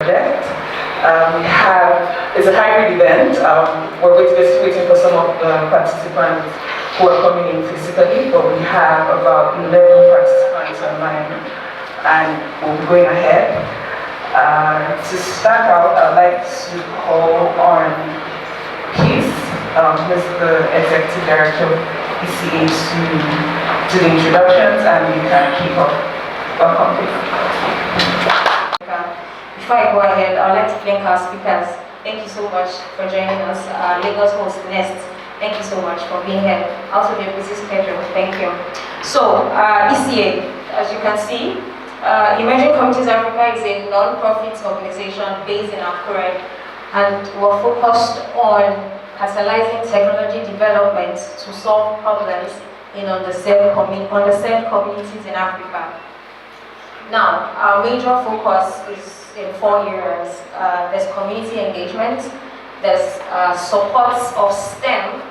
It's a hybrid event. We're going to be waiting for some of the participants who are coming in physically, but we have about 11 participants online, and we'll be going ahead. To start out, I'd like to call on Keith, who's the Executive Director of ECA, to do the introductions, and you can keep up. Welcome, please. Before I go ahead, I would like to thank our speakers. Thank you so much for joining us. Lagos host Nest, thank you so much for being here. Also, your busy schedule, thank you. So, ECA, as you can see, Emerging Communities Africa is a non-profit organization based in Accra, and we're focused on catalyzing technology development to solve problems in underserved communities in Africa. Now, our major focus is in 4 areas. There's community engagement, there's support of STEM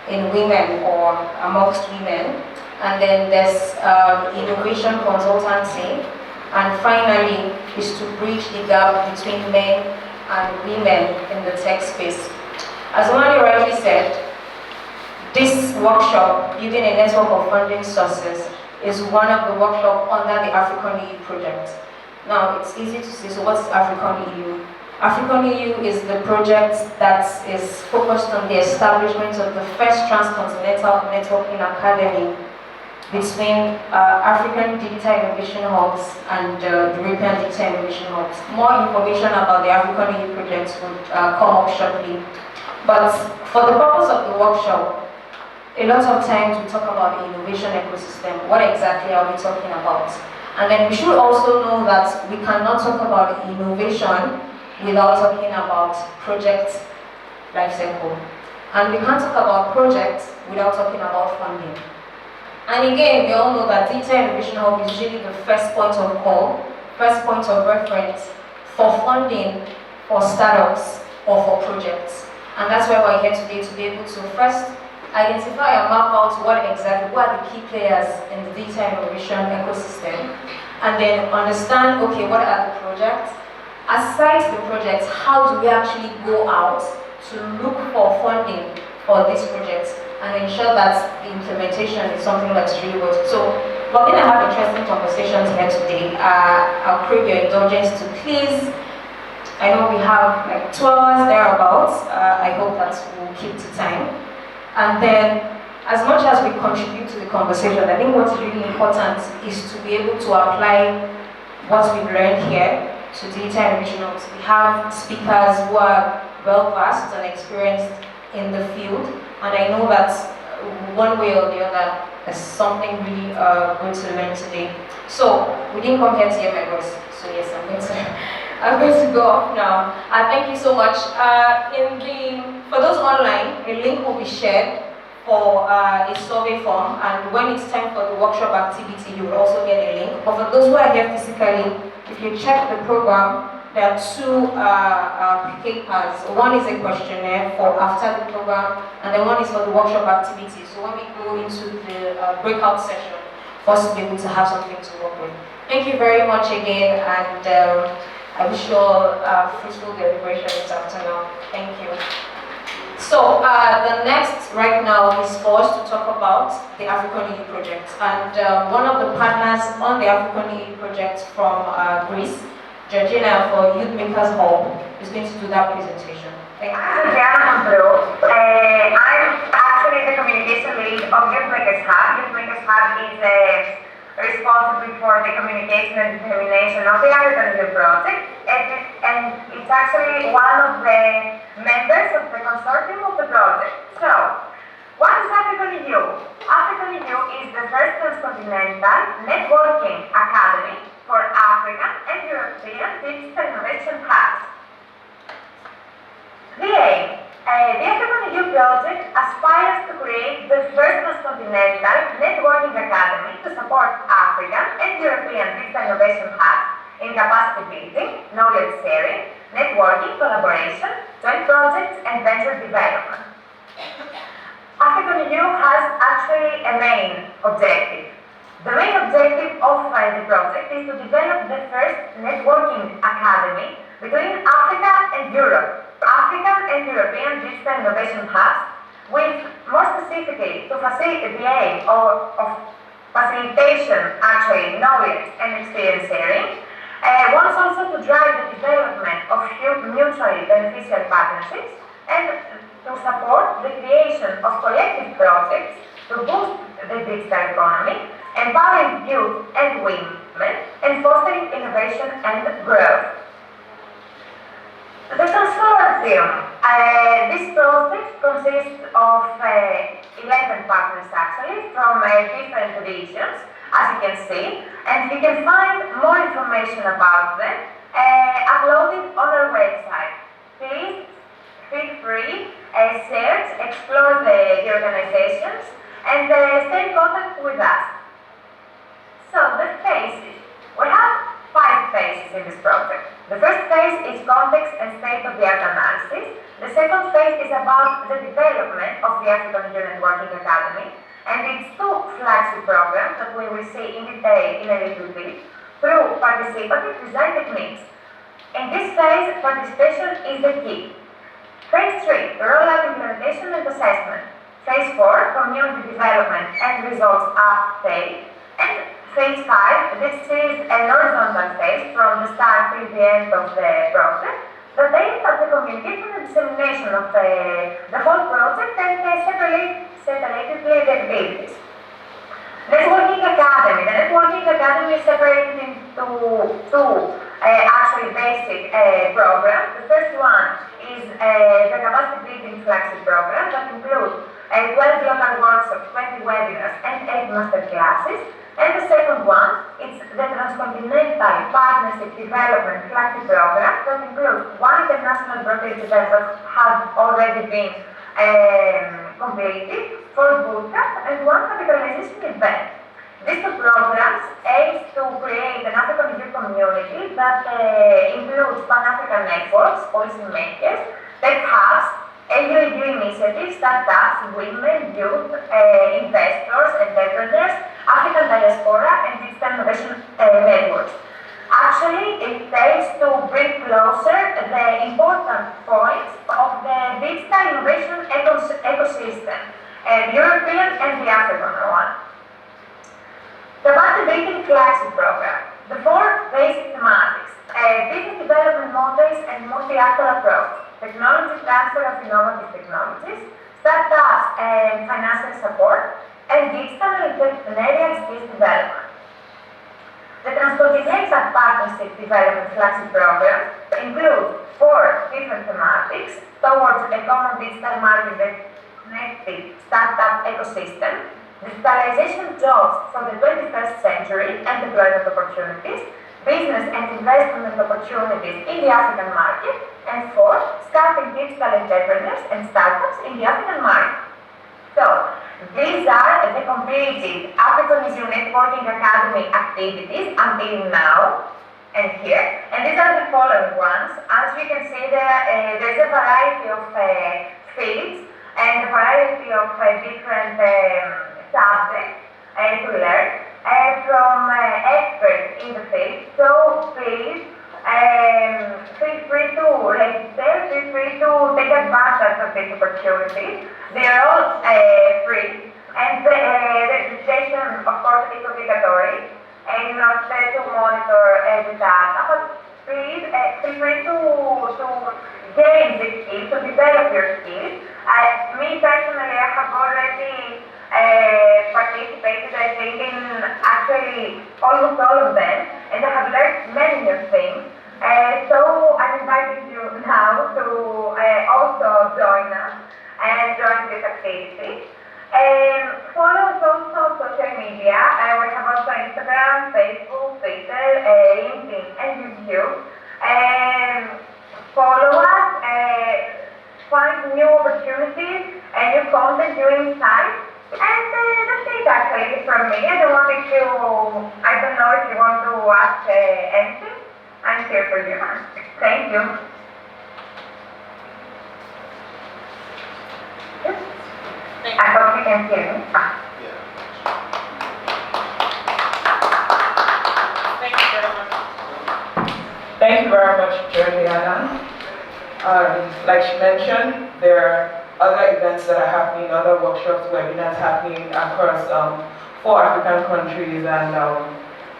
in women or amongst women, and then there's innovation consultancy, and finally is to bridge the gap between men and women in the tech space. As Omani rightly said, this workshop, Building a Network of Funding Sources, is one of the workshops under the AfriConEU project. Now, it's easy to see, so what's AfriConEU? AfriConEU is the project that is focused on the establishment of the first trans-continental networking academy between African digital innovation hubs and European digital innovation hubs. More information about the AfriConEU project would come up shortly. But for the purpose of the workshop, a lot of times we talk about the innovation ecosystem. What exactly are we talking about? And then we should also know that we cannot talk about innovation without talking about project lifecycle. And we can't talk about projects without talking about funding. And again, we all know that Digital Innovation Hub is usually the first point of call, first point of reference for funding for startups or for projects. And that's why we're here today, to be able to first identify and map out what are the key players in the digital innovation ecosystem, and then understand, okay, what are the projects? Aside the projects, how do we actually go out to look for funding for these projects and ensure that the implementation is something that's really good. So we're going to have interesting conversations here today. I'll crave your indulgence to please, I know we have like 2 hours thereabouts. I hope that we'll keep to time. And then, as much as we contribute to the conversation, I think what's really important is to be able to apply what we've learned here to digital innovation hubs. We have speakers who are well-versed and experienced in the field, and I know that one way or the other, there's something really good to learn today. So, we didn't come here to hear my voice, so yes, I'm going to go off now. Thank you so much. For those online, a link will be shared for a survey form, and when it's time for the workshop activity, you will also get a link. But for those who are here physically, if you check the program, there are 2 papers. One is a questionnaire for after the program, and then one is for the workshop activity. So when we go into the breakout session, for us to be able to have something to work with. Thank you very much again, and I wish you all fruitful deliberation this afternoon. Thank you. So the next right now is for us to talk about the AfriConEU project. And one of the partners on the AfriConEU project from Greece, Georgina for Youth Makers Hub, is going to do that presentation. Thank you. I'm actually the communication lead of Youth Makers Hub. Youth Makers Hub is responsible for the communication and dissemination of the AfriConEU project, and it's actually one of the members of the consortium of the project. So, what is AfriConEU? AfriConEU is the first trans-continental networking academy for African and European digital innovation hubs. The aim. The AfriConEU project aspires to create the first trans-continental networking academy to support African and European digital innovation hubs in capacity building, knowledge sharing, networking, collaboration, joint projects, and venture development. AfriConEU has actually a main objective. The main objective of the project is to develop the first networking academy between Africa and Europe, African and European digital innovation hubs, with more specifically to facilitate the aim of facilitation, actually, knowledge and experience sharing. Wants also to drive the development of mutually beneficial partnerships and to support the creation of collective projects to boost the digital economy, empowering youth and women, and fostering innovation and growth. The consortium, this project consists of 11 partners actually from different regions, as you can see, and you can find more information about them uploaded on our website. Please feel free, search, explore the organizations, and stay in contact with us. So the phases. We have 5 phases in this project. The first phase is context and state-of-the-art analysis. The second phase is about the development of the AfriConEU Networking Academy, and its 2 flagship programs that we will see in detail in a little bit through participative design techniques. In this phase, participation is the key. Phase 3, rollout implementation and assessment. Phase 4, community development and results uptake. And Phase 5, this is an horizontal phase from the start till the end of the project that aims at the communication and dissemination of the whole project and separated the activities. Networking Academy. The Networking Academy is separated into 2 actually basic programs. The first one is the capacity building flagship program that includes 12 local workshops, 20 webinars, and 8 master classes. And the second one is the trans-continental partnership development flagship program that includes 1 international brokerage event that has already been completed for bootcamp and 1 capitalization event. These 2 programs aim to create an AfriConEU community that includes Pan-African networks, policymakers, tech hubs, AUAU initiatives, startups, women, youth, investors, entrepreneurs, African diaspora, and digital innovation networks. Actually, it takes to bring closer the important points of the digital innovation ecosystem, the European and the African one. The Capacity Flagship Program, the 4 basic thematics, business development models and multi-actor approach, technology transfer of innovative technologies, startups and financial support, and digital and entrepreneurial skills development. The Trans-continental Partnership Development Flagship Program includes 4 different thematics towards a common digital market connected startup ecosystem, digitalization jobs for the 21st century and employment opportunities, business and investment opportunities in the African market, and 4, starting digital entrepreneurs and startups in the African market. So, these are the completed AfriConEU Networking Academy activities until now and here, and these are the following ones. As you can see, there's a variety of fields and a variety of different subjects to learn from experts in the field. So please feel free to register, feel free to take advantage of this opportunity. They are all free, and the registration, of course, is obligatory, and not to monitor every data, but please feel free to gain the skills, to develop your skills. Me personally, I have already participated, I think, in actually almost all of them, and I have learned many new things. So I'm inviting you now to also join us and join this activity. Follow us also on social media. We have also Instagram, Facebook, Twitter, LinkedIn, and YouTube. Follow us, find new opportunities and new content, new insights. And that's it actually from me. I don't know if you want to ask anything. I'm here for you. Thank you. I hope you can hear me. very much, Juliana. Like she mentioned, there are other events that are happening, other workshops, webinars happening across 4 African countries, and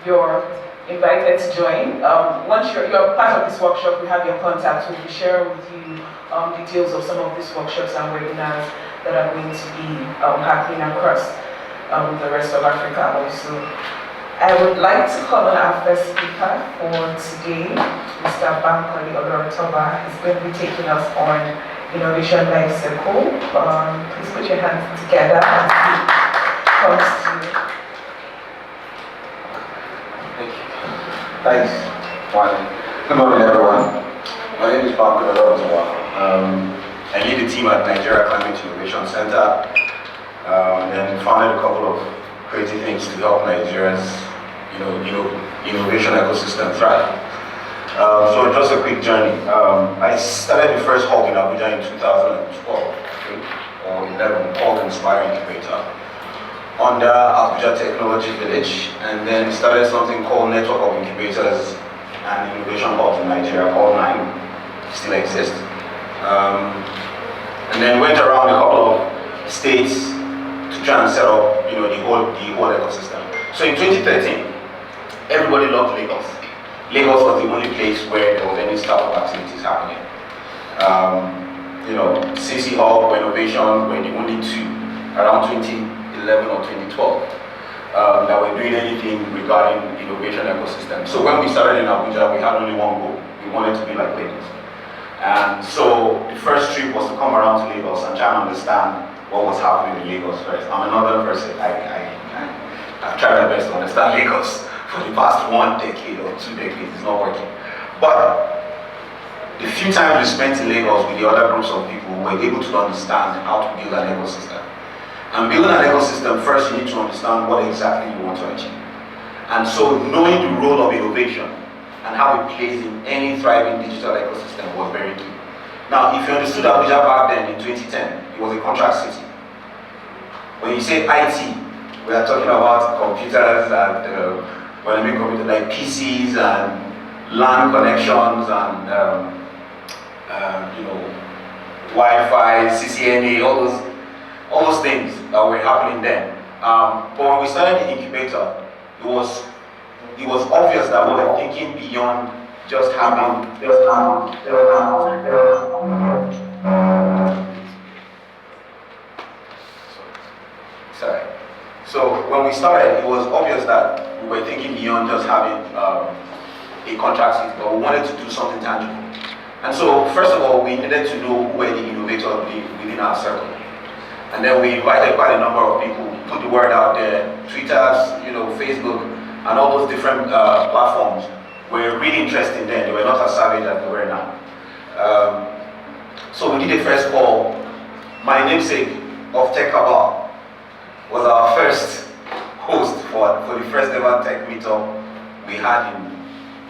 you're invited to join. Once you're part of this workshop, we have your contacts. We'll be sharing with you details of some of these workshops and webinars that are going to be happening across the rest of Africa also. I would like to call on our first speaker for today, Mr. Bankole Olorotoba. He's going to be taking us on Innovation Life Cycle. Please put your hands together as he comes to you. Thank you. Thanks, Martin. Good morning, everyone. My name is Bankole Olorotoba. I lead the team at Nigeria Climate Innovation Center, and founded a couple of creative things to help Nigeria's innovation ecosystem thrive. So just a quick journey. I started the first hub in Abuja in 2012 or 11, called Inspire Incubator, under Abuja Technology Village, and then started something called Network of Incubators and Innovation Hubs in Nigeria called 9, still exists. And then went around a couple of states to try and set up, the whole ecosystem. So in 2013, everybody loved Lagos. Lagos was the only place where there was any startup activities happening. CC Hub, Innovation were the only 2 around 2011 or 2012 that were doing anything regarding innovation ecosystem. So when we started in Abuja, we had only one goal. We wanted to be like Lagos. And so the first trip was to come around to Lagos and try and understand what was happening in Lagos first. I'm another person. I've tried my best to understand Lagos for the past 1 decade or 2 decades. It's not working. But the few times we spent in Lagos with the other groups of people, we were able to understand how to build an ecosystem. And building an ecosystem, first you need to understand what exactly you want to achieve. And so knowing the role of innovation and how it plays in any thriving digital ecosystem was very key. Now, if you understood Abuja back then in 2010, it was a contract city. When you say IT, we are talking about computers and when I mean computers, like PCs and LAN connections and Wi-Fi, CCNA, all those things that were happening then. But when we started the incubator, it was obvious that we were thinking beyond just having sorry. So when we started, it was obvious that we were thinking beyond just having a contract city, but we wanted to do something tangible. And so first of all, we needed to know who were the innovators within our circle. And then we invited quite a number of people, put the word out there, Twitters, Facebook, and all those different platforms were really interesting then. They were not as savage as they were now. So we did a first call. My namesake of Tech Cabal was our first host for the first ever tech meetup we had in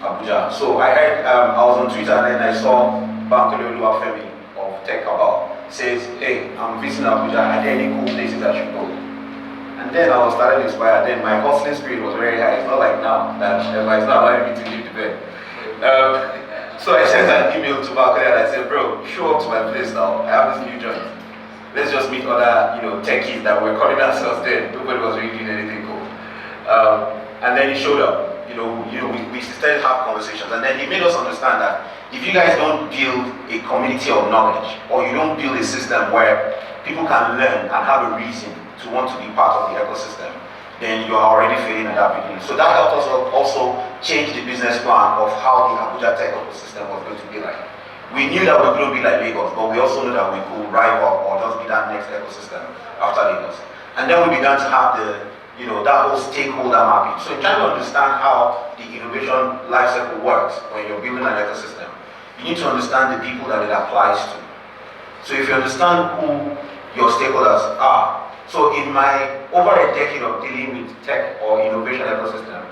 Abuja. So I heard, I was on Twitter and then I saw Bankole Olufemi of Tech Cabal says, hey, I'm visiting Abuja, are there any cool places I should go? And then I was starting to inspire. Then my hustling spirit was very high. It's not like now that it's not allowing me to leave the bed. So I sent an email to Bankole and I said, bro, show up to my place now. I have this new joint. Let's just meet other, techies that were calling ourselves then. Nobody was really doing anything cool. And then he showed up. We started to have conversations, and then he made us understand that if you guys don't build a community of knowledge, or you don't build a system where people can learn and have a reason to want to be part of the ecosystem, then you are already failing at that beginning. So that helped us also change the business plan of how the Abuja tech ecosystem was going to be like. We knew that we couldn't be like Lagos, but we also knew that we could rival or just be that next ecosystem after Lagos. And then we began to have that whole stakeholder mapping. So trying to understand how the innovation lifecycle works when you're building an ecosystem, you need to understand the people that it applies to. So if you understand who your stakeholders are, so in my over a decade of dealing with tech or innovation ecosystem,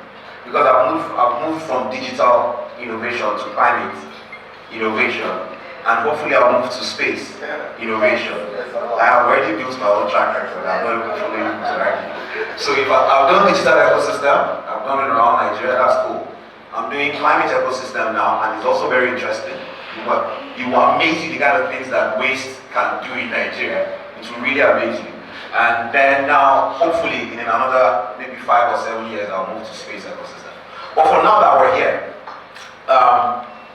because I've moved from digital innovation to climate innovation, and hopefully I'll move to space innovation. I have already built my own track record. I'm not even following you directly. So if I've done digital ecosystem, I've done it around Nigeria, that's cool. I'm doing doing climate ecosystem now, and it's also very interesting. You will amaze you the kind of things that waste can do in Nigeria. It will really amaze you. And then now, hopefully, in another maybe 5 or 7 years, I'll move to space ecosystem. But for now that we're here,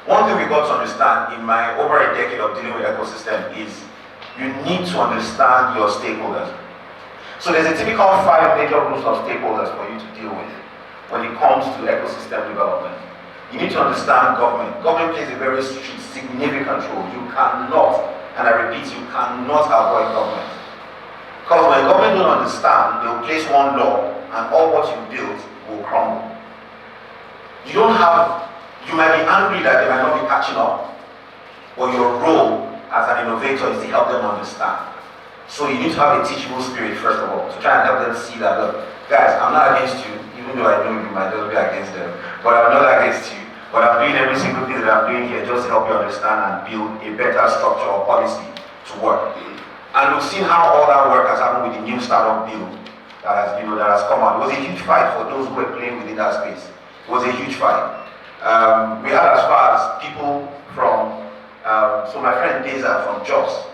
one thing we got to understand in my over a decade of dealing with ecosystem is you need to understand your stakeholders. So there's a typical 5 major groups of stakeholders for you to deal with when it comes to ecosystem development. You need to understand government. Government plays a very significant role. You cannot, and I repeat, you cannot avoid government. Because when government don't understand, they'll place one law and all what you build will crumble. You might be angry that they might not be catching up, but your role as an innovator is to help them understand. So you need to have a teachable spirit first of all, to try and help them see that, look, guys, I'm not against you, even though I know you might just be against them, but I'm not against you. But I'm doing every single thing that I'm doing here just to help you understand and build a better structure or policy to work. And we've seen how all that work has happened with the new startup bill that has come out. It was a huge fight for those who were playing within that space. It was a huge fight. We had as far as people from, so my friend Deza from Jos,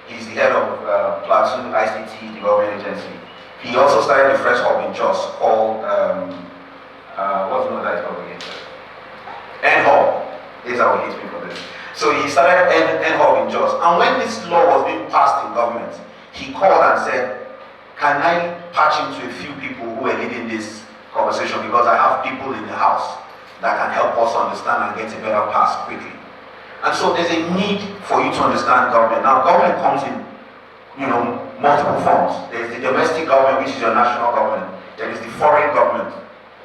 he's the head of Plateau ICT Development Agency. He also started the first hub in Jos called, what's the name of that hub again? N-Hub. Deza will hate me for this. So he started N-Hub in Jos. And when this law was being passed in government, he called and said, can I patch into a few people who are leading this conversation, because I have people in the house that can help us understand and get a better pass quickly. And so there's a need for you to understand government. Now government comes in, multiple forms. There's the domestic government, which is your national government. There is the foreign government,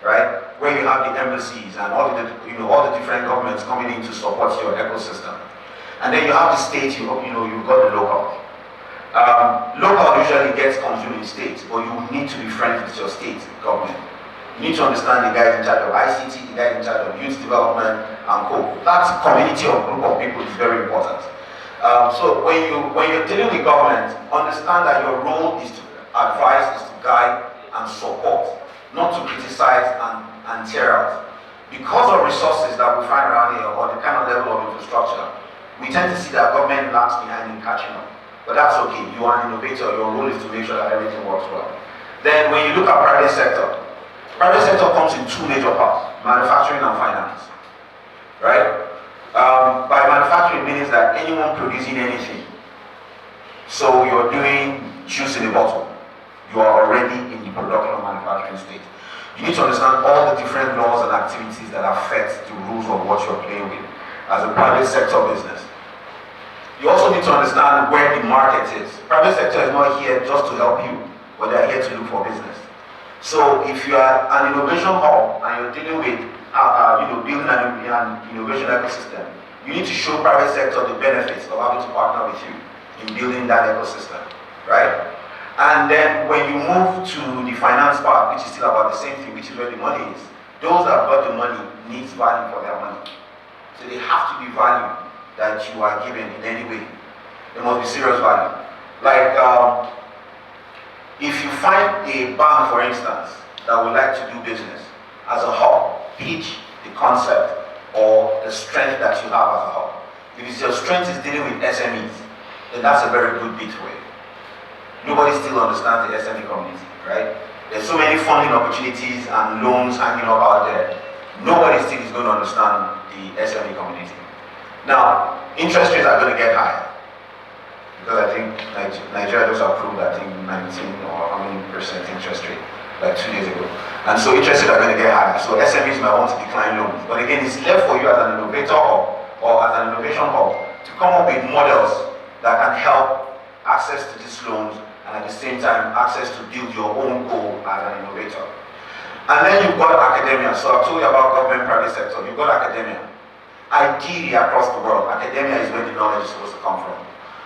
right? Where you have the embassies and all the different governments coming in to support your ecosystem. And then you have the state, you've got the local. Local usually gets consumed in states, but you need to be friends with your state government. You need to understand the guys in charge of ICT, the guys in charge of youth development, and co. That community or group of people is very important. So when you're dealing with government, understand that your role is to advise, is to guide and support, not to criticize and tear out. Because of resources that we find around here or the kind of level of infrastructure, we tend to see that government lags behind in catching up. But that's okay. You are an innovator. Your role is to make sure that everything works well. Then when you look at private sector comes in 2 major parts, manufacturing and finance. Right? By manufacturing means that anyone producing anything. So you're doing juice in a bottle. You are already in the production of manufacturing state. You need to understand all the different laws and activities that affect the rules of what you're playing with as a private sector business. You also need to understand where the market is. Private sector is not here just to help you, but they're here to look for business. So if you are an innovation hub and you're dealing with building an innovation ecosystem, you need to show private sector the benefits of having to partner with you in building that ecosystem, right? And then when you move to the finance part, which is still about the same thing, which is where the money is, those that got the money needs value for their money. So they have to be value that you are given in any way. There must be serious value. Like, if you find a bank, for instance, that would like to do business as a hub, pitch the concept or the strength that you have as a hub. If your strength is dealing with SMEs, then that's a very good bit for you. Nobody still understands the SME community, right? There's so many funding opportunities and loans hanging up out there. Nobody still is going to understand the SME community. Now, interest rates are going to get higher. Because I think Nigeria just approved, I think, 19 or how many percent interest rate, like 2 days ago. And so interest rates are going to get higher. So SMEs might want to decline loans. But again, it's left for you as an innovator or as an innovation hub to come up with models that can help access to these loans and at the same time access to build your own goal as an innovator. And then you've got academia. So I've told you about government, private sector. You've got academia. Ideally across the world, academia is where the knowledge is supposed to come from.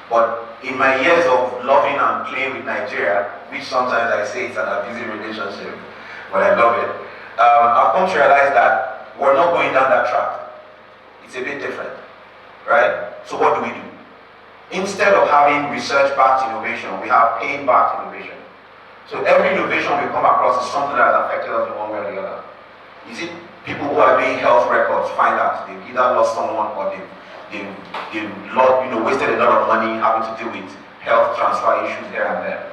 But in my years of loving and playing with Nigeria, which sometimes I say it's an abusive relationship, but I love it, I've come to realize that we're not going down that track. It's a bit different, right? So what do? Instead of having research-backed innovation, we have paid-backed innovation. So every innovation we come across is something that has affected us in one way or the other. Is it people who are doing health records entrepreneurs find out they've either lost someone or they've lost, wasted a lot of money having to deal with health transfer issues here and there.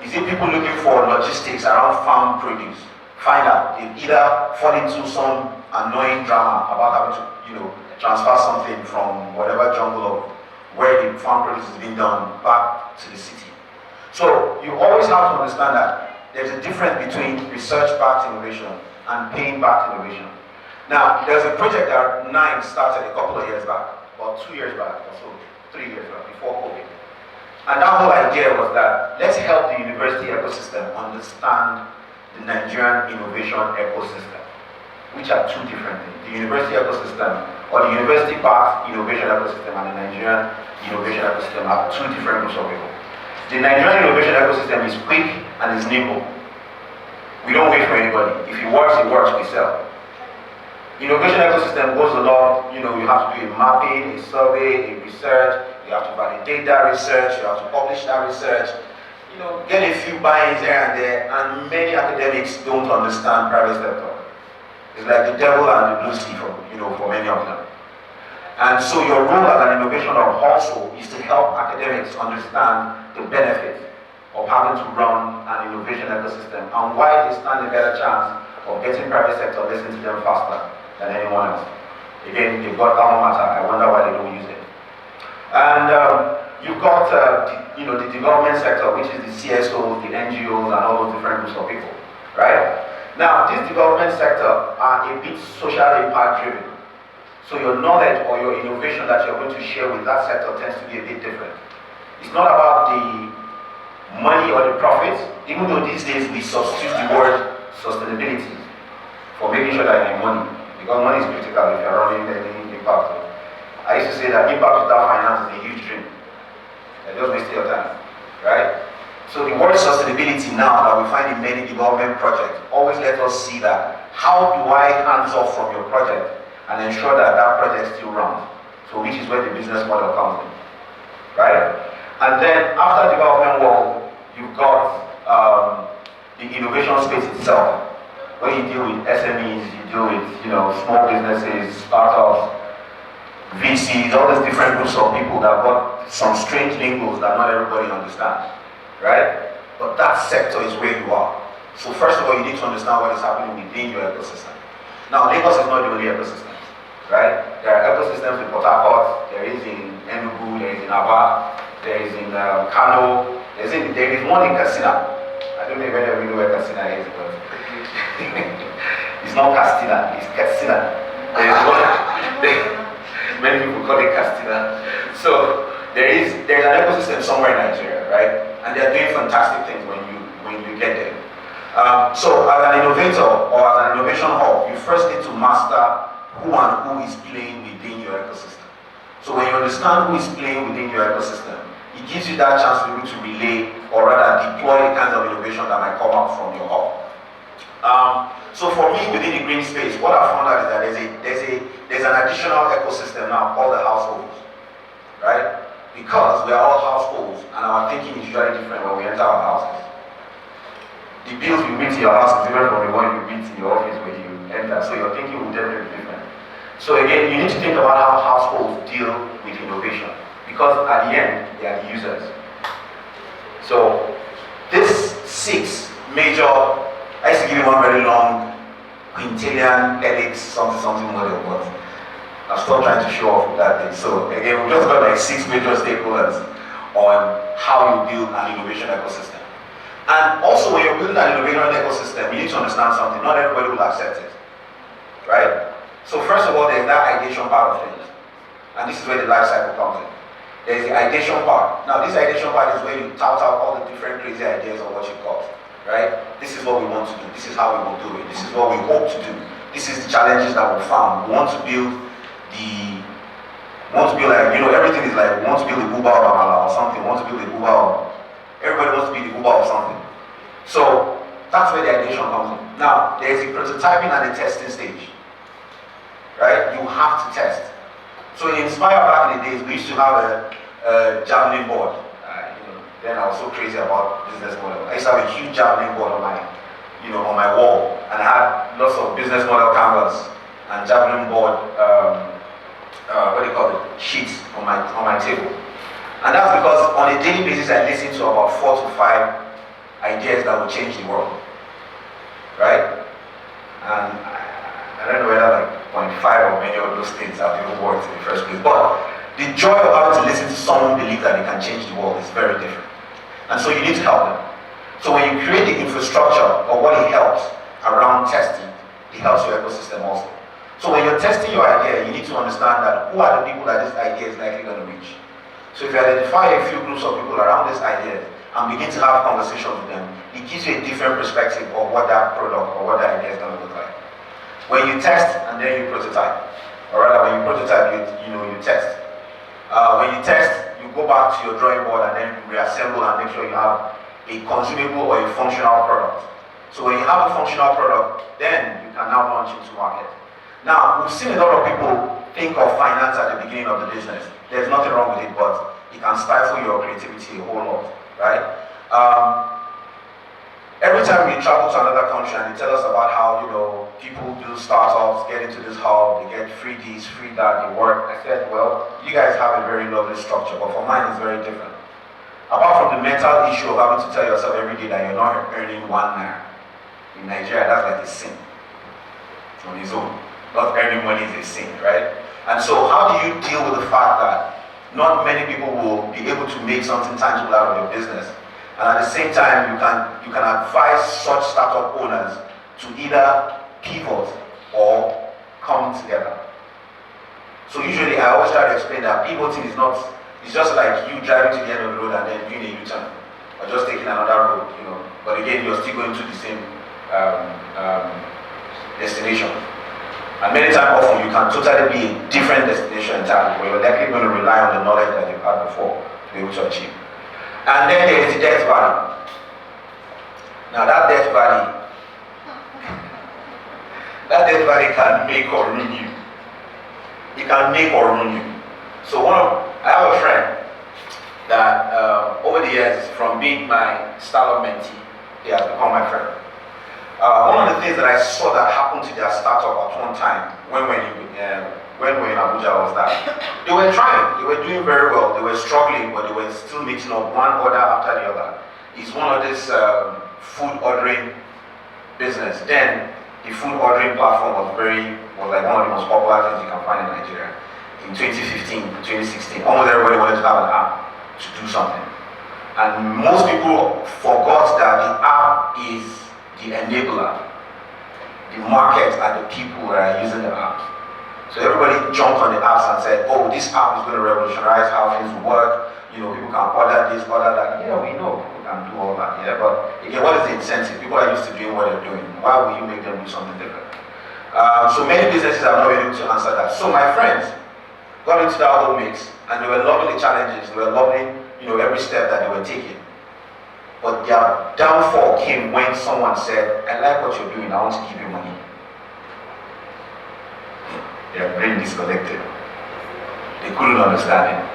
You see people looking for logistics around farm produce, find out they've either fall into some annoying drama about having to, transfer something from whatever jungle of where the farm produce is being done back to the city. So you always have to understand that there's a difference between research-backed innovation and paying-backed innovation. Now, there's a project that NIME started a couple of years back, about 2 years back or so, 3 years back, before COVID. And that whole idea was that let's help the university ecosystem understand the Nigerian innovation ecosystem, which are two different things. The university ecosystem, or the university-backed innovation ecosystem, and the Nigerian innovation ecosystem are two different groups of people. The Nigerian innovation ecosystem is quick and is nimble. We don't wait for anybody. If it works, we sell. Innovation ecosystem goes along, you have to do a mapping, a survey, a research, you have to validate that research, you have to publish that research, get a few buy-ins here and there, and many academics don't understand private sector. It's like the devil and the blue sea for many of them. And so your role as an innovation hub also is to help academics understand the benefit of having to run an innovation ecosystem and why they stand a better chance of getting private sector listening to them faster than anyone else. Again, they've got alma mater. I wonder why they don't use it. And you've got the development sector, which is the CSOs, the NGOs, and all those different groups of people, right? Now, this development sector are a bit social impact driven. So your knowledge or your innovation that you're going to share with that sector tends to be a bit different. It's not about the money or the profits, even though these days we substitute the word sustainability for making sure that you have money, because money is critical if you're running any impact. I used to say that impact without finance is a huge dream. You're just wasting your time, right? So the word sustainability now that we find in many development projects always let us see that how do I hands off from your project and ensure that that project still runs. So which is where the business model comes in, right? And then after development world, you've got the innovation space itself, where you deal with SMEs, you deal with small businesses, startups, VCs, all these different groups of people that got some strange lingos that not everybody understands, right? But that sector is where you are. So first of all, you need to understand what is happening within your ecosystem. Now, Lagos is not the only ecosystem, right? There are ecosystems in Port Harcourt, there is in Enugu, there is in Aba, there is in Kano, there is one in Katsina. I don't know if any of you know where Katsina is, but it's not Katsina, it's Katsina. There is one. Many people call it Castina. So there's an ecosystem somewhere in Nigeria, right? And they're doing fantastic things when you get there. So as an innovator or as an innovation hub, you first need to master who and who is playing within your ecosystem. So when you understand who is playing within your ecosystem, it gives you that chance to be able to relay or rather deploy the kinds of innovation that might come out from your hub. So for me, within the green space, what I found out is that there's an additional ecosystem now called the households, right? Because we are all households, and our thinking is usually different when we enter our houses. The bills you meet in your house is different from the one you meet in your office when you enter, so your thinking will definitely be different. So again, you need to think about how households deal with innovation, because at the end, they are the users. So this 6 major, I used to give you one very long quintillion helix something model, but I've stopped trying to show off that thing. So again, we've just got like 6 major stakeholders on how you build an innovation ecosystem. And also when you're building an innovation ecosystem, you need to understand something. Not everybody will accept it, right? So first of all, there's that ideation part of things. And this is where the life cycle comes in. There's the ideation part. Now this ideation part is where you tout out all the different crazy ideas of what you've got. Right? This is what we want to do. This is how we will do it. This is what we hope to do. This is the challenges that we found. We want to build everything is like, we want to build the Uber of Amala or something. We want to build the Uber of, everybody wants to be the Uber of something. So that's where the ideation comes in. Now, there's the prototyping and the testing stage. Right? You have to test. So in Inspire back in the days, we used to have a javelin board. Then I was so crazy about business model. I used to have a huge javelin board on my wall, and I had lots of business model canvas. and javelin board, what do you call it, sheets on my table. And that's because on a daily basis I listen to about 4 to 5 ideas that will change the world, right? And I don't know whether like 0.5 or many of those things have even worked in the first place, but the joy of having to listen to someone believe that they can change the world is very different. And so you need to help them. So when you create the infrastructure of what it helps around testing, it helps your ecosystem also. So when you're testing your idea, you need to understand that who are the people that this idea is likely going to reach. So if you identify a few groups of people around this idea and begin to have conversations with them, it gives you a different perspective of what that product or what that idea is going to look like. When you test and then you prototype, or rather when you prototype, you test. When you test, you go back to your drawing board and then you reassemble and make sure you have a consumable or a functional product. So when you have a functional product, then you can now launch into market. Now, we've seen a lot of people think of finance at the beginning of the business. There's nothing wrong with it, but it can stifle your creativity a whole lot, right? Every time we travel to another country and they tell us about how, people do startups, get into this hub, they get free this, free that, they work. I said, well, you guys have a very lovely structure, but for mine it's very different. Apart from the mental issue of having to tell yourself every day that you're not earning 1 naira. In Nigeria, that's like a sin on its own. Not earning money is a sin, right? And so how do you deal with the fact that not many people will be able to make something tangible out of your business? And at the same time, you can advise such startup owners to either pivot or come together. So usually I always try to explain that pivoting is not, it's just like you driving to the end of the road and then doing a U-turn, or just taking another road, But again, you're still going to the same destination. And many times often you can totally be a different destination entirely, where you're likely going to rely on the knowledge that you've had before to be able to achieve. And then there is the death valley. Now that death valley can make or ruin you. It can make or ruin you. So I have a friend that over the years, from being my startup mentee, he has become my friend. One of the things that I saw that happened to their startup at one time when we were in Abuja was that they were trying, they were doing very well, they were struggling, but they were still meeting up one order after the other. It's one of this food ordering business. Then the food ordering platform was like one of the most popular things you can find in Nigeria. In 2015, 2016, almost everybody wanted to have an app to do something. And most people forgot that the app is the enabler. The market are the people that are using the apps. So everybody jumped on the apps and said, oh, this app is going to revolutionize how things work. People can order this, order that. Yeah, we know people can do all that. Yeah, but again, what is the incentive? People are used to doing what they're doing. Why would you make them do something different? So many businesses have not been able to answer that. So my friends got into that whole mix, and they were loving the challenges. They were loving, every step that they were taking. But their downfall came when someone said, I like what you're doing, I want to give you money. Their brain disconnected. They couldn't understand it.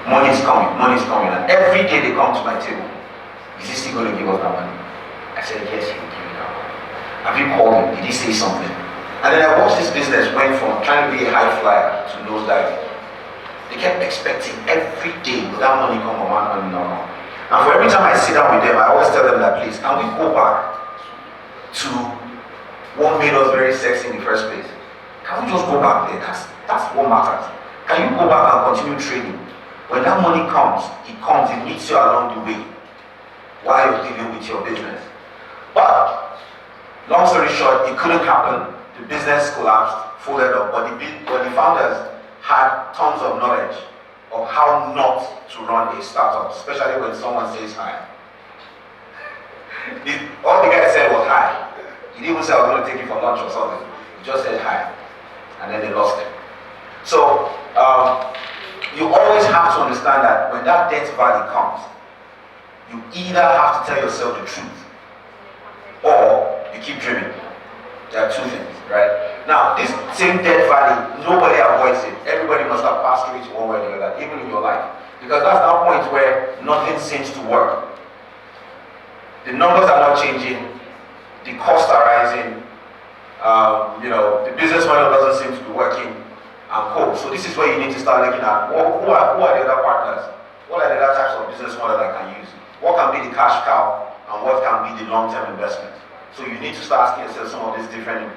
Money is coming, and every day they come to my table. Is he still going to give us that money? I said, yes, he will give you that money. Have you called him? Did he say something? And then I watched this business went from trying to be a high flyer to nosedive. They kept expecting every day, will that money come or money not come? And for every time I sit down with them, I always tell them that, please, can we go back to what made us very sexy in the first place? Can we just go back there? That's what matters. Can you go back and continue trading? When that money comes, it meets you along the way while you're dealing with your business. But, long story short, it couldn't happen. The business collapsed, folded up, but the founders had tons of knowledge of how not to run a startup, especially when someone says hi. All the guy said was hi. He didn't even say I was going to take you for lunch or something. He just said hi. And then they lost him. So, you always have to understand that when that death valley comes, you either have to tell yourself the truth or you keep dreaming. There are two things, right? Now, this same death valley, nobody avoids it. Everybody must have passed through it one way or the other, even in your life. Because that's that point where nothing seems to work. The numbers are not changing, the costs are rising, The business model doesn't seem to be working, and co. So this is where you need to start looking at who are the other partners, what are the other types of business model I can use, what can be the cash cow, and what can be the long-term investment. So you need to start asking yourself some of these different,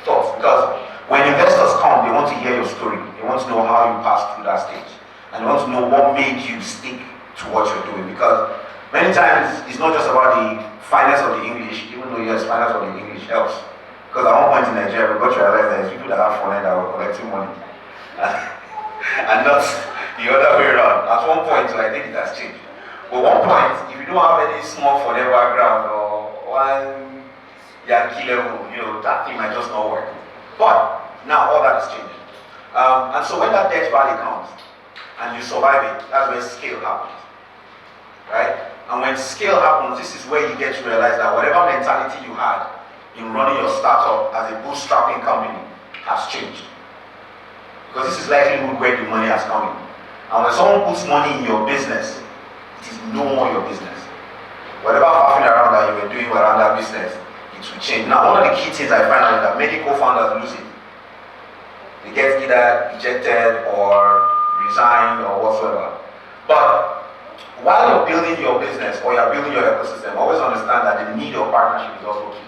thoughts, because when investors come, they want to hear your story, they want to know how you passed through that stage, and they want to know what made you stick to what you're doing, because many times it's not just about the finance of the English, even though yes, finance of the English helps. Because at one point in Nigeria, we got to realize that there's people that have phone that were collecting money. And not the other way around. At one point, so I think it has changed. But one point, if you don't have any small phone background or one Yankee level, that thing might just not work. But now all that is changing. And so when that debt valley comes and you survive it, that's where scale happens. Right? And when scale happens, this is where you get to realize that whatever mentality you had in running your startup as a bootstrapping company has changed. Because this is likely where the money has come in. And when someone puts money in your business, it is no more your business. Whatever faffing around that you were doing around that business, it will change. Now, one of the key things I find out is that many co-founders lose it. They get either ejected or resign or whatsoever. But while you're building your business or you're building your ecosystem, always understand that the need of partnership is also key.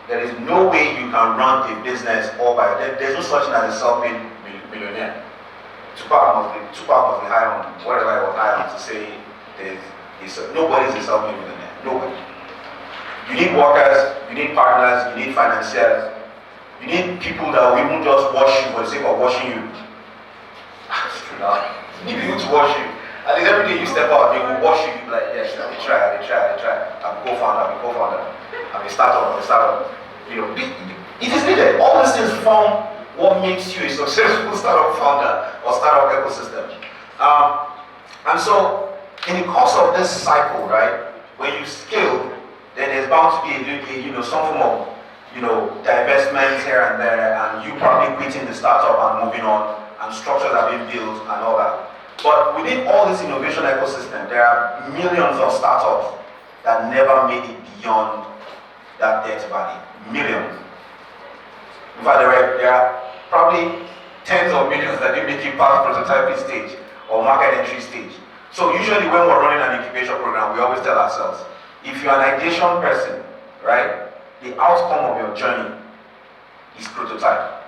There is no way you can run a business all by there's no such thing as a self-made millionaire. Tupac must be high on whatever I was high on to say nobody's a self-made millionaire. Nobody. You need workers, you need partners, you need financiers, you need people that will even just watch you for the sake of watching you. It's true now. You need people to watch you. At least every day you step out, they will watch you, you'll be like, yes, they try. I'm a co-founder. I'm a startup. It is needed. All these things form what makes you a successful startup founder or startup ecosystem. And so, in the course of this cycle, right, when you scale, then there's bound to be some form of, divestment here and there, and you probably quitting the startup and moving on, and structures are being built and all that. But within all this innovation ecosystem, there are millions of startups that never made it beyond that debt valley. Millions. In fact, there are probably tens of millions that didn't make it past prototyping stage or market entry stage. So usually when we're running an incubation program, we always tell ourselves, if you're an ideation person, right, the outcome of your journey is prototype.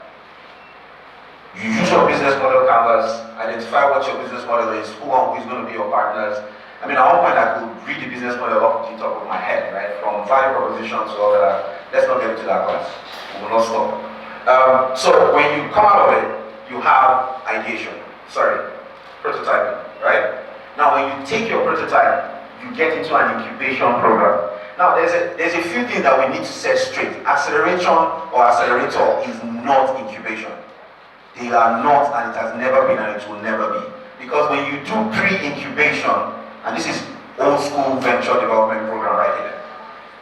You use your business model canvas, identify what your business model is, who is going to be your partners. I mean, at one point I could read the business model off the top of my head, right? From value proposition to all that. Let's not get into that class. We will not stop. So when you come out of it, you have prototyping, right? Now when you take your prototype, you get into an incubation program. Now there's a few things that we need to set straight. Acceleration or accelerator is not incubation. They are not, and it has never been, and it will never be. Because when you do pre-incubation, and this is old school venture development program right here.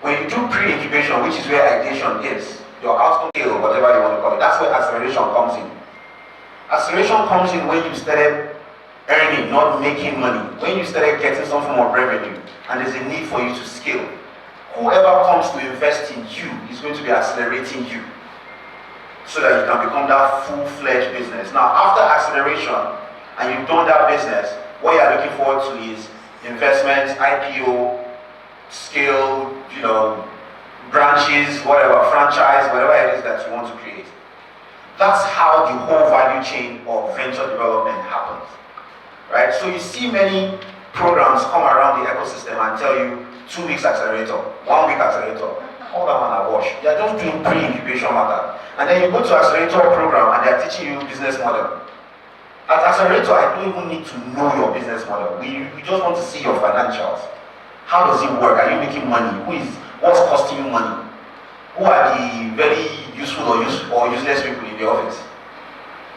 When you do pre-incubation, which is where ideation is, your outcome scale, whatever you want to call it, that's where acceleration comes in. Acceleration comes in when you started earning, not making money. When you started getting some form of revenue, and there's a need for you to scale. Whoever comes to invest in you is going to be accelerating you, so that you can become that full-fledged business. Now, after acceleration, and you've done that business, what you're looking forward to is investment, IPO, scale, branches, whatever, franchise, whatever it is that you want to create. That's how the whole value chain of venture development happens, right? So you see many programs come around the ecosystem and tell you 2 weeks accelerator, 1 week accelerator. All that man I wash. They are just doing pre-incubation matter. And then you go to accelerator program and they are teaching you business model. At accelerator, I don't even need to know your business model. We just want to see your financials. How does it work? Are you making money? What's costing you money? Who are the very useful or useless people in the office?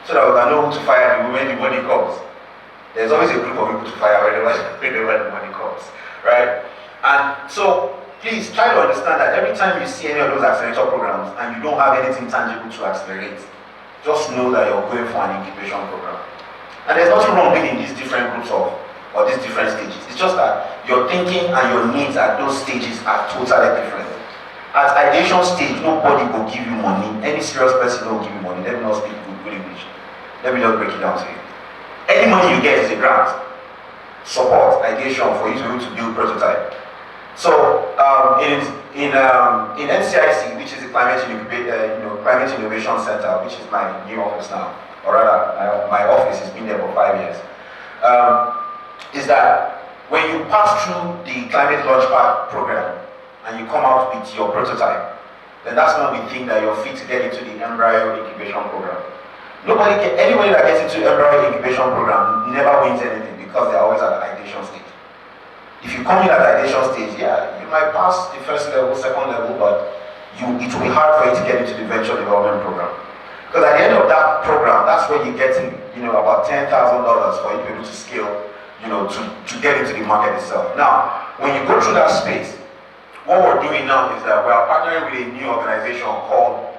So that we can know who to fire when the money comes. There's always a group of people to fire whenever the money comes, right? And so please try to understand that every time you see any of those accelerator programs and you don't have anything tangible to accelerate, just know that you're going for an incubation program. And there's nothing wrong being in these different groups or these different stages. It's just that your thinking and your needs at those stages are totally different. At ideation stage, nobody will give you money. Any serious person will give you money. Let me not speak good English. Let me just break it down to you. Any money you get is a grant. Support, ideation for you to be able to build prototype. So in NCIC, which is the Climate Innovation Center, which is my new office now, or rather my office has been there for 5 years, is that when you pass through the Climate Launchpad program and you come out with your prototype, then that's when we think that you're fit to get into the embryo incubation program. Anybody that gets into embryo incubation program never wins anything because they're always at the ideation stage. If you come in at the ideation stage, yeah, you might pass the first level, second level, but it will be hard for you to get into the venture development program. Because at the end of that program, that's where you get about $10,000 for you to be able to scale, to get into the market itself. Now, when you go through that space, what we're doing now is that we are partnering with a new organization called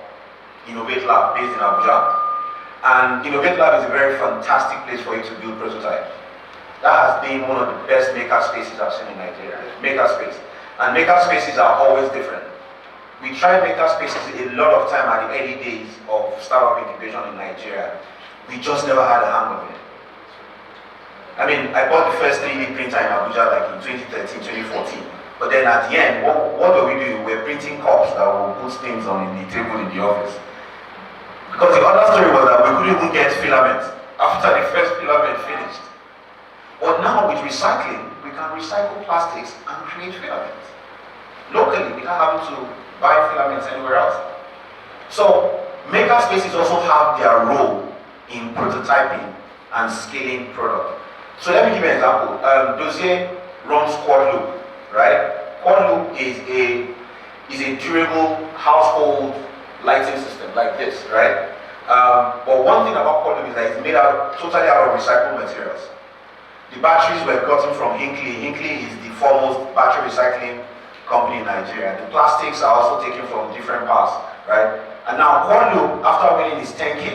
Innovate Lab based in Abuja. And Innovate Lab is a very fantastic place for you to build prototypes. That has been one of the best maker spaces I've seen in Nigeria. Maker space. And maker spaces are always different. We tried maker spaces a lot of time at the early days of startup incubation in Nigeria. We just never had a hang of it. I mean, I bought the first 3D printer in Abuja like in 2013, 2014. But then at the end, what do? We're printing cups that will put things on the table in the office. Because the other story was that we couldn't even get filament after the first filament finished. But now with recycling, we can recycle plastics and create filaments. Locally, without having to buy filaments anywhere else. So, maker spaces also have their role in prototyping and scaling product. So let me give you an example. Dozier runs Quad Loop, right? Quad Loop is a durable household lighting system like this, right? But one thing about Quad Loop is that it's made totally out of recycled materials. The batteries were gotten from Hinkley. Hinkley is the foremost battery recycling company in Nigeria. The plastics are also taken from different parts, right? And now Quad Loop, after winning his $10K,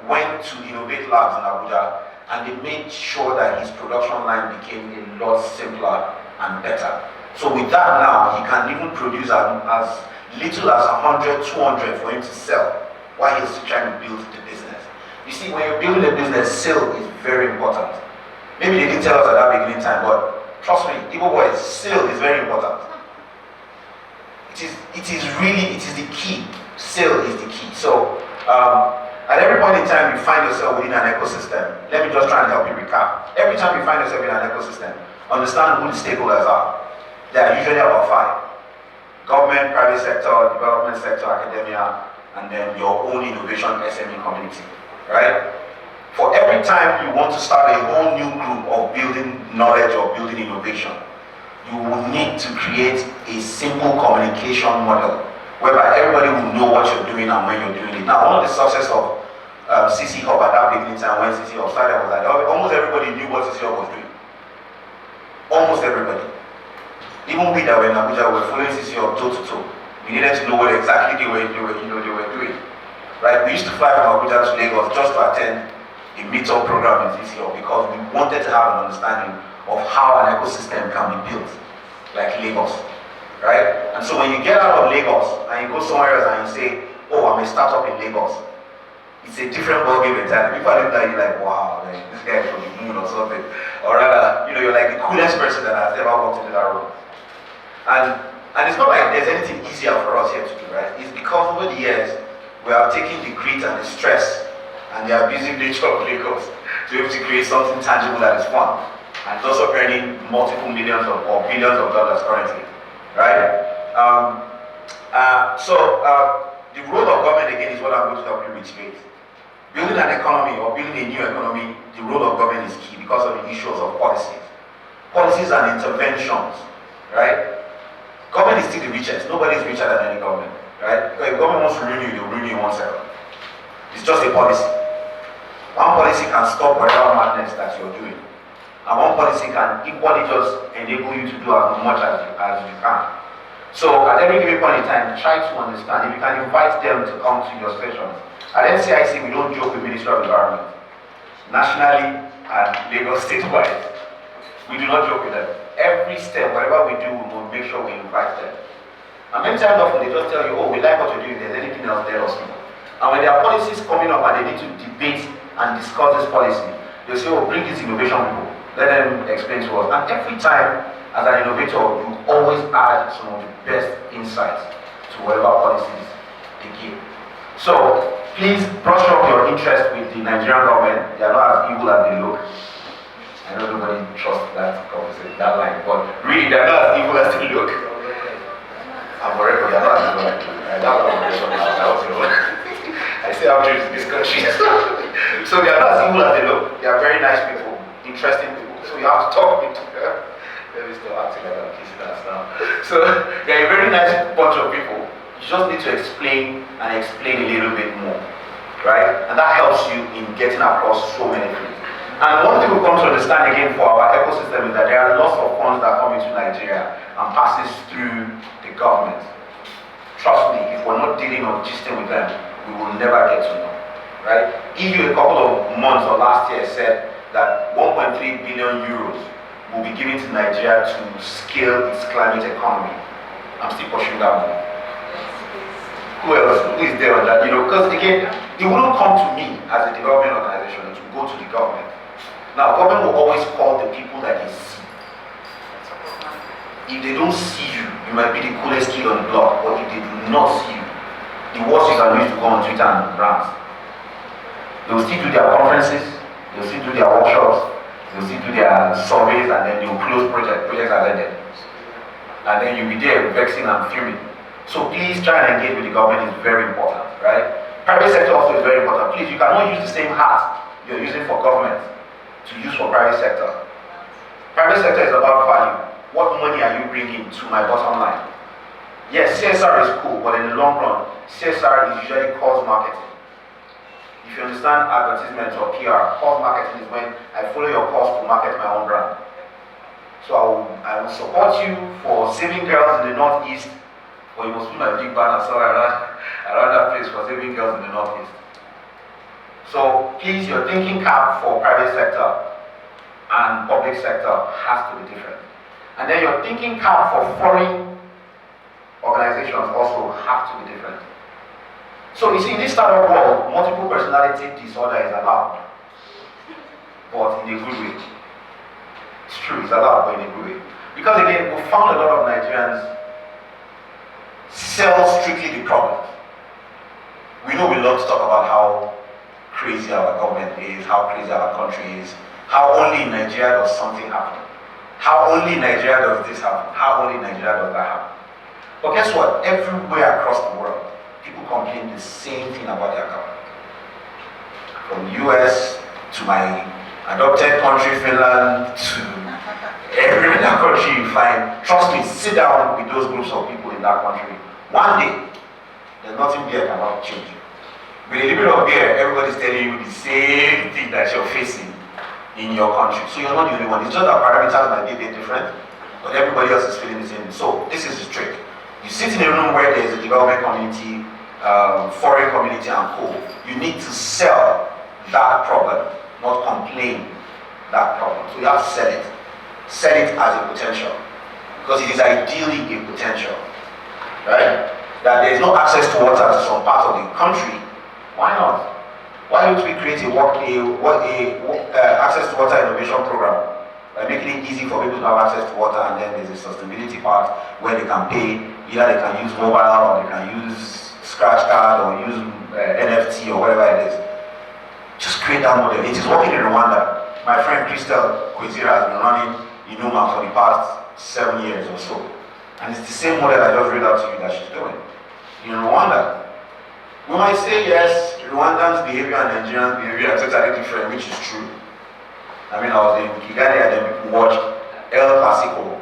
went to Innovate Labs in Abuja, and they made sure that his production line became a lot simpler and better. So with that now, he can even produce as little as 100, 200 for him to sell while he's still trying to build the business. You see, when you're building a business, sale is very important. Maybe they didn't tell us at that beginning time, but trust me, Igbo boys, sale is very important. It is the key. Sale is the key. So at every point in time you find yourself within an ecosystem, let me just try and help you recap. Every time you find yourself in an ecosystem, understand who the stakeholders are. There are usually about 5. Government, private sector, development sector, academia, and then your own innovation SME community, right? For every time you want to start a whole new group of building knowledge or building innovation, you will need to create a simple communication model whereby everybody will know what you're doing and when you're doing it. Now, one of the success of CC Hub at that beginning time when CC Hub started was that almost everybody knew what CC Hub was doing. Almost everybody. Even we that were in Abuja were following CC Hub toe to toe. We needed to know what exactly they were doing. Right? We used to fly from Abuja to Lagos just to attend a meetup program in CC Hub because we wanted to have an understanding of how an ecosystem can be built, like Lagos, right? And so when you get out of Lagos and you go somewhere else and you say, oh, I'm a startup in Lagos, it's a different ballgame entirely. People look at you like, wow, like, this guy is from the moon or something. Or rather, you're like the coolest person that has ever walked into that room. And it's not like there's anything easier for us here to do, right? It's because over the years, we have taken the grit and the stress and the abusive nature of Lagos to be able to create something tangible that is fun. And it's also earning multiple millions or billions of dollars currently, right? The role of government again is what I'm going to help you reiterate. Building an economy or building a new economy, the role of government is key because of the issues of policies. Policies and interventions, right? Government is still the richest. Nobody is richer than any government, right? Because if government wants to ruin you, they'll ruin you in 1 second. It's just a policy. One policy can stop whatever madness that you're doing. And one policy can equally just enable you to do as much as you can. So at every given point in time, try to understand. If you can invite them to come to your sessions. At NCIC, we don't joke with Ministry of Environment. Nationally and Lagos statewide, we do not joke with them. Every step, whatever we do, we will make sure we invite them. And many times often they just tell you, oh, we like what you're doing, if there's anything else, let us know. And when there are policies coming up and they need to debate and discuss this policy, they'll say, oh, bring these innovation people, let them explain to us. And every time, as an innovator, you always add some of the best insights to whatever policies they give. So, please brush up your interest with the Nigerian government. They are not as evil as they look. I know nobody trusts that conversation, that line, but really, they're not as evil as they look. I'm for record, they're not as evil as they look. That's what I say I'm in this country. So they are not as evil as they look. They are very nice people, interesting people. So you have to talk with them. Let me stop acting like I'm kissing us now. So they're a very nice bunch of people. You just need to explain and explain a little bit more, right? And that helps you in getting across so many things. And one thing we've come to understand again for our ecosystem is that there are lots of funds that come into Nigeria and passes through the government. Trust me, if we're not dealing or gisting with them, we will never get to know, right? EU a couple of months or last year said that 1.3 billion euros will be given to Nigeria to scale its climate economy. I'm still pushing that one. Who else? Who is there on that? Because again, it wouldn't come to me as a development organization to go to the government. Now, government will always call the people that they see. If they don't see you, you might be the coolest kid on the block, but if they do not see you, the worst you can do is to go on Twitter and rant. They will still do their conferences, they will still do their workshops, they will still do their surveys, and then they will close projects as ended. And then you'll be there vexing and fuming. So please try and engage with the government, it's very important, right? Private sector also is very important. Please, you cannot use the same hat you're using for government to use for private sector. Private sector is about value. What money are you bringing to my bottom line? Yes, CSR is cool, but in the long run, CSR is usually cause marketing. If you understand advertisement or PR, cause marketing is when I follow your cause to market my own brand. So I will support you for saving girls in the Northeast, but you must put my big banner somewhere around that place for saving girls in the Northeast. So please, your thinking cap for private sector and public sector has to be different. And then your thinking cap for foreign organizations also have to be different. So you see, in this startup world, multiple personality disorder is allowed, but in a good way. It's true, it's allowed, but in a good way. Because again, we found a lot of Nigerians sell strictly the product. We know we love to talk about how crazy our government is, how crazy our country is, how only in Nigeria does something happen. How only in Nigeria does this happen? How only in Nigeria does that happen? But guess what? Everywhere across the world, people complain the same thing about their government. From the US to my adopted country, Finland, to every other country you find. Trust me, sit down with those groups of people in that country. One day, there's nothing beer cannot change. With a little bit of beer, everybody's telling you the same thing that you're facing in your country. So you're not the only one. It's just that parameters might be a bit different, but everybody else is feeling the same. So this is the trick. You sit in a room where there's a development community, foreign community and co. You need to sell that problem, not complain that problem. So you have to sell it. Sell it as a potential. Because it is ideally a potential. Right? That there is no access to water to some part of the country. Why not? Why don't we create access to water innovation program by making it easy for people to have access to water, and then there's a sustainability part where they can pay, either they can use mobile or they can use scratch card or use NFT or whatever it is. Just create that model. It is working in Rwanda. My friend Crystal Kwizira has been running Inuma for the past 7 years or so. And it's the same model I just read out to you that she's doing. In Rwanda, we might say yes, Rwandans' behavior and Nigerians' behavior are totally different, which is true. I mean, I was in Kigali and then people watched El Clasico,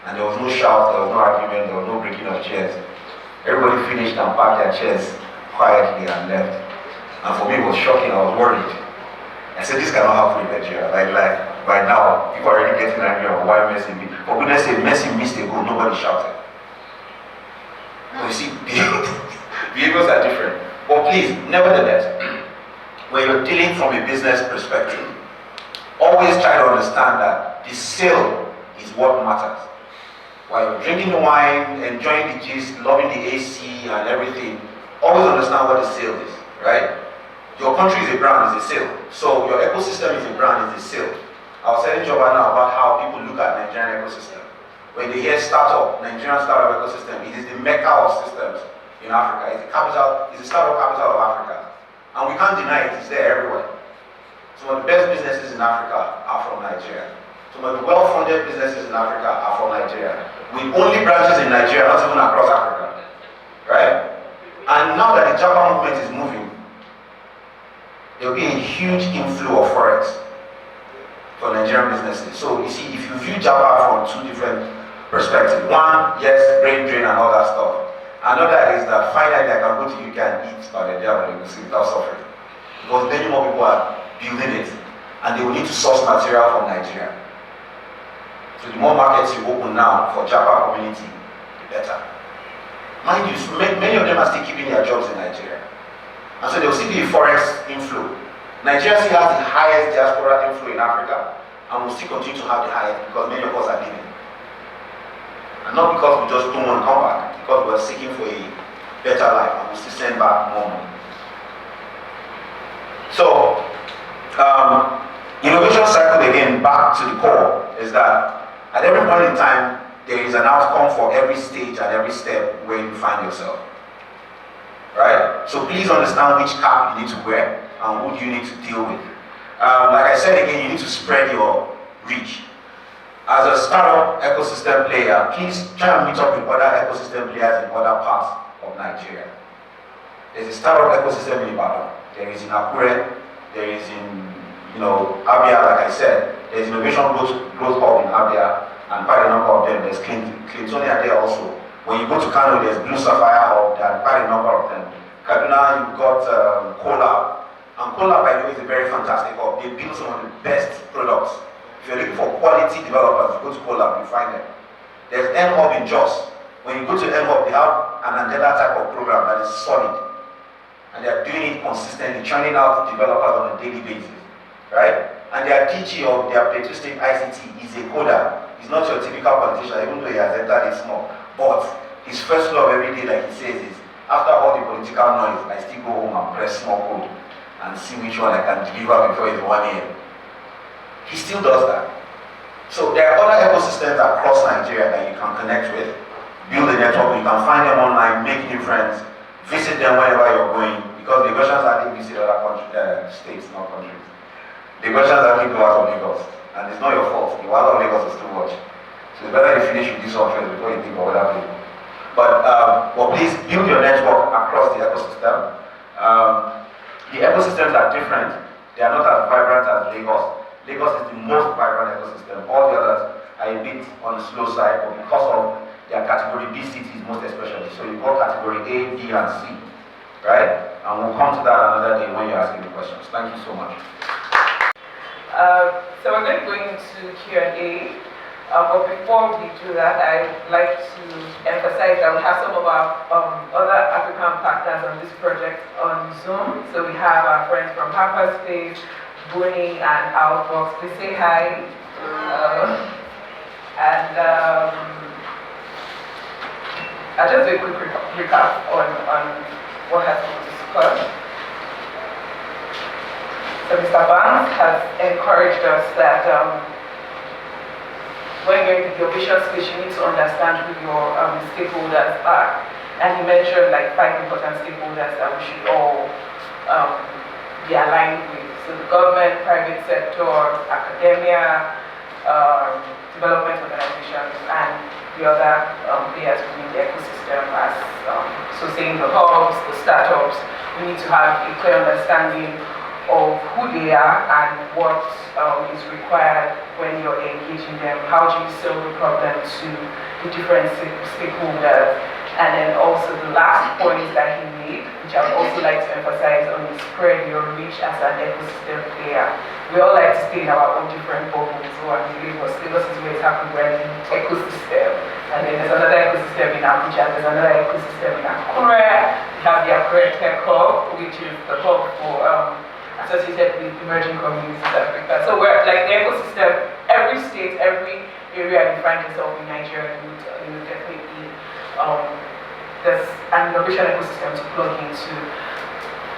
and there was no shout, there was no argument, there was no breaking of chairs. Everybody finished and packed their chairs quietly and left. And for me, it was shocking, I was worried. I said, this cannot happen in Nigeria. Like right now, people are already getting angry on why Messi missed. For goodness sake, Messi missed a goal, nobody shouted. But you see, behaviors are different. But please, nevertheless, when you're dealing from a business perspective, always try to understand that the sale is what matters. while you're drinking the wine, enjoying the gist, loving the AC and everything, always understand what the sale is, right? Your country is a brand, is a sale. So your ecosystem is a brand, is a sale. I was telling Joba now about how people look at Nigerian ecosystem. When they hear startup, Nigerian startup ecosystem, it is the mecca of systems in Africa. It's the capital, it's the startup capital of Africa. And we can't deny it, it's there everywhere. Some of the best businesses in Africa are from Nigeria. Some of the well-funded businesses in Africa are from Nigeria. With only branches in Nigeria, not even across Africa. Right? And now that the Japan movement is moving, there will be a huge inflow of forex for Nigerian businesses. So you see, if you view Japan from two different perspectives, one, yes, brain drain and all that stuff. Another is that finally I can go to UK and eat by the devil without suffering. Because many more people are building it, and they will need to source material from Nigeria. So the more markets you open now for Japan community, the better. Mind you, many of them are still keeping their jobs in Nigeria. And so there will still be a forex inflow. Nigeria still has the highest diaspora inflow in Africa, and will still continue to have the highest because many of us are leaving. And not because we just don't want to come back, because we are seeking for a better life, and we still send back more money. So, innovation cycle again, back to the core, is that at every point in time, there is an outcome for every stage and every step where you find yourself. Right? So please understand which cap you need to wear and who you need to deal with. Like I said again, you need to spread your reach. As a startup ecosystem player, please try and meet up with other ecosystem players in other parts of Nigeria. There's a startup ecosystem in Ibadan. There is in Akure, there is in Abia, like I said, there's Innovation Growth Hub in Abia, and quite a number of them. There's Clintonia there also. When you go to Kano, there's Blue Sapphire Hub, there are quite a number of them. Kaduna, you've got Kola, and Kola, by the way, is a very fantastic hub. They build some of the best products. If you're looking for quality developers, you go to Kola, you find them. There's N-Hub in Jos. When you go to N-Hub, they have an Angela type of program that is solid. And they are doing it consistently, churning out developers on a daily basis, right? And their DG of their Plateau State ICT is a coder. He's not your typical politician, even though he has entered it small. But his first love every day, like he says, is after all the political noise, I still go home and press small code and see which one I can deliver before it's 1 AM. He still does that. So there are other ecosystems across Nigeria that you can connect with, build a network, you can find them online, make new friends, visit them wherever you're going, because the Lagosians actually visit other states, not countries. The Lagosians actually go out of Lagos, and it's not your fault. The wild of Lagos is too much. So it's better you finish with this one first before you think of other people. But please build your network across the ecosystem. The ecosystems are different. They are not as vibrant as Lagos. Lagos is the most vibrant ecosystem. All the others are a bit on the slow side, but because of their category B cities most especially. So you got category A, B, and C, right? And we'll come to that another day when you're asking the questions. Thank you so much. So we're going to go into Q&A. But before we do that, I'd like to emphasize that we have some of our other African partners on this project on Zoom. So we have our friends from Hyperspace, Booney, and Outbox. Please say hi. I'll just do a quick recap on what has been discussed. So Mr. Barnes has encouraged us that when you're in the innovation space, you need to understand who your stakeholders are. And he mentioned like 5 important stakeholders that we should all be aligned with. So the government, private sector, academia, development organizations, and the other players within the ecosystem, as so saying the hubs, the startups. We need to have a clear understanding of who they are and what is required when you're engaging them. How do you solve the problem to the different stakeholders? And then also the last point that he made, which I would also like to emphasize on, is spread your reach as an ecosystem player. We all like to stay in our own different bubbles. So in Lagos is where it's happening, we're in the ecosystem. And then there's another ecosystem in Abuja, there's another ecosystem in Akure. We have the Akure Tech Hub, which is the hub for associated with emerging communities in Africa. So we're like the ecosystem, every state, every area you find yourself in Nigeria, you would definitely there's an innovation ecosystem to plug into.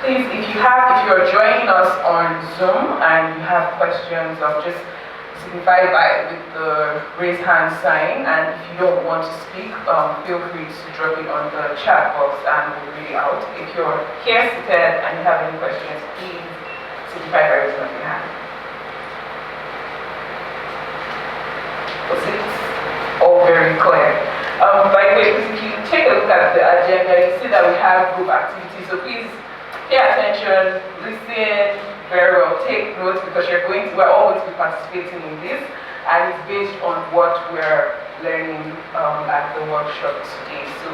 Please, if you're joining us on Zoom and you have questions, just signify by with the raise hand sign, and if you don't want to speak, feel free to drop it on the chat box and we'll read it out. If you're here seated and you have any questions, please signify by raising up your hand. Was it all very clear? By the way, if you take a look at the agenda, you see that we have group activities, so please pay attention, listen very well, take notes, because we're all going to be participating in this, and it's based on what we're learning at the workshop today. So,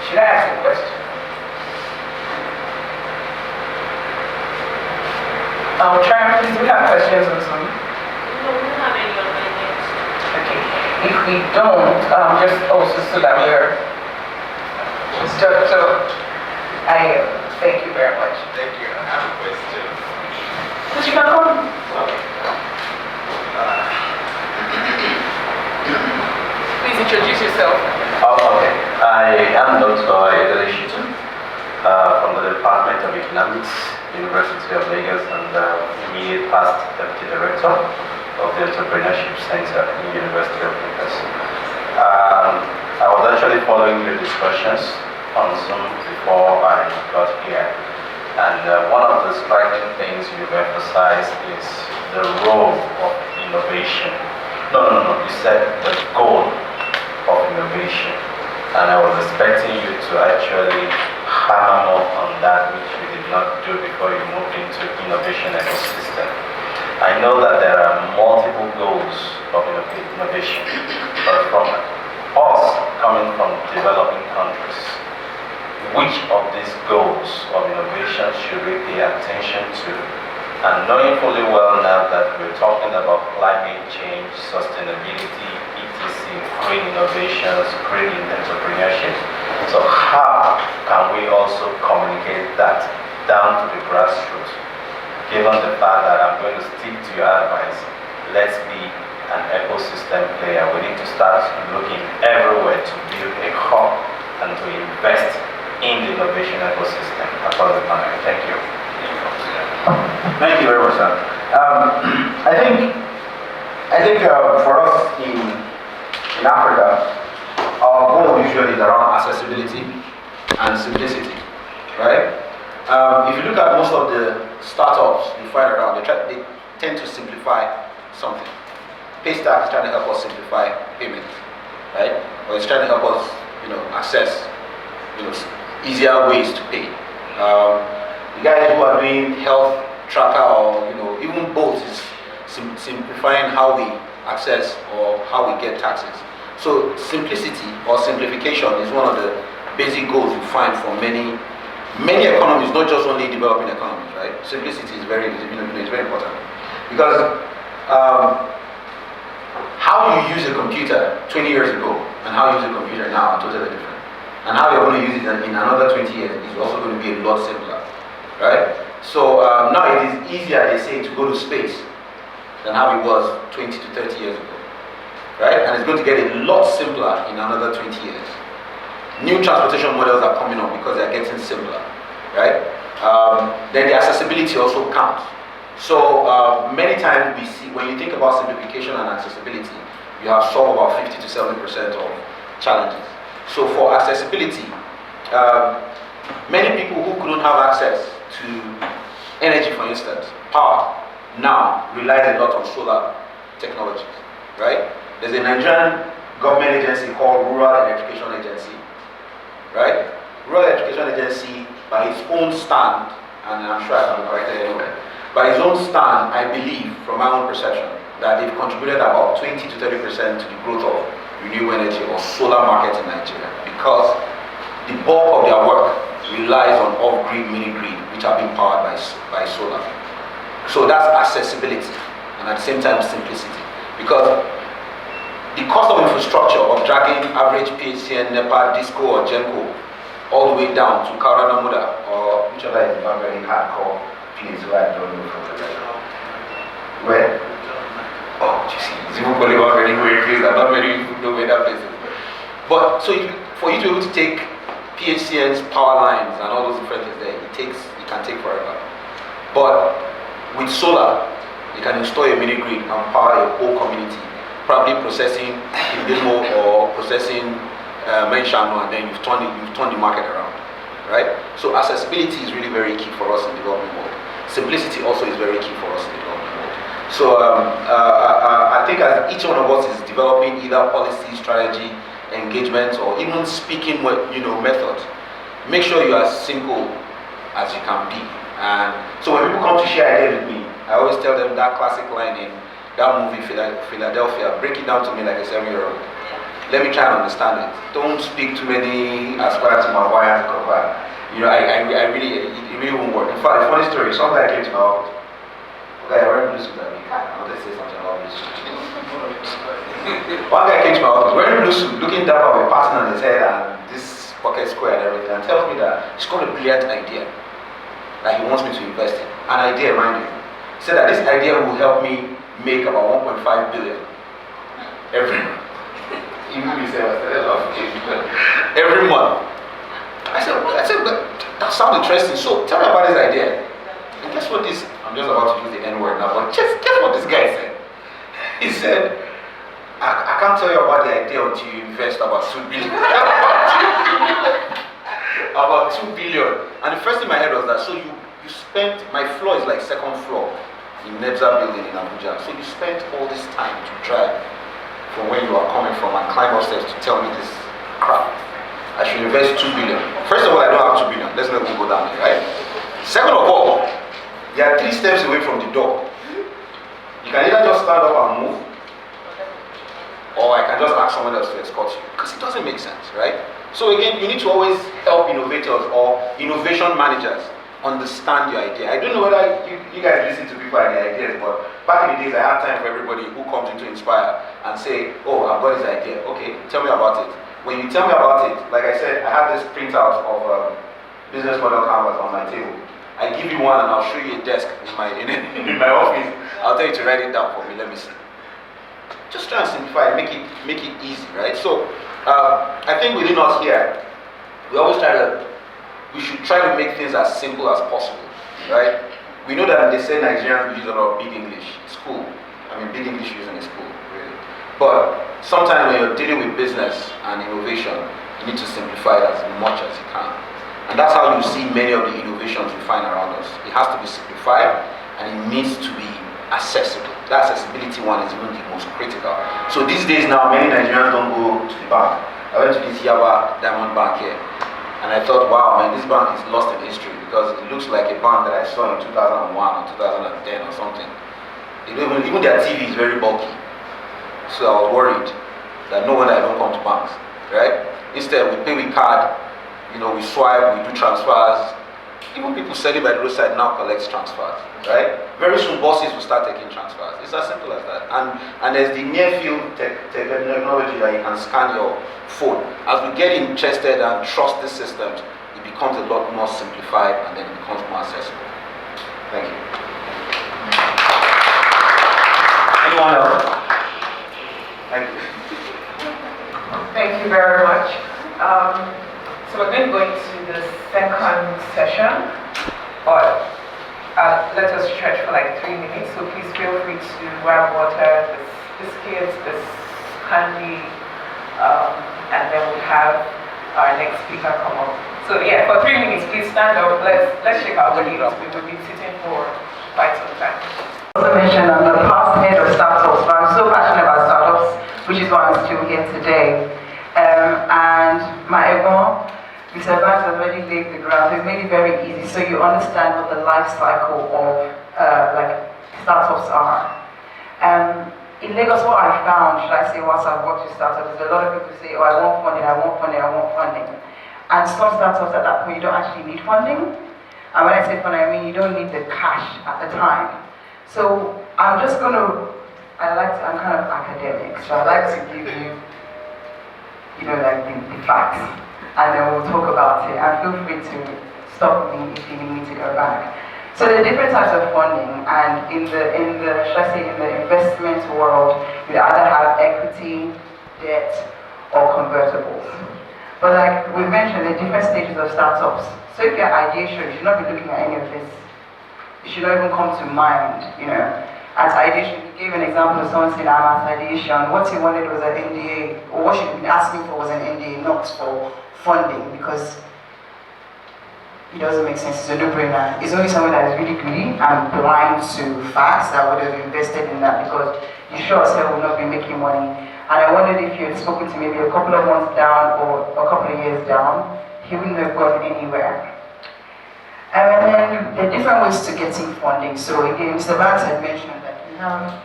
should I ask a question? Sharon, please, do we have questions on Zoom? No, we don't have any on my next. Okay. If we don't, just also so that we're so I thank you very much. Thank you. I have a question. But you can come. Please introduce yourself. Okay. I am Dr. Shitu from the Department of Economics, University of Lagos, and immediate past Deputy Director of the Entrepreneurship Center in the University of Lagos. I was actually following your discussions on Zoom before I got here, and one of the striking things you've emphasized is the role of innovation. No, you said the goal of innovation, and I was expecting you to actually hammer more on that, which you did not do before you moved into innovation ecosystem. I know that there are multiple goals of innovation, but from us coming from developing countries, which of these goals of innovation should we pay attention to? And knowing fully well now that we're talking about climate change, sustainability, etc., green innovations, green entrepreneurship, so how can we also communicate that down to the grassroots? Given the fact that I'm going to stick to your advice, let's be an ecosystem player. We need to start looking everywhere to build a hub and to invest in the innovation ecosystem across the planet. Thank you. Thank you very much, sir. I think for us in Africa, our goal usually is around accessibility and simplicity, right? If you look at most of the startups you find around, they tend to simplify something. Paystack is trying to help us simplify payments, right? Or it's trying to help us, access, easier ways to pay. The guys who are doing health tracker or even both is simplifying how we access or how we get taxes. So simplicity or simplification is one of the basic goals you find for many economies, not just only developing economies, right? Simplicity is very important, because how you use a computer 20 years ago and how you use a computer now are totally different. And how you're going to use it in another 20 years is also going to be a lot simpler, right? So now it is easier, they say, to go to space than how it was 20 to 30 years ago, right? And it's going to get a lot simpler in another 20 years. New transportation models are coming up because they're getting simpler, right? Then the accessibility also counts. So many times we see, when you think about simplification and accessibility, you have solved about 50 to 70% of challenges. So for accessibility, many people who couldn't have access to energy, for instance, power, now rely a lot on solar technologies, right? There's a Nigerian government agency called Rural Electrification Agency, right? Rural Electrification Agency, by its own stand, and I'm sure I can correct it anyway, by its own stand, I believe, from my own perception, that they've contributed about 20 to 30% to the growth of renewable energy or solar market in Nigeria, because the bulk of their work relies on off-grid, mini-grid, which are being powered by solar. So that's accessibility, and at the same time simplicity, because the cost of infrastructure of dragging average PHCN, NEPA, DISCO or GENCO all the way down to Kaurana Muda, or whichever is not very hardcore place where I don't know from the right. Where? Oh, It's even called about very weird place that not many people know where that place is. But so for you to be able to take PHCN's power lines and all those different things there, it can take forever. But with solar, you can install a mini grid and power a whole community, probably processing Indemo or processing Menshano, and then you've turned the market around, right? So accessibility is really very key for us in the development world. Simplicity also is very key for us in the development world. So I think as each one of us is developing either policy, strategy, engagement, or even speaking methods, make sure you are as simple as you can be. And so when people come to share ideas with me, I always tell them that classic line in that movie Philadelphia, break it down to me like a 7-year-old. Let me try and understand it. Don't speak too many aspire to my wire and cover. It really won't work. In fact, a funny story, some guy came to my office. Okay, I wearing blue suit at me. I want to say something about blue suit. One guy came to my office wearing blue suit, looking down with a pattern on his head and this pocket square and everything, and tells me that he's got a brilliant idea that he wants me to invest in. An idea, mind you. He said that this idea will help me make about 1.5 billion every month. Every month. I said, that sounds interesting. So tell me about this idea. And guess what this? I'm just about to use the N word now, but guess what this guy said? He said, I can't tell you about the idea until you invest about 2 billion. About 2 billion. And the first thing in my head was that, so you spent, my floor is like second floor in Nebza building in Abuja. So you spent all this time to drive from where you are coming from and climb upstairs to tell me this crap. I should invest 2 billion. First of all, I don't have 2 billion. Let's not even go down there, right? Second of all, you are 3 steps away from the door. You can either just stand up and move, or I can just ask someone else to escort you. Because it doesn't make sense, right? So again, you need to always help innovators or innovation managers understand your idea. I don't know whether you guys listen to people and their ideas, but back in the days I had time for everybody who comes into Inspire and say, oh, I've got this idea. Okay, tell me about it. When you tell me about it, like I said, I have this printout of business model canvas on my table. I give you one and I'll show you a desk in my office. I'll tell you to write it down for me. Let me see. Just try and simplify it, make it easy, right? So I think within us here, we should try to make things as simple as possible, right? We know that they say Nigerians use a lot of big English. It's cool. I mean, big English using is cool, really. But sometimes when you're dealing with business and innovation, you need to simplify it as much as you can. And that's how you see many of the innovations we find around us. It has to be simplified and it needs to be accessible. The accessibility one is even the most critical. So these days now, many Nigerians don't go to the bank. I went to this Yaba Diamond Bank here. And I thought, wow, man, this bank is lost in history because it looks like a bank that I saw in 2001 or 2010 or something. Even their TV is very bulky. So I was worried that no wonder I don't come to banks, right? Instead, we pay with card, we swipe, we do transfers. Even people selling by the roadside now collects transfers, right? Very soon, buses will start taking transfers. It's as simple as that. And there's the near-field technology that you can scan your phone. As we get interested and trust these systems, it becomes a lot more simplified and then it becomes more accessible. Thank you. Anyone else? Thank you. Thank you very much. So we're going to go into the second session, but let us stretch for like 3 minutes. So please feel free to grab water, biscuits, this candy, and then we'll have our next speaker come up. So yeah, for 3 minutes, please stand up. Let's shake our bodies. We will be sitting for quite some time. As I mentioned, I'm the past head of startups, but I'm so passionate about startups, which is why I'm still here today. And my Egon, Mr. Banks has already laid the ground. It's made it very easy, so you understand what the life cycle of startups are. In Lagos, what I found, should I say, once I've worked with startups, is a lot of people say, oh, I want funding, I want funding, I want funding. And some startups at that point, you don't actually need funding. And when I say funding, I mean you don't need the cash at the time. So I'm just going to, I'm kind of academic, so I like to give you, the facts. And then we'll talk about it. And feel free to stop me if you need me to go back. So there are different types of funding, and in the should I say in the investment world, you either have equity, debt, or convertibles. But like we mentioned, there are different stages of startups. So if you're ideation, you should not be looking at any of this. It should not even come to mind, you know. At ideation, you gave an example of someone saying, I'm at ideation. What he wanted was an NDA, or what she'd been asking for was an NDA, not for funding, because it doesn't make sense. It's a no-brainer. It's only someone that is really greedy and blind to facts that would have invested in that, because you sure as hell will not be making money. And I wondered if you had spoken to maybe a couple of months down or a couple of years down, he wouldn't have gone anywhere. And then there are different ways to getting funding. So again, Mr. Banks had mentioned that you have,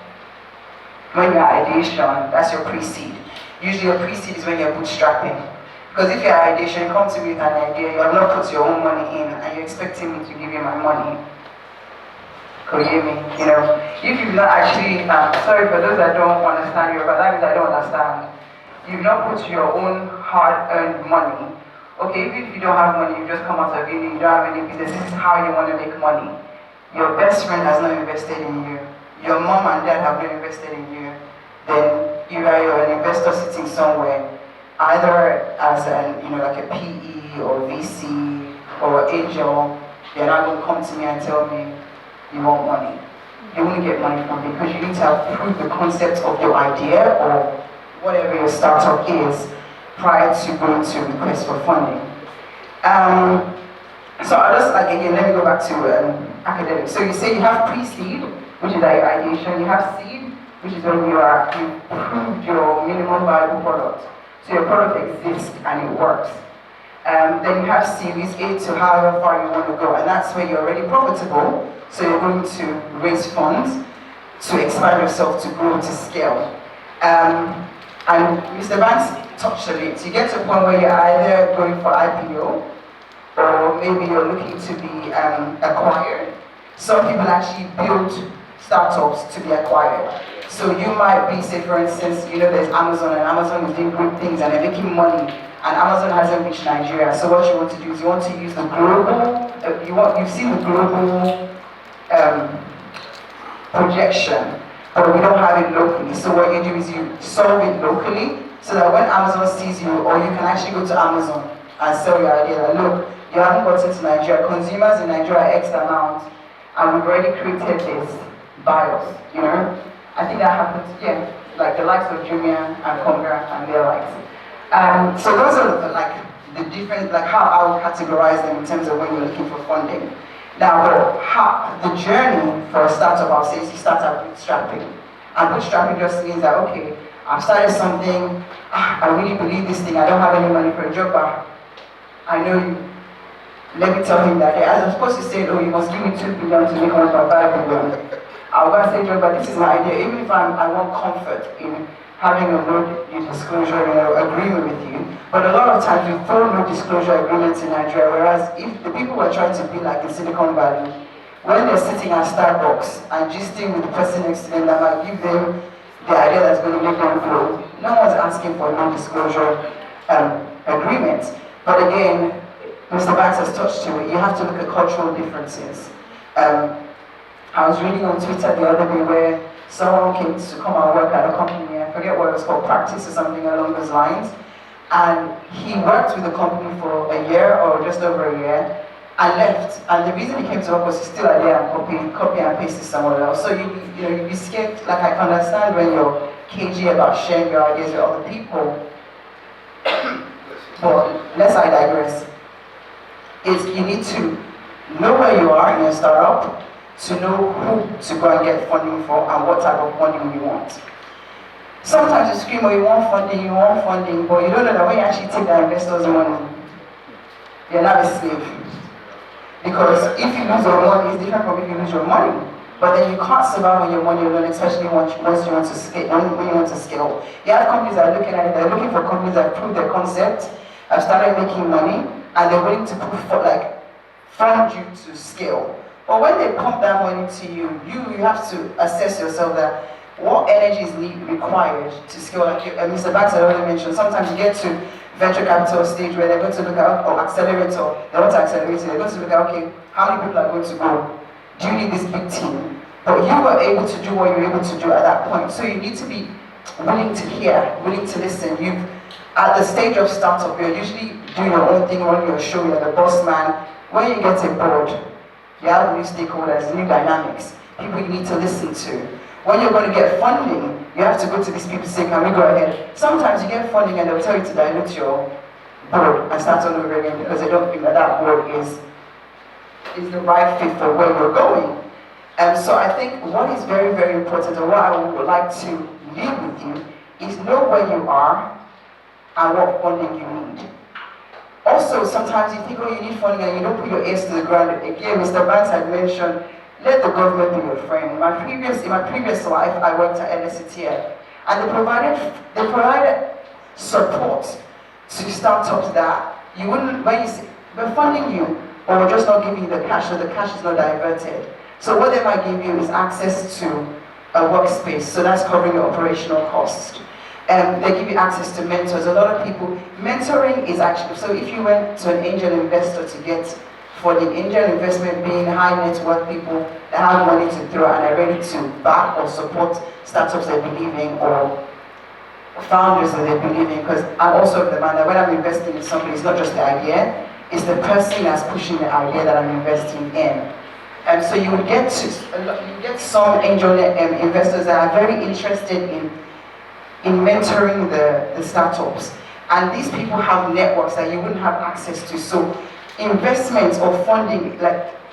when you're ideation, that's your pre-seed. Usually your pre-seed is when you're bootstrapping. Because if you're ideation, you come to me with an idea, you have not put your own money in, and you're expecting me to give you my money. Could you hear me? You know, if you've not actually, sorry for those that don't understand you, but that means I don't understand. You've not put your own hard-earned money. Okay, even if you don't have money, you just come out of uni, you don't have any business, this is how you want to make money. Your best friend has not invested in you. Your mom and dad have not invested in you. Then you're an investor sitting somewhere, either as an, you know, like a PE or VC or angel. They're not going to come to me and tell me you want money. You won't get money from me because you need to have proved the concept of your idea or whatever your startup is prior to going to request for funding. So I'll just, like, again, let me go back to academics. So you say you have pre-seed, which is like ideation. You have seed, which is when you've proved your minimum viable product. So your product exists and it works. Then you have series A to however far you want to go, and that's where you're already profitable. So you're going to raise funds to expand yourself, to grow, to scale. And Mr. Banks touched on it. You get to a point where you're either going for IPO, or maybe you're looking to be acquired. Some people actually build startups to be acquired. So you might be, say for instance, you know there's Amazon, and Amazon is doing good things and they're making money, and Amazon hasn't reached Nigeria. So what you want to do is you want to use the global, you've seen the global projection, but we don't have it locally. So what you do is you solve it locally, so that when Amazon sees you, or you can actually go to Amazon and sell your idea, like, look, you haven't got it to Nigeria, consumers in Nigeria are X amount, and we've already created this, buy us, you know? I think that happens, yeah, like the likes of Jumia and Conga and their likes. So those are the different, like how I would categorize them in terms of when you're looking for funding. Now, the journey for a startup, I'll say, is you start out bootstrapping. And bootstrapping just means that, okay, I've started something, I really believe this thing, I don't have any money for a job, but I know you. Let me tell him that, as opposed to saying, oh, you must give me 2 billion to make 1.5 billion. I'll go and say, Joe, but this is my idea. Even if I want comfort in having a no disclosure agreement with you, but a lot of times we throw no disclosure agreements in Nigeria, whereas if the people were trying to be like in Silicon Valley, when they're sitting at Starbucks and gisting with the person next to them that might give them the idea that's going to make them grow, no one's asking for no disclosure agreement. But again, Mr. Banks has touched to it, you have to look at cultural differences. I was reading on Twitter the other day where someone came to come and work at a company, I forget what it was called, Practice or something along those lines, and he worked with the company for a year or just over a year and left. And the reason he came to work was he's still a idea and copy and paste it somewhere else. So you'd be scared, like I can understand when you're cagey about sharing your ideas with other people. But lest I digress, is you need to know where you are in your startup, to know who to go and get funding for and what type of funding you want. Sometimes you scream, oh, you want funding, but you don't know that when you actually take the investor's money, you're not a slave. Because if you lose your money, it's different from if you lose your money. But then you can't survive on your money alone, especially once you want to scale. When you want to scale. You have companies that are looking at it, they're looking for companies that prove their concept, have started making money, and they're willing to fund you to scale. But when they pump that money to you, you have to assess yourself that what energy is required to scale. Like Mr. Banks had already mentioned, sometimes you get to venture capital stage where they're going to look at, or accelerator, they want to accelerate it, they're going to look at, okay, how many people are going to go? do you need this big team? But you were able to do what you were able to do at that point. So you need to be willing to hear, willing to listen. At the stage of startup, you're usually doing your own thing, running your show, you're the boss man. When you get a board, you have new stakeholders, new dynamics, people you need to listen to. When you're going to get funding, you have to go to these people and say, can we go ahead? Sometimes you get funding and they'll tell you to dilute your board and start all over again because they don't think that that board is the right fit for where you're going. And so I think what is very, very important, and what I would like to leave with you, is know where you are and what funding you need. Also, sometimes you think, oh, you need funding and you don't put your ears to the ground. Again, Mr. Banks had mentioned, let the government be your friend. In my previous life, I worked at NSCTF, and they provided support to startups that you wouldn't, when you say, we're funding you, or we're just not giving you the cash, so the cash is not diverted. So what they might give you is access to a workspace, so that's covering your operational costs. They give you access to mentors. A lot of people, mentoring is actually, so if you went to an angel investor to get, for the angel investment being high net worth people that have money to throw and are ready to back or support startups they believe in or founders that they believe in, because I'm also of the man that when I'm investing in somebody, it's not just the idea, it's the person that's pushing the idea that I'm investing in. And so you would get some angel investors that are very interested in mentoring the startups. And these people have networks that you wouldn't have access to. So investment or funding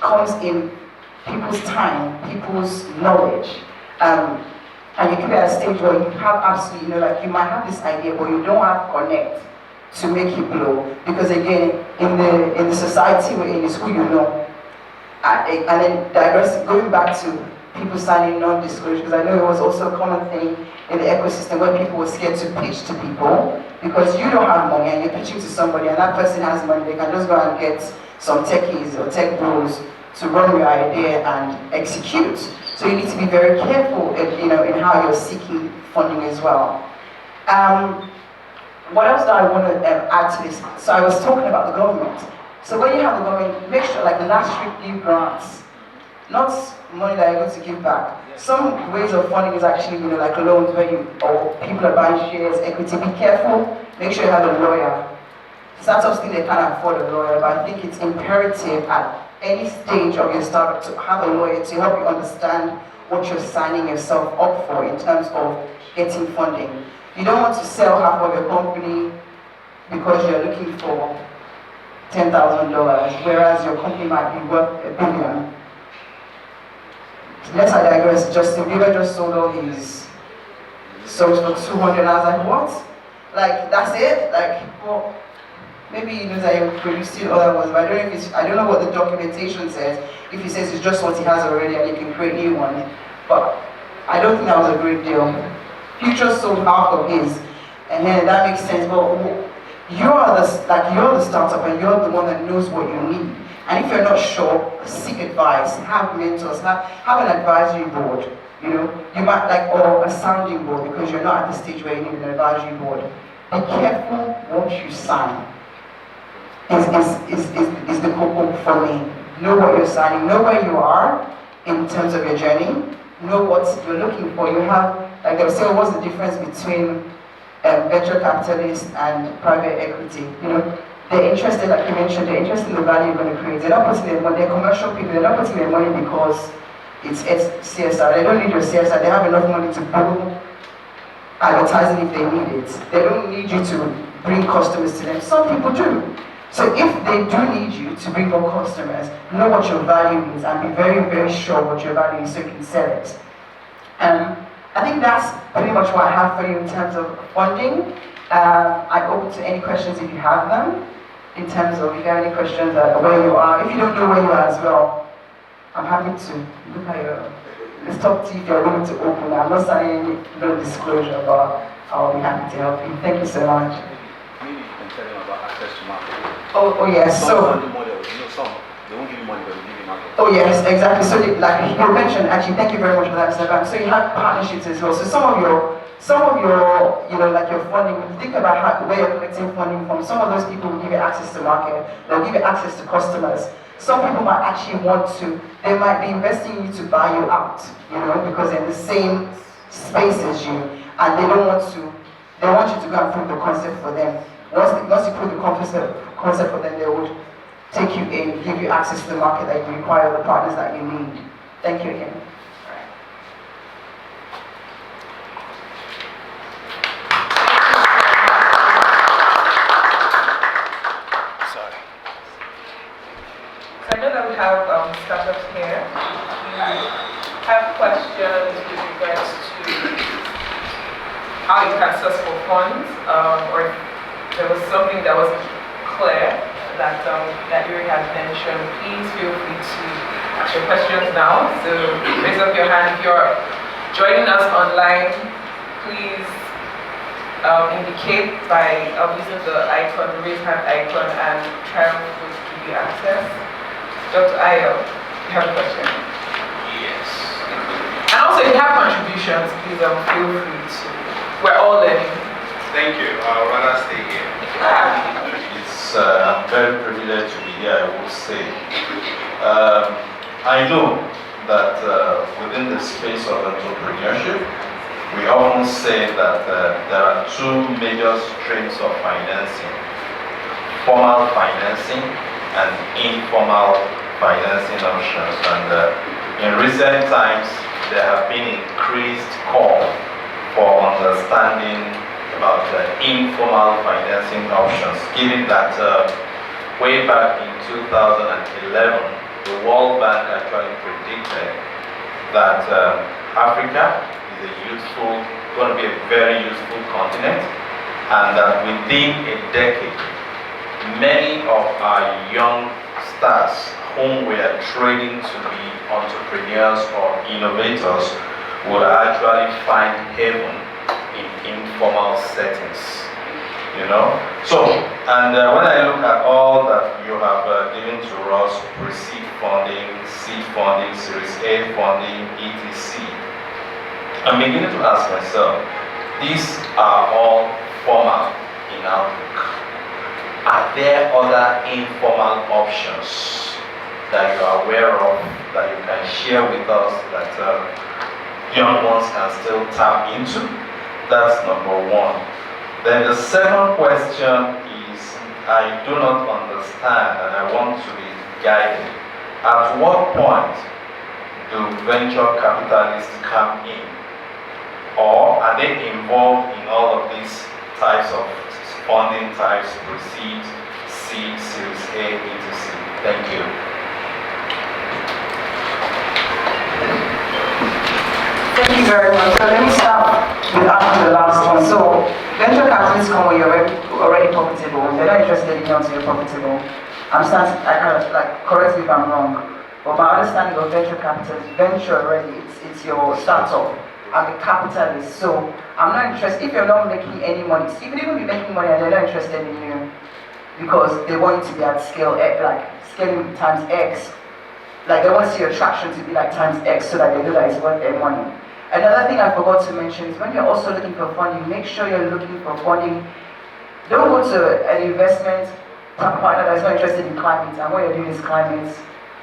comes in people's time, people's knowledge. And you can be at a stage where you have absolutely, you might have this idea, but you don't have connect to make it blow. Because again, in the society we're in, it's who you know. And then going back to people signing non-disclosure, because I know it was also a common thing in the ecosystem where people were scared to pitch to people because you don't have money and you're pitching to somebody and that person has money, they can just go and get some techies or tech bros to run your idea and execute. So you need to be very careful in how you're seeking funding as well. What else do I want to add to this? So I was talking about the government. So when you have the government, make sure last strictly grants, not money that you're going to give back. Some ways of funding is actually, like loans where or people are buying shares, equity. Be careful, make sure you have a lawyer. Startups think they can't afford a lawyer, but I think it's imperative at any stage of your startup to have a lawyer to help you understand what you're signing yourself up for in terms of getting funding. You don't want to sell half of your company because you're looking for $10,000, whereas your company might be worth $1 billion. Lest I digress, Justin Bieber just sold all his songs for 200, and I was like, what? That's it? Well, maybe he knows that he produced still other ones, but I don't know what the documentation says. If he says it's just what he has already and he can create new ones. But I don't think that was a great deal. Future sold half of his, and then that makes sense. But you're the startup and you're the one that knows what you need. And if you're not sure, seek advice, have mentors, have an advisory board. You might or a sounding board because you're not at the stage where you need an advisory board. Be careful what you sign. Is the cocoa for me. Know what you're signing, know where you are in terms of your journey, know what you're looking for. You have, they'll say, what's the difference between venture capitalists and private equity? They're interested, like you mentioned, they're interested in the value you're going to create. They're not putting their money, they're commercial people, they're not putting their money because it's CSR. They don't need your CSR, they have enough money to build advertising if they need it. They don't need you to bring customers to them. Some people do. So if they do need you to bring more customers, know what your value is and be very, very sure what your value is so you can sell it. I think that's pretty much what I have for you in terms of funding. I'm open to any questions if you have them, in terms of if you have any questions where you are. If you don't know where you are as well, I'm happy to look at your, let's talk to you if you're willing to open. I'm not signing no disclosure, but I'll be happy to help you. Thank you so much. Maybe you can tell them about access to market. Oh yes, Some so. funding models, some, they won't give you money, but they'll give you market. Oh yes, exactly. So like you mentioned, actually, thank you very much for that, Stefan. So you have partnerships as well. So some of your your funding, think about where you're collecting funding from. Some of those people will give you access to market, they'll give you access to customers. some people might actually want to, they might be investing in you to buy you out, you know, because they're in the same space as you, and they don't want to, they want you to go and prove the concept for them. Once you prove the concept for them, they would take you in, give you access to the market that you require, the partners that you need. Thank you again. So I know that we have startups here. We have questions with regards to how you can source for funds, or if there was something that wasn't clear that you had mentioned. Please feel free to ask your questions now. So raise up your hand if you're joining us online. Please indicate by using the icon, raise hand icon, and Triumph will give you access. Dr. Ayo, you have a question? Yes. And also, if you have contributions, please feel free to. We're all learning. Thank you. I'll rather stay here. It's very privileged to be here, I would say. I know that within the space of entrepreneurship, we often say that there are two major streams of financing: formal financing and informal financing options. And in recent times, there have been increased call for understanding about informal financing options, given that way back in 2011, the World Bank actually predicted that Africa is going to be a very useful continent, and that within a decade, many of our young stars whom we are training to be entrepreneurs or innovators would actually find haven in informal settings, you know. So, and when I look at all that you have given to us, pre-seed funding, seed funding, Series A funding, etc., I'm beginning to ask myself, these are all formal in outlook. Are there other informal options that you are aware of that you can share with us that young ones can still tap into? That's number one. Then the second question is, I do not understand and I want to be guided. At what point do venture capitalists come in? Or are they involved in all of these types of funding types, proceed, seed, Series A, etc.? Thank you. Thank you very much. So let me start with asking the last one. So venture capitalists come when you're already profitable. They're not interested in you until you're profitable. Correct me if I'm wrong, but my understanding of venture capitalists, venture already, it's your startup. I'm a capitalist, so I'm not interested. If you're not making any money, you can even be making money and they're not interested in you because they want you to be at scale, like scaling times X. Like they want to see your traction to be like times X so that they know that it's worth their money. Another thing I forgot to mention is when you're also looking for funding, make sure you're looking for funding. Don't go to an investment partner that's not interested in climate and what you're doing is climate.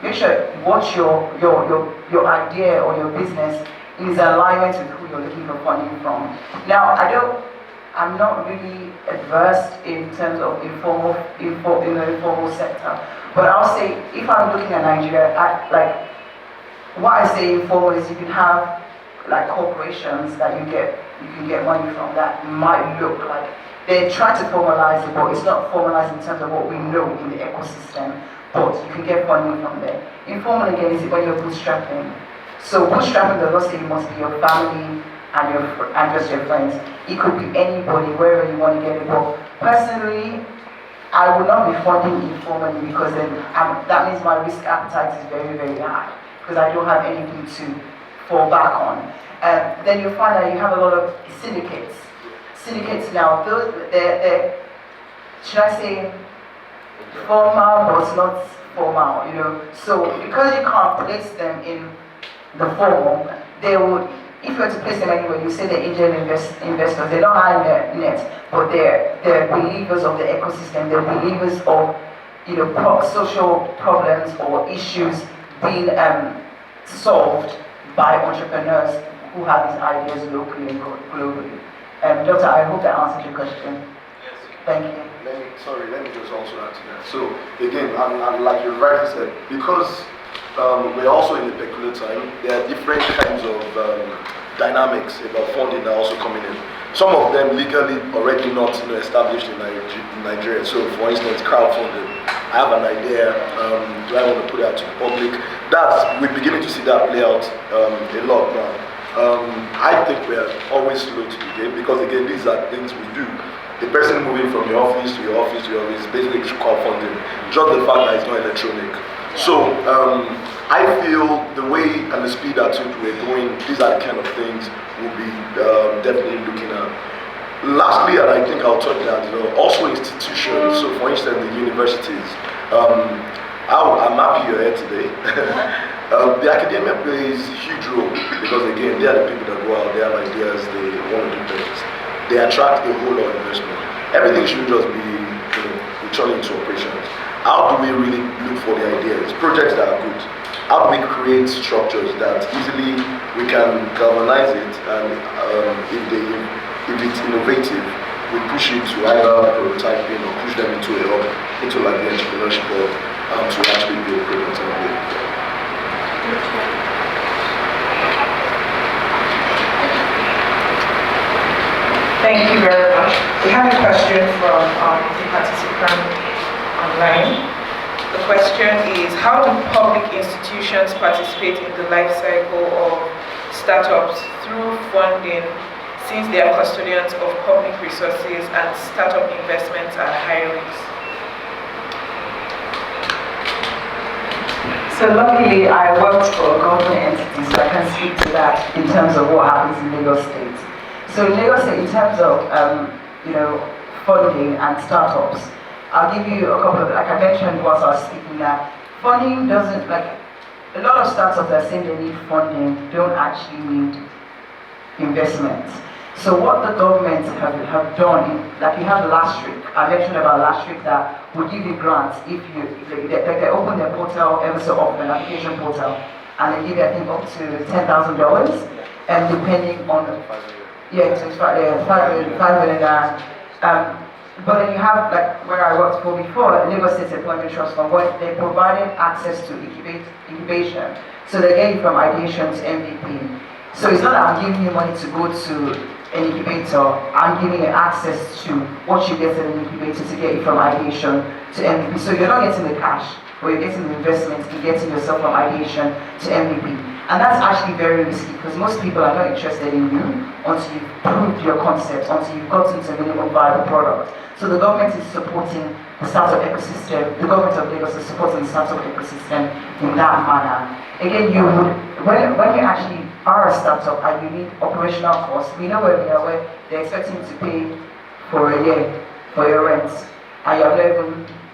Make sure what your idea or your business is alignment with who you're looking for funding from. Now, I'm not really adverse in terms of informal sector, but I'll say if I'm looking at Nigeria, what I say informal is you can have like corporations that you can get money from that might look like they're trying to formalize it, but it's not formalized in terms of what we know in the ecosystem. But you can get funding from there. Informal again is when you're bootstrapping. So bootstrapping does not say it must be your family and just your friends. It could be anybody, wherever you want to get it. But personally, I would not be funding informally because then that means my risk appetite is very, very high because I don't have anything to fall back on. Then you'll find that you have a lot of syndicates. Syndicates now, they're should I say, formal but not formal, you know. So because you can't place them in the formal, they would, if you were to place them anywhere, you say they're angel investors, they're not high net, but they're believers of the ecosystem, they're believers of social problems or issues being solved by entrepreneurs who have these ideas locally and globally. Doctor, I hope that answers your question. Yes. Thank you. Let me just also add to that. So again, and like you rightly said, because we're also in a peculiar time, there are different kinds of dynamics about funding that are also coming in. Some of them legally already not established in Nigeria. So for instance, crowdfunding. I have an idea, do I want to put it out to the public? We're beginning to see that play out a lot now. I think we're always slow to the game because again, these are things we do. The person moving from your office to your office to your office is basically crowdfunding. Just the fact that it's not electronic. So I feel the way and the speed at which we're going, these are the kind of things we'll be definitely looking at. Lastly, and I think I'll touch that, also institutions. So for instance, the universities. I'm happy you're here today. The academia plays a huge role because again, they are the people that go out, they have ideas, they want to do things. They attract a whole lot of investment. Everything shouldn't just be returning to operations. How do we really look for the ideas, projects that are good? How do we create structures that easily we can galvanize it, and if it's innovative, we push it to either prototyping or push them into like the entrepreneurship or to actually build products and Thank you very much. We have a question from the participant online. The question is, how do public institutions participate in the life cycle of startups through funding, since they are custodians of public resources and startup investments are high risk? So luckily, I worked for a government entity, so I can speak to that in terms of what happens in Lagos State. So in Lagos State, in terms of funding and startups, I'll give you a couple of, like I mentioned whilst I was speaking, that funding doesn't, like a lot of startups that say they need funding don't actually need investment. So what the government have done, like you have last week, I mentioned about last week that will give you grants if they open their portal ever so often, application portal, and they give you, I think, up to $10,000, and depending on so it's $5 million. But then you have, like where I worked for before, Lagos State Employment Trust Fund, where they provided access to incubation. So they get you from ideation to MVP. So it's not that I'm giving you money to go to an incubator, I'm giving you access to what you get in an incubator to get you from ideation to MVP. So you're not getting the cash, but you're getting the investment in getting yourself from ideation to MVP. And that's actually very risky because most people are not interested in you until you've proved your concept, until you've gotten to a minimum viable product. So the government is supporting the startup ecosystem, the government of Lagos is supporting the startup ecosystem in that manner. Again, you would, when you actually are a startup and you need operational costs, we know where we are, where they're expecting you to pay for a year for your rent, and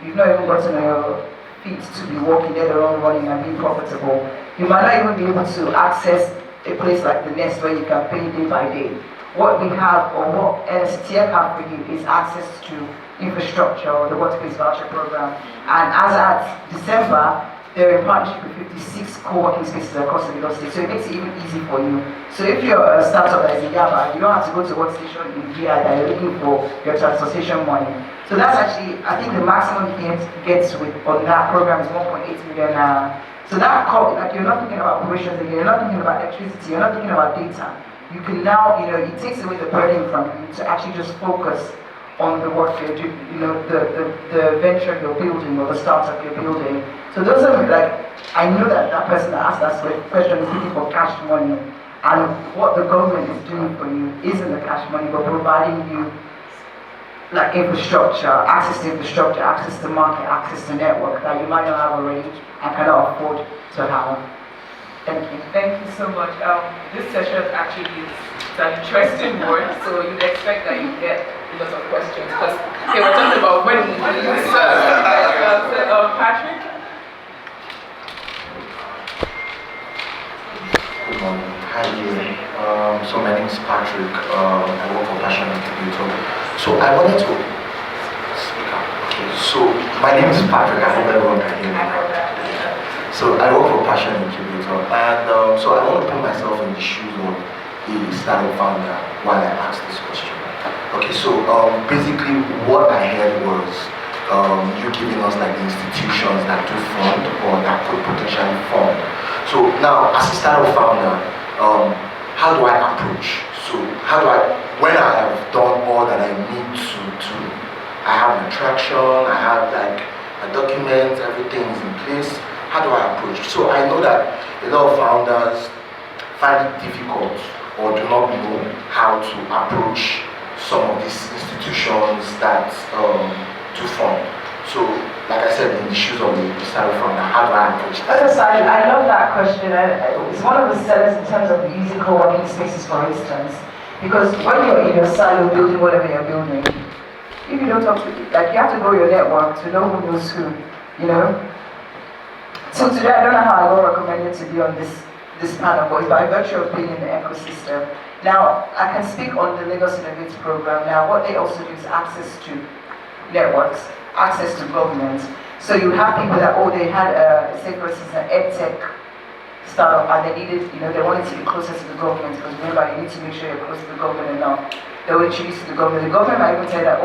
you've not even gotten your feet to be working, let alone running and being profitable. You might not even be able to access a place like the Nest where you can pay day by day. What we have, or what NSTF have for you, is access to infrastructure or the workplace voucher program. And as at December, they're in partnership with 56 co-working spaces across the Lagos State, so it makes it even easy for you. So if you're a startup that is in Yaba, you don't have to go to a workstation in VI that you're looking for your transportation money. So that's actually, I think the maximum you gets on that program is 1.8 million. So that, like, you're not thinking about operations again, you're not thinking about electricity, you're not thinking about data. You can now, it takes away the burden from you to actually just focus on the work you're doing, the venture you're building or the startup you're building. So those are like, I know that person that asked that question is looking for cash money, and what the government is doing for you isn't the cash money, but providing you like infrastructure, access to market, access to network that you might not have already and cannot afford to have. Thank you. Thank you so much. This session actually is an interesting one, so you'd expect that you get lots of questions because we're talking about when we Patrick? Good morning. Hi, Jay. So my name is Patrick. I work for Passion Incubator. So I wanted to speak up. Okay. So my name is Patrick. I hope everyone can hear me. So I work for Passion Incubator, and so I want to put myself in the shoes of the startup founder while I ask this question. Okay, so basically what I heard was you giving us like the institutions that do fund or that could potentially fund. So now, as a startup founder, how do I approach? So how do when I have done all that I need to do, I have an attraction, I have like a document, everything is in place, how do I approach? So I know that a lot of founders find it difficult or do not know how to approach some of these institutions that do fund. So, like I said, in the shoes of the startup founder, how do I approach that? I love that question, and it's one of the sellers in terms of using co-working spaces, for instance. Because when you're in your silo building whatever you're building, if you don't talk to like you have to grow your network to know who knows who, you know. So today I don't know how I will recommend you to be on this panel, but it's by virtue of being in the ecosystem. Now I can speak on the Lagos Innovate program. Now what they also do is access to networks, access to government. So you have people that they had say for instance an EdTech startup and they needed, they wanted to be closer to the government because remember you need to make sure you're close to the government enough. They will introduce you to the government. The government might even tell you that,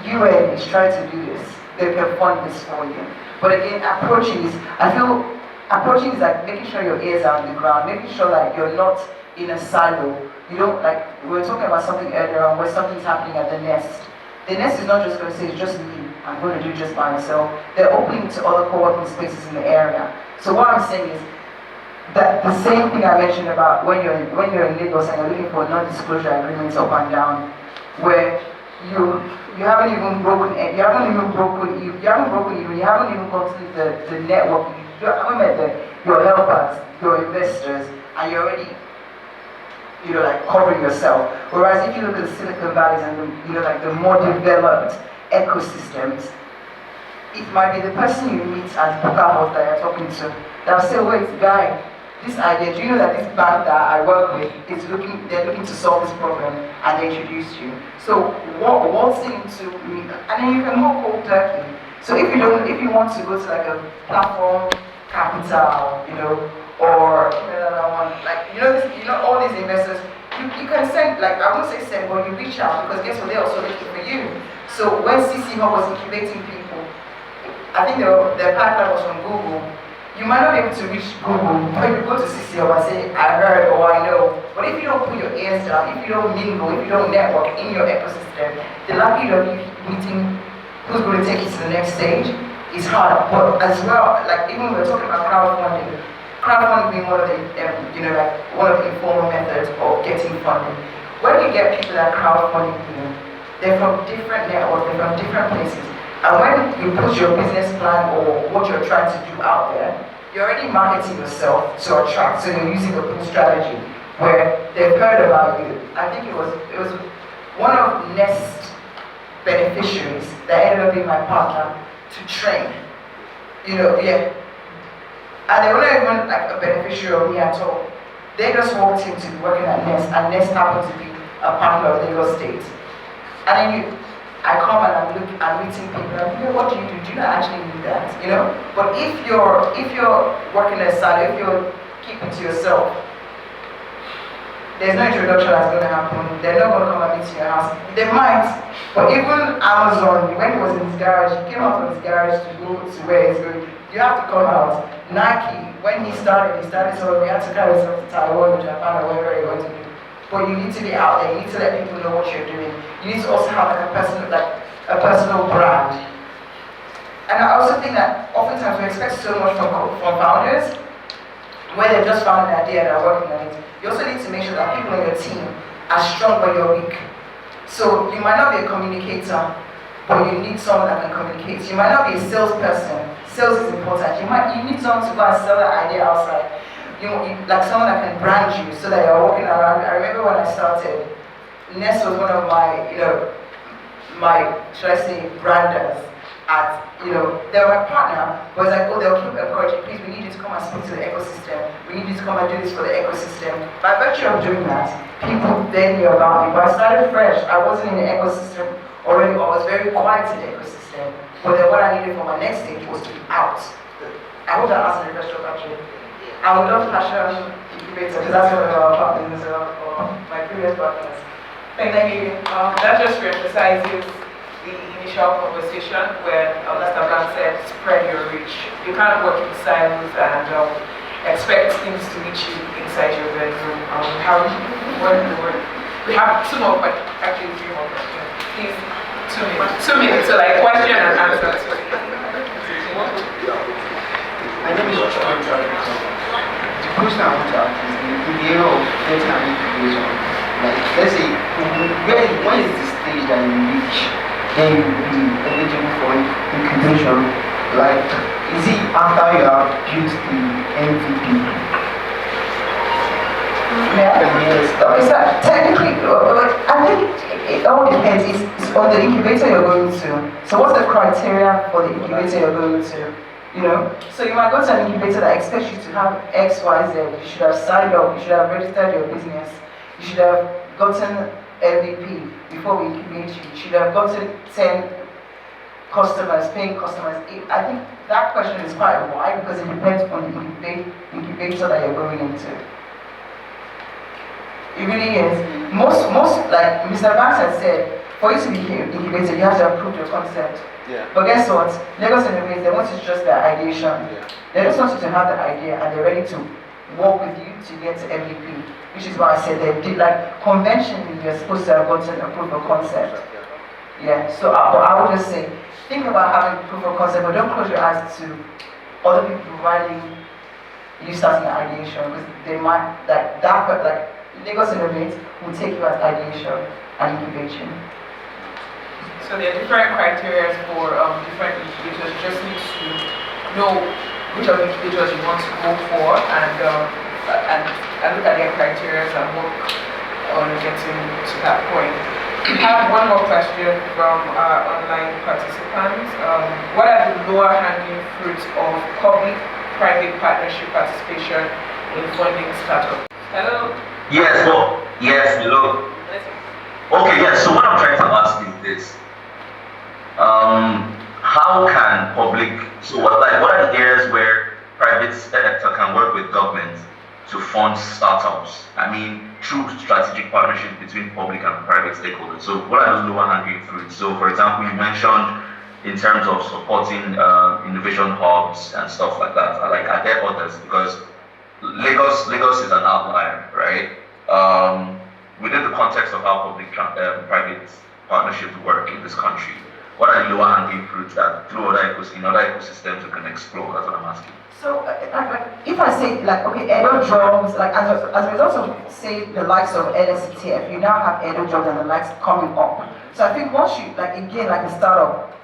UN is trying to do this. They can fund this for you. But again, approaching is like making sure your ears are on the ground, making sure like you're not in a silo. You don't like, we were talking about something earlier on where something's happening at the nest. The nest is not just going to say, it's just me, I'm going to do just by myself. They're opening to other co-working spaces in the area. So what I'm saying is, that the same thing I mentioned about when you're in Lagos and you're looking for non-disclosure agreements up and down, where you haven't even broken even, you haven't even gotten the network, you haven't met your helpers, your investors, and you're already like covering yourself. Whereas if you look at the Silicon Valleys and the more developed ecosystems, it might be the person you meet at Booker House that you're talking to that'll say, wait, guy, this idea, do you know that this bank that I work with they're looking to solve this problem, and they introduce you. So waltzing into me, and then you can go cold turkey. So if you want to go to like a platform capital, or another one, like all these investors, you can send, like I won't say send, but you reach out because guess what, they're also looking for you. So when CC Hub was incubating people, I think their pipeline was from Google. You might not be able to reach Google when you go to CC Hub and say, I heard or I know. But if you don't put your ears down, if you don't mingle, if you don't network in your ecosystem, the likelihood of you meeting who's going to take you to the next stage is hard. But as well, like even when we're talking about crowdfunding being one of the one of the informal methods of getting funding. When you get people that crowdfunding, they're from different networks, they're from different places. And when you put your business plan or what you're trying to do out there, you're already marketing yourself to attract. So you're using a pull strategy where they've heard about you. I think it was one of Nest beneficiaries that ended up being my partner to train. And they were not even like a beneficiary of me at all. They just walked in to be working at Nest, and Nest happened to be a partner of Lagos State. And then I come and I'm meeting people, and I'm thinking, what do you do? Do you not actually need that? But if you're working at a silo, if you're keeping to yourself, there's no introduction that's going to happen. They're not going to come and meet you in your house. They might, but even Amazon, when he was in his garage, he came out of his garage to go to where he's going. You have to come out. Nike, when he started so we had to carry himself to Taiwan or Japan or wherever he went to do. But you need to be out there. You need to let people know what you're doing. You need to also have like a personal brand. And I also think that oftentimes we expect so much from founders, where they've just found an idea and are working on it. You also need to make sure that people on your team are strong but you're weak. So you might not be a communicator, but you need someone that can communicate. You might not be a salesperson. Sales is important. You need someone to go and sell that idea outside. Like someone that can brand you so that you're walking around. I remember when I started, Nest was one of my, should I say, branders. at, they're my partner, but it's like, oh, they'll keep encouraging, please, we need you to come and speak to the ecosystem. We need you to come and do this for the ecosystem. By virtue of doing that, people then knew about me. But I started fresh. I wasn't in the ecosystem already. I was very quiet in the ecosystem. But then what I needed for my next stage was to be out. I hope that answered the question, actually. I would love passion incubator, because that's one of our partners as well, or my previous partners. Thank you. That just reemphasizes the initial conversation when Mr. Blank said, spread your reach. You can't work in silos and expect things to reach you inside your bedroom. What in the world? We have two more questions, actually 3 more questions. Please, 2 minutes. 2 minutes, so like question and answer. My name is Oscar. The question I want to ask is in the area of getting an incubation. Like, let's say, when is the stage that you reach, then you will be eligible for incubation? Like, is it after you have built the MVP? Yes. Technically, I think it all depends. It's on the incubator you're going to. So what's the criteria for the incubator you're going to? So you might go to an incubator that expects you to have X, Y, Z. You should have signed up. You should have registered your business. You should have gotten MVP before we incubate you. You should have gotten 10 customers, paying customers. I think that question is quite wide because it depends on the incubator that you're going into. It really is. Most like Mr. Banks had said, for you to be incubated, you have to approve your concept. Yeah. But guess what? Lagos Innovates, they want you just the ideation. Yeah. They just want you to have the idea and they're ready to work with you to get to MVP. Which is why I said they did, like, conventionally you're supposed to have gotten a proof of concept. Yeah, so I would just say, think about having proof of concept, but don't close your eyes to other people providing you starting an ideation, because they might, like Lagos Innovates will take you as ideation and incubation. So there are different criteria for different incubators. You just need to know which of the incubators you want to go for and look at their criteria and work on getting to that point. We have one more question from our online participants. What are the lower hanging fruits of public-private partnership participation in funding startups? Hello? Yes, hello. Okay, yes, so what I'm trying to ask is this. How can what are the areas where private sector can work with government to fund startups? I mean, through strategic partnerships between public and private stakeholders. So what are those lower hanging fruits? So for example, you mentioned in terms of supporting innovation hubs and stuff like that. Like, are there others? Because Lagos is an outlier, right? Within the context of how public-private partnerships work in this country, what are the lower hanging fruits that through other ecosystems we can explore? That's what I'm asking. So, if I say, like, okay, Edo jobs, like, as a result of, say, the likes of LSCTF, you now have Edo jobs and the likes coming up. So I think once you, like, again, like a startup,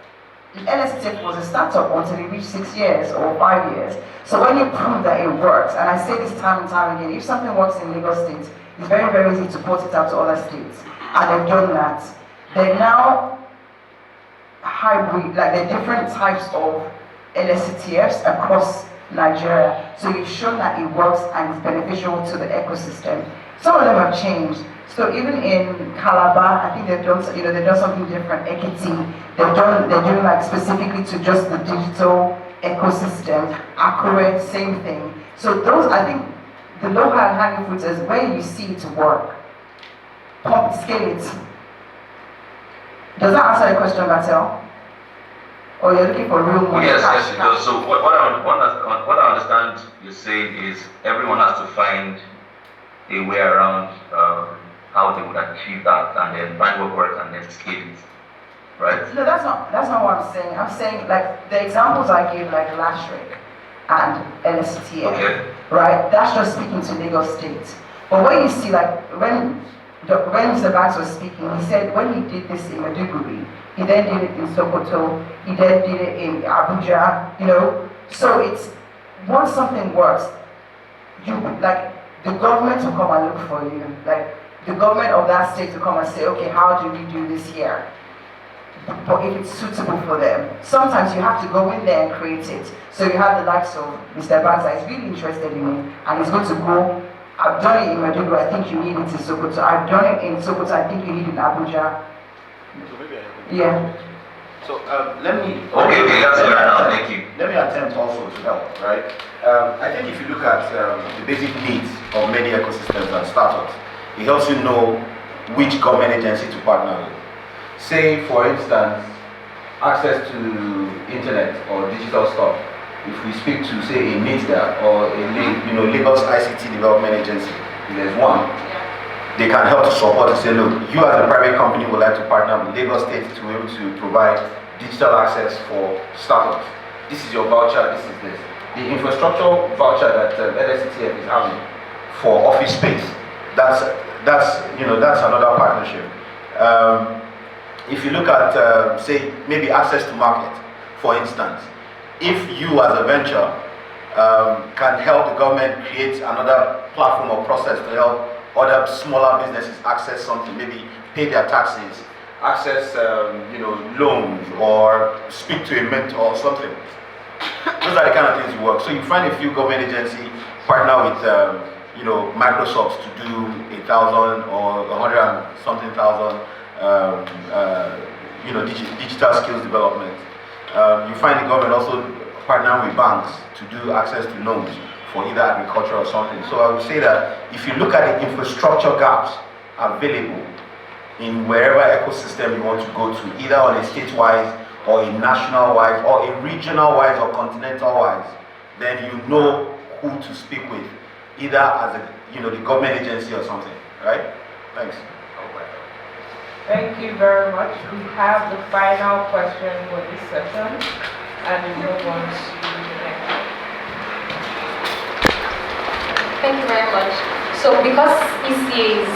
LSCTF was a startup until it reached 6 years or 5 years. So when you prove that it works, and I say this time and time again, if something works in Lagos State, it's very, very easy to port it out to other states. And they've done that. They're now hybrid, like the different types of LSCTFs across Nigeria. So you've shown that it works and it's beneficial to the ecosystem. Some of them have changed. So even in Calabar, I think they've done something different. Ekiti, they're doing like specifically to just the digital ecosystem. Accurate, same thing. So those, I think, the local hanging fruits is where you see it work. Scale it. Does that answer your question, Mattel? Or you're looking for real money? Yes, it does. So what I understand you're saying is everyone has to find a way around how they would achieve that, and then find what works and then scale it, right? No, that's not what I'm saying. I'm saying, like, the examples I gave, like Lashrick and LSTF, okay, right? That's just speaking to Lagos State. But when you see, like, when Mr. Banks was speaking, he said when he did this in Maiduguri, he then did it in Sokoto, he then did it in Abuja, you know? So it's, once something works, you, like, the government will come and look for you. Like, the government of that state will come and say, okay, how do we do this here? but if it's suitable for them. Sometimes you have to go in there and create it. So you have the likes of Mr. Banza is really interested in it, and he's going to go. I've done it in Maiduguri, I think you need it in Sokoto. I've done it in Sokoto, I think you need it in Abuja. Yeah. So let me. Okay, that's all right now. Thank you. Let me attempt also to help, right? I think if you look at the basic needs of many ecosystems and startups, it helps you know which government agency to partner with. Say, for instance, access to internet or digital stuff. If we speak to, say, a NITDA or a Lagos ICT Development Agency, if there's one, they can help to support to say, look, you as a private company would like to partner with Lagos State to be able to provide digital access for startups. This is your voucher, this is this. The infrastructure voucher that LSCTF is having for office space, that's another partnership. If you look at, say, maybe access to market, for instance, if you as a venture can help the government create another platform or process to help other smaller businesses access something, maybe pay their taxes, access loans, or speak to a mentor or something. Those are the kind of things you work. So you find a few government agencies partner with Microsoft to do 1,000 or 100 and something thousand digital skills development. You find the government also partner with banks to do access to loans for either agriculture or something. So I would say that if you look at the infrastructure gaps available in wherever ecosystem you want to go to, either on a state-wise or a national-wise or a regional-wise or continental-wise, then you know who to speak with, either as the government agency or something, right? Thanks. Thank you very much. We have the final question for this session, and we move on to the next one. Thank you very much. So because ECA is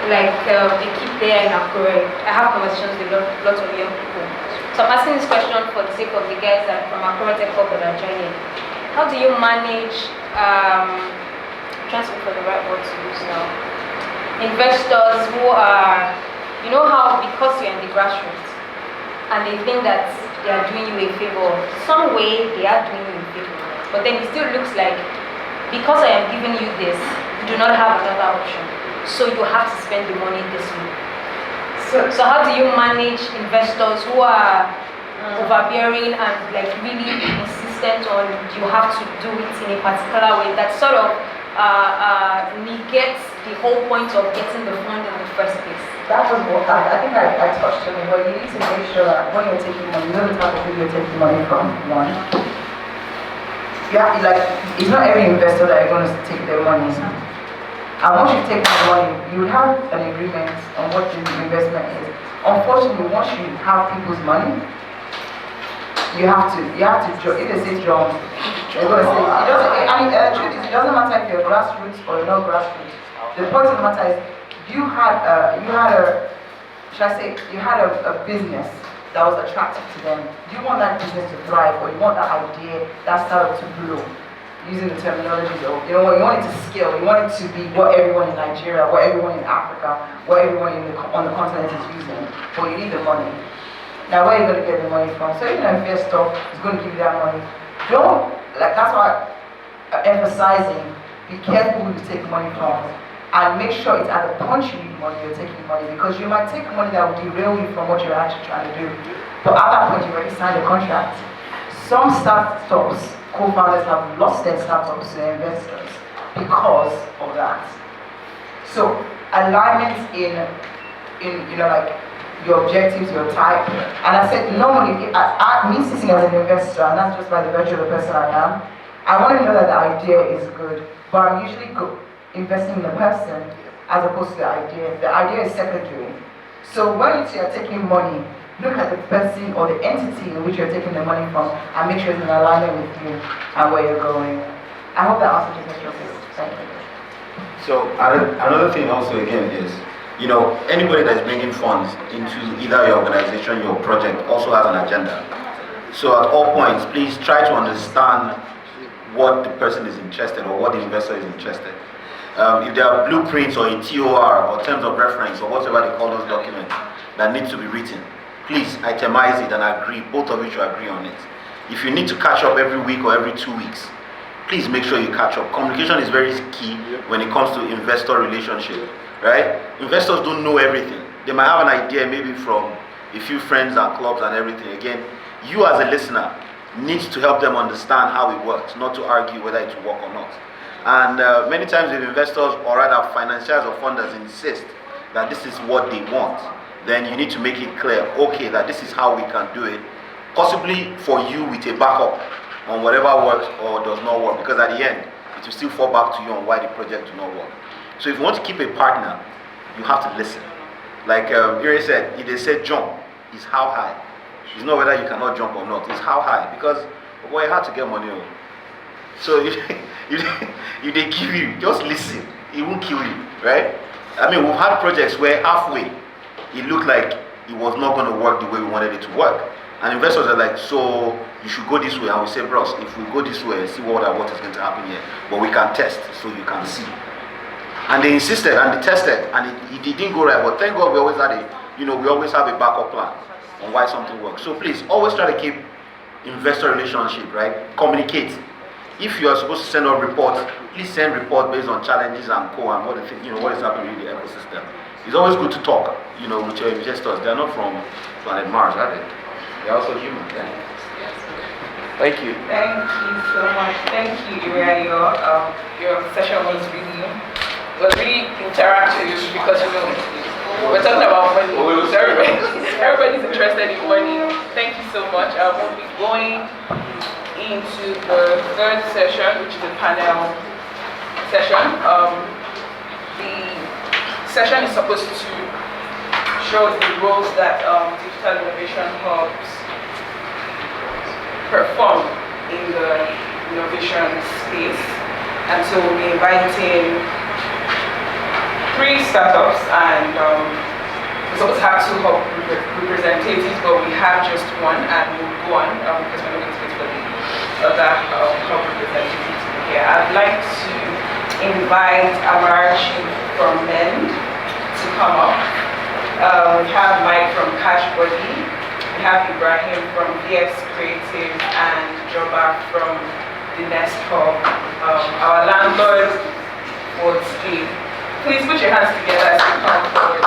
like a key player in Akure, I have conversations with lots of young people. So I'm asking this question for the sake of the guys that from Akure Tech Hub that are joining. How do you manage, trying to look for the right word to use now, investors who are, you know how because you're in the grassroots and they think that they are doing you a favor, some way they are doing you a favor, but then it still looks like because I am giving you this, you do not have another option, so you have to spend the money this way. So how do you manage investors who are overbearing and like really insistent on you have to do it in a particular way that sort of negates the whole point of getting the fund in the first place? That was what I think I touched on it, but you need to make sure that when you're taking money, you know the type of people you're taking money from, one. Yeah, like, it's not every investor that you're going to take their money. And once you take the money, you have an agreement on what the investment is. Unfortunately, once you have people's money, you have to, if they say jump, they're going to say, the truth is, it doesn't matter if you're grassroots or you're not grassroots. The point of the matter is, you had a business that was attractive to them. Do you want that business to thrive, or you want that idea, that startup to blow? Using the terminology of, you want it to scale, you want it to be what everyone in Nigeria, what everyone in Africa, what everyone on the continent is using, but you need the money. Now where are you going to get the money from? So even an investor is going to give you that money. That's why I'm emphasizing, be careful who you take money from. And make sure it's at the point you need money, you're taking money, because you might take money that will derail you from what you're actually trying to do. But at that point, you already signed a contract. Some startups, co-founders have lost their startups to their investors because of that. So alignment in your objectives, your type. And I said normally, me sitting as an investor, and that's just by the virtue of the person I am, I want to know that the idea is good, but I'm usually investing in the person as opposed to the idea. The idea is secondary. So when you are taking money, look at the person or the entity in which you're taking the money from and make sure it's in alignment with you and where you're going. I hope that answers your question. Thank you. So another thing also again is, anybody that's bringing funds into either your organization, your project also has an agenda. So at all points, please try to understand what the person is interested or what the investor is interested. If there are blueprints or a TOR or terms of reference or whatever they call those documents that need to be written, please itemize it and agree, both of you should agree on it. If you need to catch up every week or every 2 weeks, please make sure you catch up. Communication is very key when it comes to investor relationship, right? Investors don't know everything. They might have an idea maybe from a few friends and clubs and everything. Again, you as a listener need to help them understand how it works, not to argue whether it will work or not. And many times if investors or rather financiers or funders insist that this is what they want, then you need to make it clear, okay, that this is how we can do it, possibly for you with a backup on whatever works or does not work, because at the end, it will still fall back to you on why the project do not work. So if you want to keep a partner, you have to listen. Like Iri said, if they say jump, it's how high. It's not whether you cannot jump or not, it's how high, because boy, hard to get money. So if they give you, just listen, it won't kill you, right? I mean, we've had projects where halfway, it looked like it was not going to work the way we wanted it to work. And investors are like, so you should go this way. And we say, bros, if we go this way and see what is going to happen here, but we can test so you can see. And they insisted and they tested and it didn't go right. But thank God we always had we always have a backup plan on why something works. So please always try to keep investor relationship, right? Communicate. If you are supposed to send out reports, please send reports based on challenges and and what what is happening in the ecosystem. It's always good to talk, with your investors. They're not from planet Mars, are they? They're also human. Yeah. Thank you. Thank you so much. Thank you, Ira. Your session was really interactive because we're talking about money. Everybody's interested in money. Thank you so much. We'll be going into the third session, which is a panel session. The session is supposed to show the roles that digital innovation hubs perform in the innovation space. And so we'll be inviting 3 startups, and we're supposed to have 2 hub representatives, but we have just 1, and we'll go on because we're not going to wait for the other hub representatives here. I'd like to invite Amarachi from MEND to come up. We have Mike from Cashbody, we have Ibrahim from VX Creative, and Joba from the Nest Hub. Our landlord would speak. Please put your hands together as you come forward.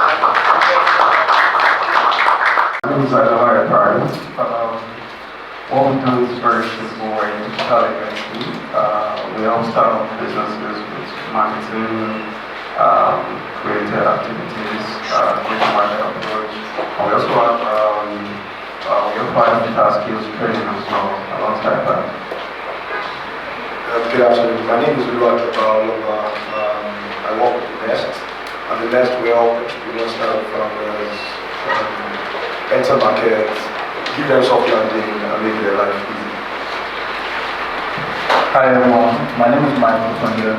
My name is Adonai Paris. What we do is very simple in digital industry. We help start businesses with marketing, creative activities, go-to-market approach. And we also have digital skills training as well alongside that. Good afternoon. My name is Lula Jabal. I work with the Nest. And the Nest, we help entrepreneurs, startup founders, enter markets, give them soft landing, and make their life easy. Hi everyone, my name is Michael Tonga.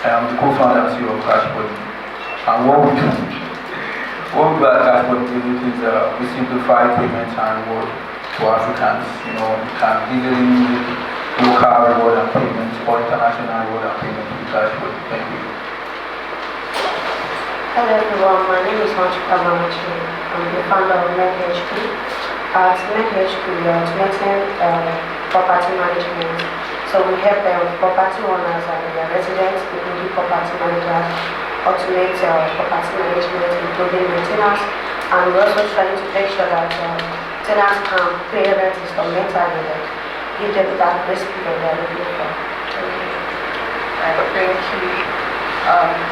I am the co-founder and CEO of Cashbody. And what we do at Cashbody is we simplify payments and reward to Africans. You can easily make local reward and payments or international reward and payments with Cashbody. Thank you. Hello everyone, my name is Machuka Mamachi. I'm the founder of MedHQ. At MedHQ, we are automating property management. So we help property owners and their residents, including property managers, automate property management, including maintenance. And we're also trying to make sure that tenants can pay rent instrumentally, give them that grace period they're looking for. Thank you.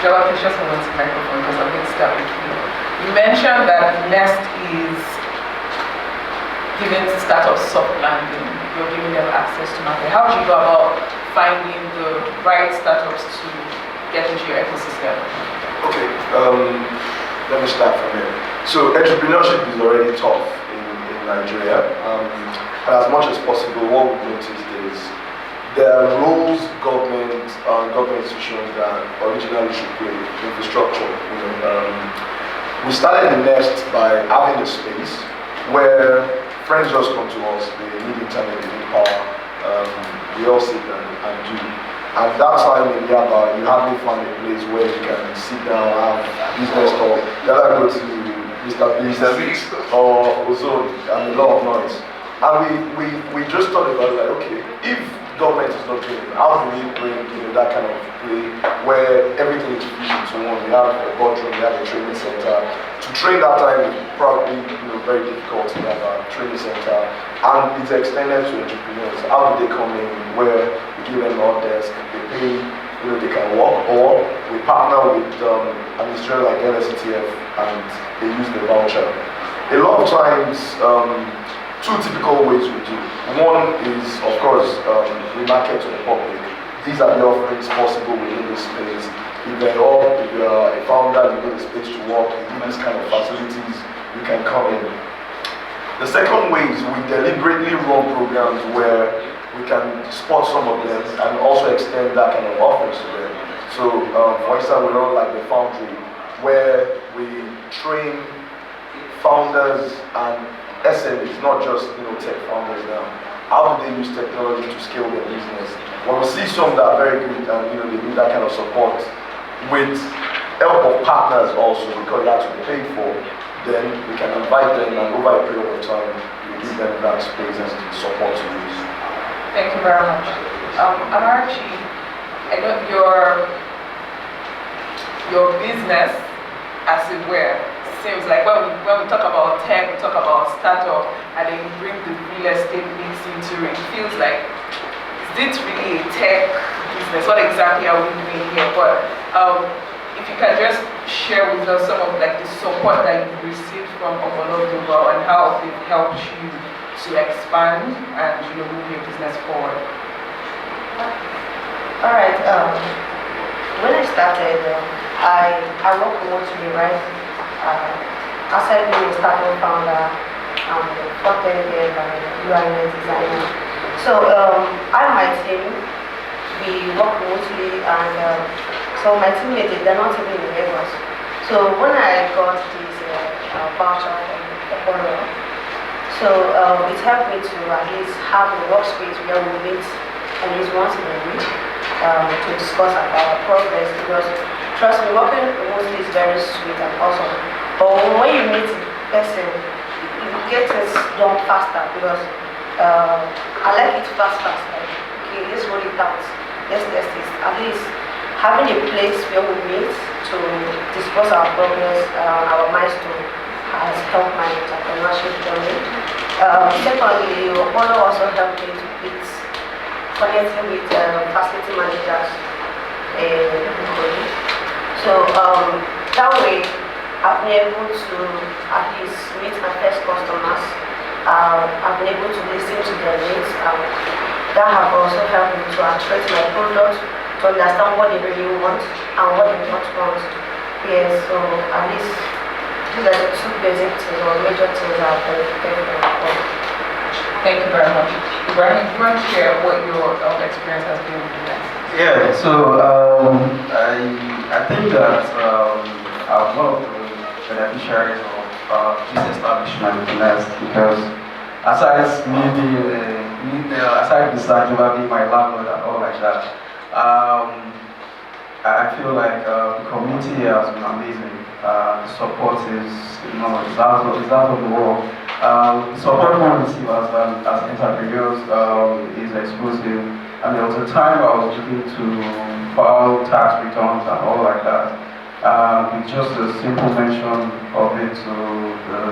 Joa, please just hold on to the microphone because I'm going to start with you. You mentioned that Nest is giving startups soft landing. You're giving them access to market. How do you go about finding the right startups to get into your ecosystem? Okay, let me start from here. So entrepreneurship is already tough in Nigeria. And as much as possible, what we've noticed is there are roles government institutions that originally should play, infrastructure. We started the Nest by having a space where friends just come to us, they need internet, they need power. We all sit down and do. At that time in Yaba, you hardly found a place where you can sit down, have business talk. The other go to Mr. Pleasant or Ozone and a lot of noise. And we just thought about it like, okay, if government is not doing it, how do we bring that kind of play where everything is fused into one? We have a boardroom, we have a training center. To train that time is probably very difficult to have a training center, and it's extended to entrepreneurs. How do they come in? Where we give them our desk, they pay, they can work, or we partner with an institution like LSCTF and they use the voucher. A lot of times, two typical ways we do. One is, of course, we market to the public. These are the offerings possible within this space. If you're a founder, you need a space to work, you need this kind of facilities, you can come in. The second way is we deliberately run programs where we can spot some of them and also extend that kind of offerings to them. So, for instance, we run like the Foundry, where we train founders and SMEs, not just tech founders now. How do they use technology to scale their business? When we see some that are very good and they need that kind of support with help of partners also, because it has to be paid for, then we can invite them and over a period of time we give them that space and support to use. Thank you very much. Amarachi, I know your business, as it were, seems like when we talk about tech, we talk about startup, and then you bring the real estate mix into it. It feels like, is it really a tech business? What exactly are we doing here? But if you can just share with us some of the support that you've received from Obolo Global and how they've helped you to expand and move your business forward. All right. When I started, I worked mostly, right? Aside being a startup founder, front-end dev and UI designer. So I and my team, we work remotely, and so my teammates, they're not even in Lagos. So when I got this voucher from Obolo, so it helped me to at least have a workspace where we meet at least once in a week to discuss about progress, because trust me, working remotely is very sweet and awesome. But when you meet in person, you get things done faster, because I like it fast. Like, okay, let's roll it out. Let's test this. At least having a place where we meet to discuss our progress, our milestone, has helped my entrepreneurship journey. Secondly, Obolo also helped me with connecting with facility managers. So that way, I've been able to at least meet my first customers. I've been able to listen to their needs. That have also helped me to attract my product, to understand what they really want and what they don't want. Yes, so at least these are the two basic things or major things I've benefited from. Thank you very much. Ibrahim, do you want to share what your experience has been with that? Yeah, so I think that I'm one of the beneficiaries of this establishment Nest, because aside me being aside Mr. being my landlord and all like that, I feel like the community here has been amazing. The support is out of the world. The support we receive as entrepreneurs is exclusive. And there was a time I was looking to file tax returns and all like that. With just a simple mention of it to the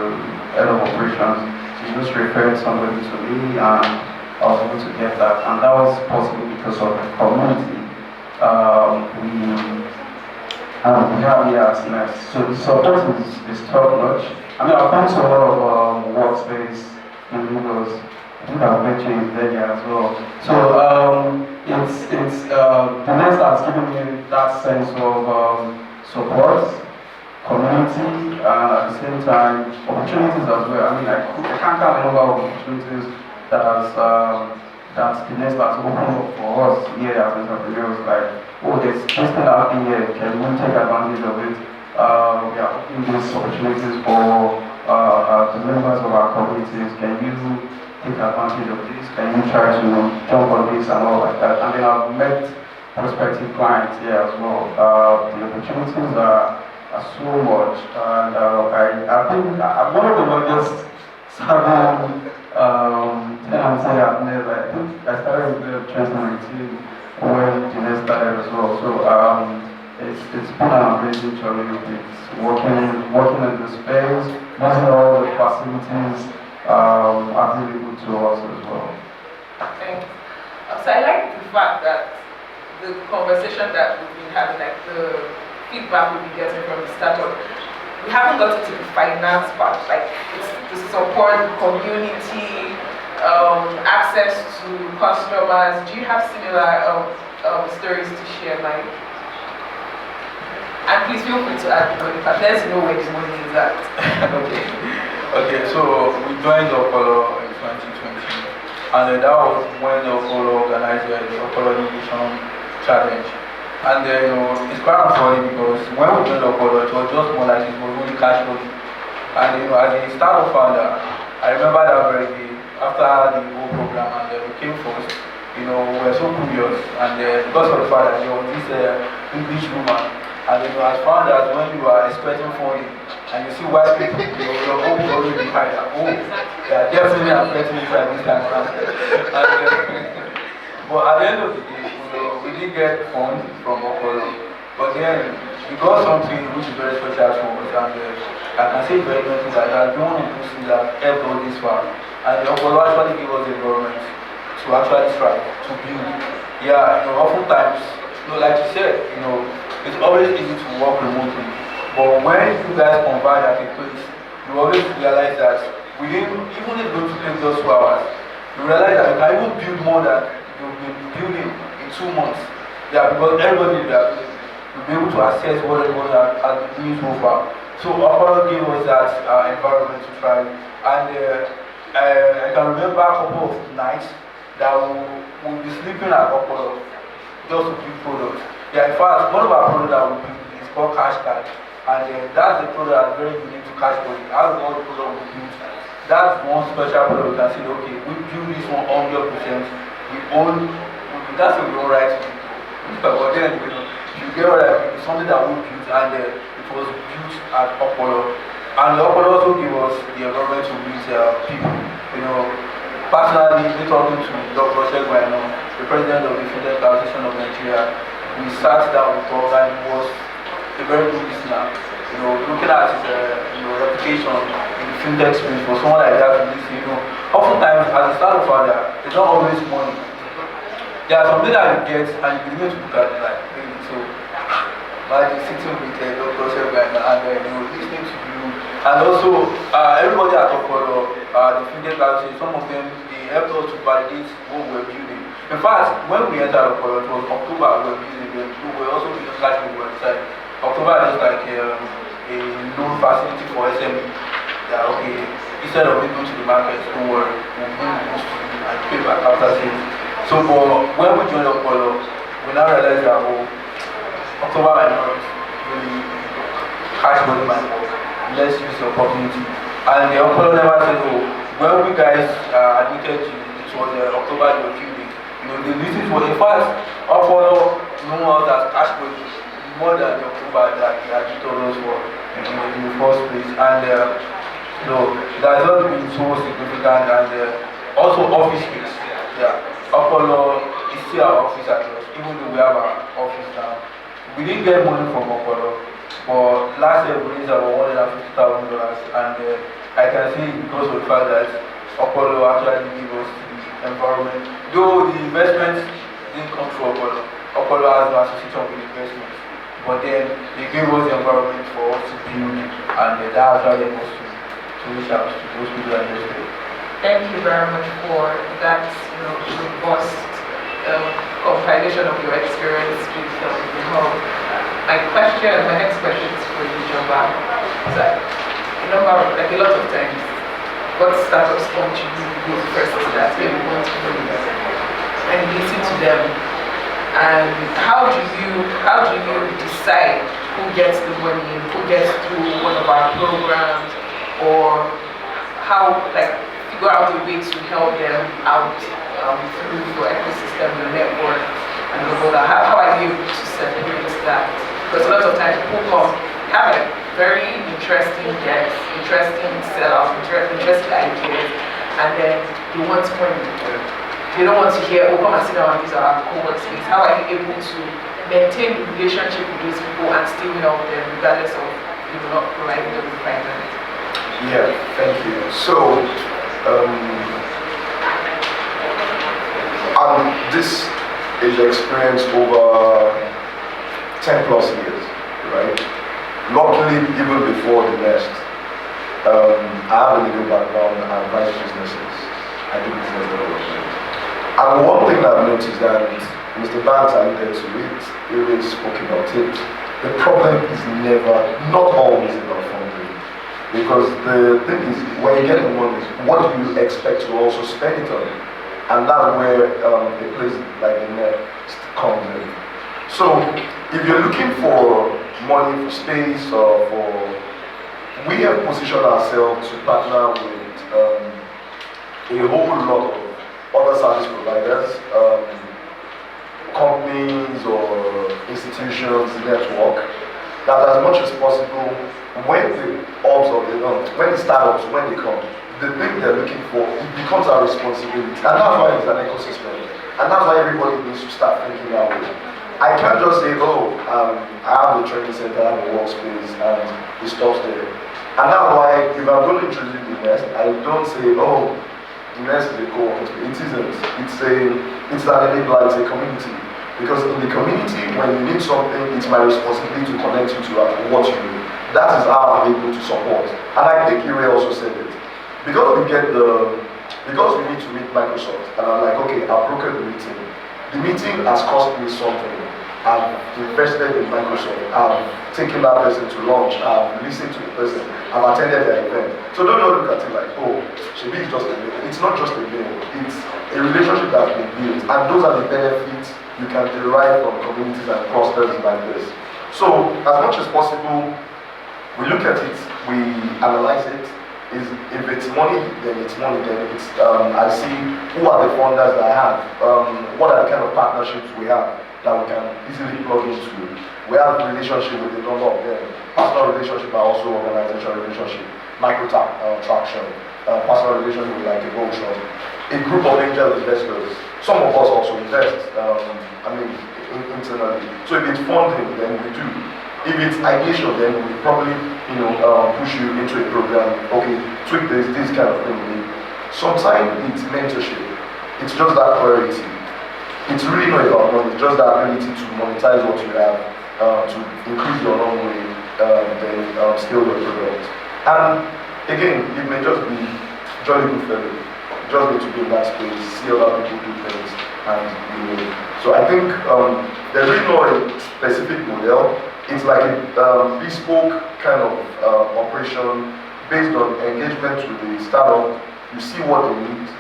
head of operations, she just referred somebody to me, and I was able to get that. And that was possible because of the community. We have here at Nest. So the support is top notch. I mean, I've gone to a lot of workspace in Lagos. I think I've mentioned it there as well. So it's the Nest has given me that sense of support, community, and at the same time opportunities as well. I mean, I can't count the number of opportunities that the Nest has opened up for us here as entrepreneurs. Like, oh, there's this thing happening here. Can we take advantage of it? We are opening these opportunities for the members of our communities. Can you take advantage of this? Can you try to jump on this and all like that? And then I've met prospective clients here as well. The opportunities are so much, and I think I'm one of the longest serving tenants here at NES. I think I started with the 2019 when Jeanette started as well. So it's been an amazing journey. It's working in the space, using all the facilities available to us as well. Thanks. So I like the fact that the conversation that we've been having, like the feedback we've been getting from the startup, we haven't gotten to the finance part, like it's the support, community, access to customers. Do you have similar stories to share, Mike? And please feel free to add the money part. There's no way the money is at. Okay, so we joined Opolo in 2020, and that was when Opolo organized the Opolo Innovation Challenge. And it's quite funny because when we joined Opolo, it was just more like it was only cash money. And as a startup founder, I remember that very day after the whole program, and we came first. We were so curious, and because of the fact that there was this English woman, and as founders, when you are expecting funding, and you see white people, your own already behind that. Oh, they are definitely affecting it like this time around. But at the end of the day, we did get funds from Opolo. But then we got something which is very special for us, and I can say very much that I don't want to see that helped us this far. And Opolo actually gave us the environment to actually strive, to build. Yeah, oftentimes, like you said, it's always easy to work remotely. But when you guys converge at a place, you always realize that even if it's going to take just 2 hours, you realize that you can even build more than you've been building in 2 months. Yeah, because everybody will be available. You'll be able to access what everyone has been doing so far. So Opolo gave us that environment to try. And I can remember a couple of nights that we'll be sleeping at Opolo just to build products. Yeah, in fact, one of our products that we build is called Cash Card. And that's the product that's very unique to Cash Money. Out of all the products we build, that's one special product we can say, okay, we build this one 100%. We own, that's what we own right to do. But then, you get what it's something that we built, and it was built at Opolo. And Opolo also gave us the environment to meet people. Personally, we're talking to Dr. Shegwa, the president of the Fintech Association of Nigeria. We sat down with Bob, and it was a very good listener. Looking at his reputation in the fintech space for someone like that to listen, oftentimes as a startup founder, it's not always money. There are something that you get and you begin to look at it like, really. So, imagine sitting with Dr. Shegwa and listening to you. And also, everybody at Opolo, the fintech association, some of them, they helped us to validate what we were building. In fact, when we entered Opolo, it was October we were building them. We were also building Cash Money website. October is like a loan facility for SME. Yeah, okay, instead of going to the market, don't worry, we'll bring this to you and pay back after sales. So, but when we joined Opolo, we now realized that, October might not really, Cash Money might work. Let's use the opportunity. And the Opolo never said, when we guys admitted to it was October you were building. The listings were, in fact, Opolo known us as Cash Money more than the October that he had told us for in the first place. And that has not been so significant. And also office space. Yeah, Opolo is still our office address, even though we have our office now. We didn't get money from Opolo, but last year we raised about $150,000, and I can see because of the fact that Opolo actually gave us the environment. Though the investment didn't come through Opolo, Opolo has no association with investment. But then they gave us the environment for us to build, and that actually helped us to reach out to those people that are there. Thank you very much for that robust compilation of your experience with the hub. My next question is for you, Jomba. A lot of times, what startups come to you goes first to that, maybe want to know and you listen to them. And how do you decide who gets the money, who gets through one of our programs, or how figure out a way to help them out through your ecosystem, your network, and all that? How are you able to separate that? Because a lot of times people come have a very interesting guests, interesting setup, interesting ideas, and then they want money. They don't want to hear, oh, come and sit down and use our co-work space. How are you able to maintain the relationship with those people and still help them regardless of you not providing them with finance? Yeah, thank you. So, this is experience over 10 plus years, right? Luckily, even before the nest, I have a legal background and advise businesses. I do business development. And one thing I've noticed that Mr. Banks alluded to it, he really spoke about it. The problem is not always about funding. Because the thing is, when you get the money, what do you expect to also spend it on? And that's where a place like the Nest comes in. So, if you're looking for money for space or we have positioned ourselves to partner with a whole lot of other service providers, companies or institutions, network, that as much as possible, when the startups, when they come, the thing they're looking for, it becomes our responsibility. And that's why it's an ecosystem. And that's why everybody needs to start thinking that way. I can't just say, oh, I have a training center, I have a workspace, and it stops there. And that's why, if I'm going to introduce the Nest, I don't say, oh, the Nest is a co-working space. It isn't. It's an enabler, it's a community. Because in the community, when you need something, it's my responsibility to connect you to what you need. That is how I'm able to support. And I think Ire also said it. Because we need to meet Microsoft, and I'm like, okay, I've broken the meeting. The meeting has cost me something. I've invested in Microsoft. I've taken that person to lunch. I've listened to the person. I've attended their event. So don't look at it like, oh, Shebi is just a mail. It's not just a mail. It's a relationship that's been built. And those are the benefits you can derive from communities and clusters like this. So as much as possible, we look at it, we analyze it. If it's money, then it's money. Then it's I see who are the funders that I have, what are the kind of partnerships we have that we can easily plug into. We have a relationship with a number of them. Personal relationship, but also organizational relationship, traction, personal relationship with like a gold shop, a group of angel investors. Some of us also invest. Internally. So if it's funding, then we do. If it's ideation, then we probably, push you into a program. Okay, tweak this kind of thing. Sometimes it's mentorship. It's just that clarity. It's really not about money. It's just that ability to monetize what you have, to increase your runway, then scale your product. And again, it may just be jolly good fellow. Just need to be in that space, see other people do things, and So I think there's really no specific model. It's like a bespoke kind of operation based on engagement with the startup. You see what they need,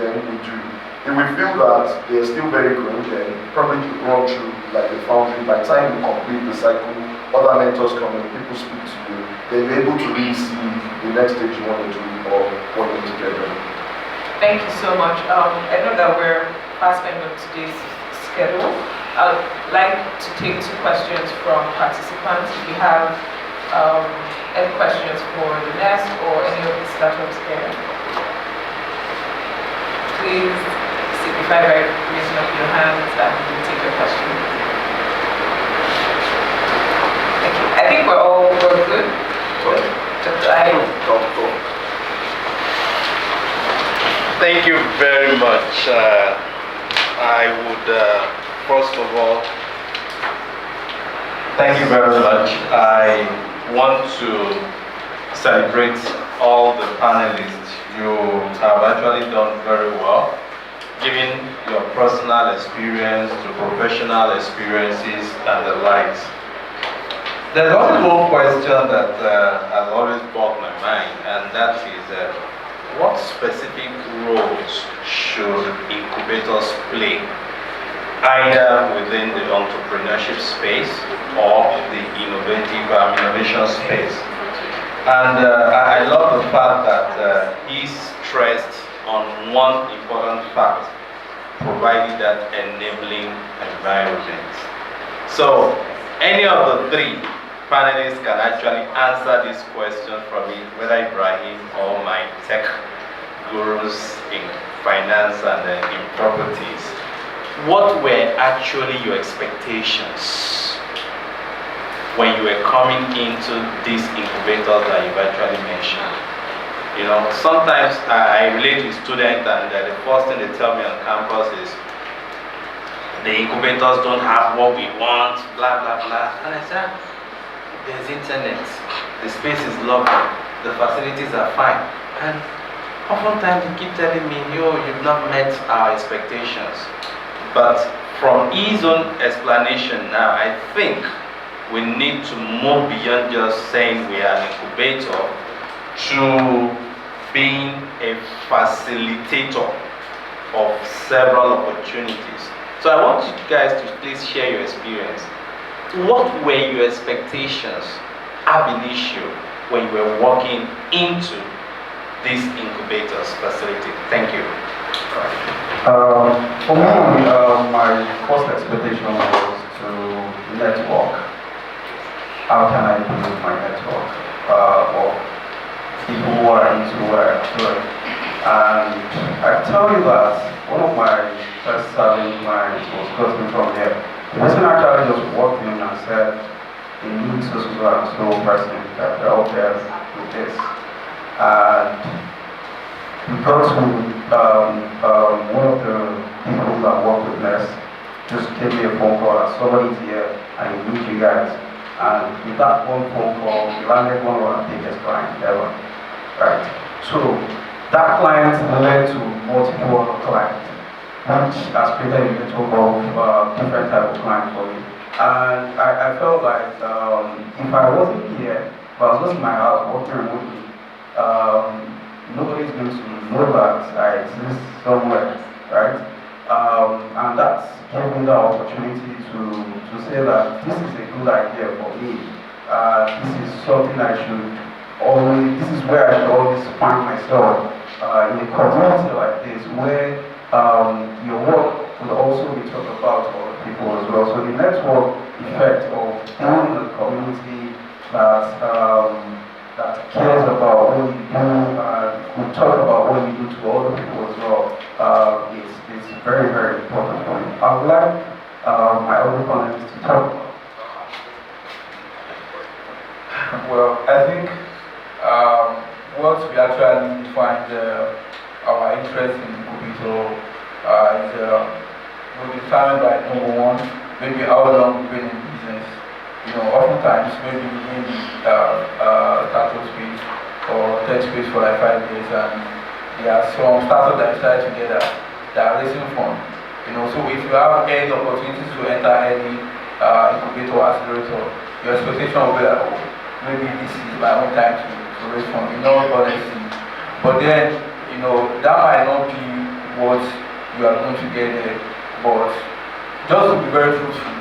then we do. If we feel that they're still very green, then probably run through like the foundry. By the time you complete the cycle, other mentors come in, people speak to you, then you're able to really see the next stage you want to do or what you need to get done. Thank you so much. I know that we're fast end of today's schedule. I'd like to take 2 questions from participants. If you have any questions for the Nest or any of the startups here, please signify by raising up your hands and we'll take your question. Thank you. I think we're good. Thank you very much. I would, first of all, thank you very much. I want to celebrate all the panelists. You have actually done very well, giving your personal experience to professional experiences and the likes. There's only one question that has always bogged my mind, and that is what specific roles should incubators play, either within the entrepreneurship space or the innovation space? And I love the fact that he stressed on one important fact, providing that enabling environment. So any of the 3 panelists can actually answer this question from me, whether Ibrahim or my tech gurus in finance and in properties. What were actually your expectations when you were coming into these incubators that you've actually mentioned? You know, sometimes I relate with students and the first thing they tell me on campus is the incubators don't have what we want, blah, blah, blah. And I said, there's internet, the space is lovely, the facilities are fine. And oftentimes you keep telling me, yo, you've not met our expectations. But from his own explanation now, I think we need to move beyond just saying we are an incubator to being a facilitator of several opportunities. So I want you guys to please share your experience. What were your expectations ab initio when you were walking into this incubators facility? Thank you. For me, my first expectation was to network. How can I build my network? Or people who are into what I'm doing. And I tell you that one of my first selling clients was cutting from here. The person actually just walked in and said, they need so and so person that help them with this. And we got to one of the people that work with us just gave me a phone call that somebody's here and he needs you guys. And with that one phone call, we landed one of our biggest clients ever. Right? So that client led to multiple other clients, which has created a network of different type of clients for me. And I felt like if I wasn't here, if I was just in my house working remotely, nobody's going to know that I exist somewhere, right? And that's gave me the opportunity to say that this is a good idea for me. This is something I should always, this is where I should always find myself in a community like this, where your work will also be talked about to other people as well. So the network effect of being in a community that cares about what you do, we talk about what you do to other people as well, it's very, very important for me. I would like my other panelists to talk about. Well, I think what we actually define our interest in incubator is will be determined by number one, maybe how long we've been in business. You know, oftentimes maybe in startup space or tech space for like 5 years, and there are some startups that started together that are raising funds. You know, so if you have any opportunities to enter any incubator or accelerator, your expectation will be like, oh, maybe this is my own time to raise funds. You know, honestly. But then, you know, that might not be what you are going to get there. But just to be very truthful,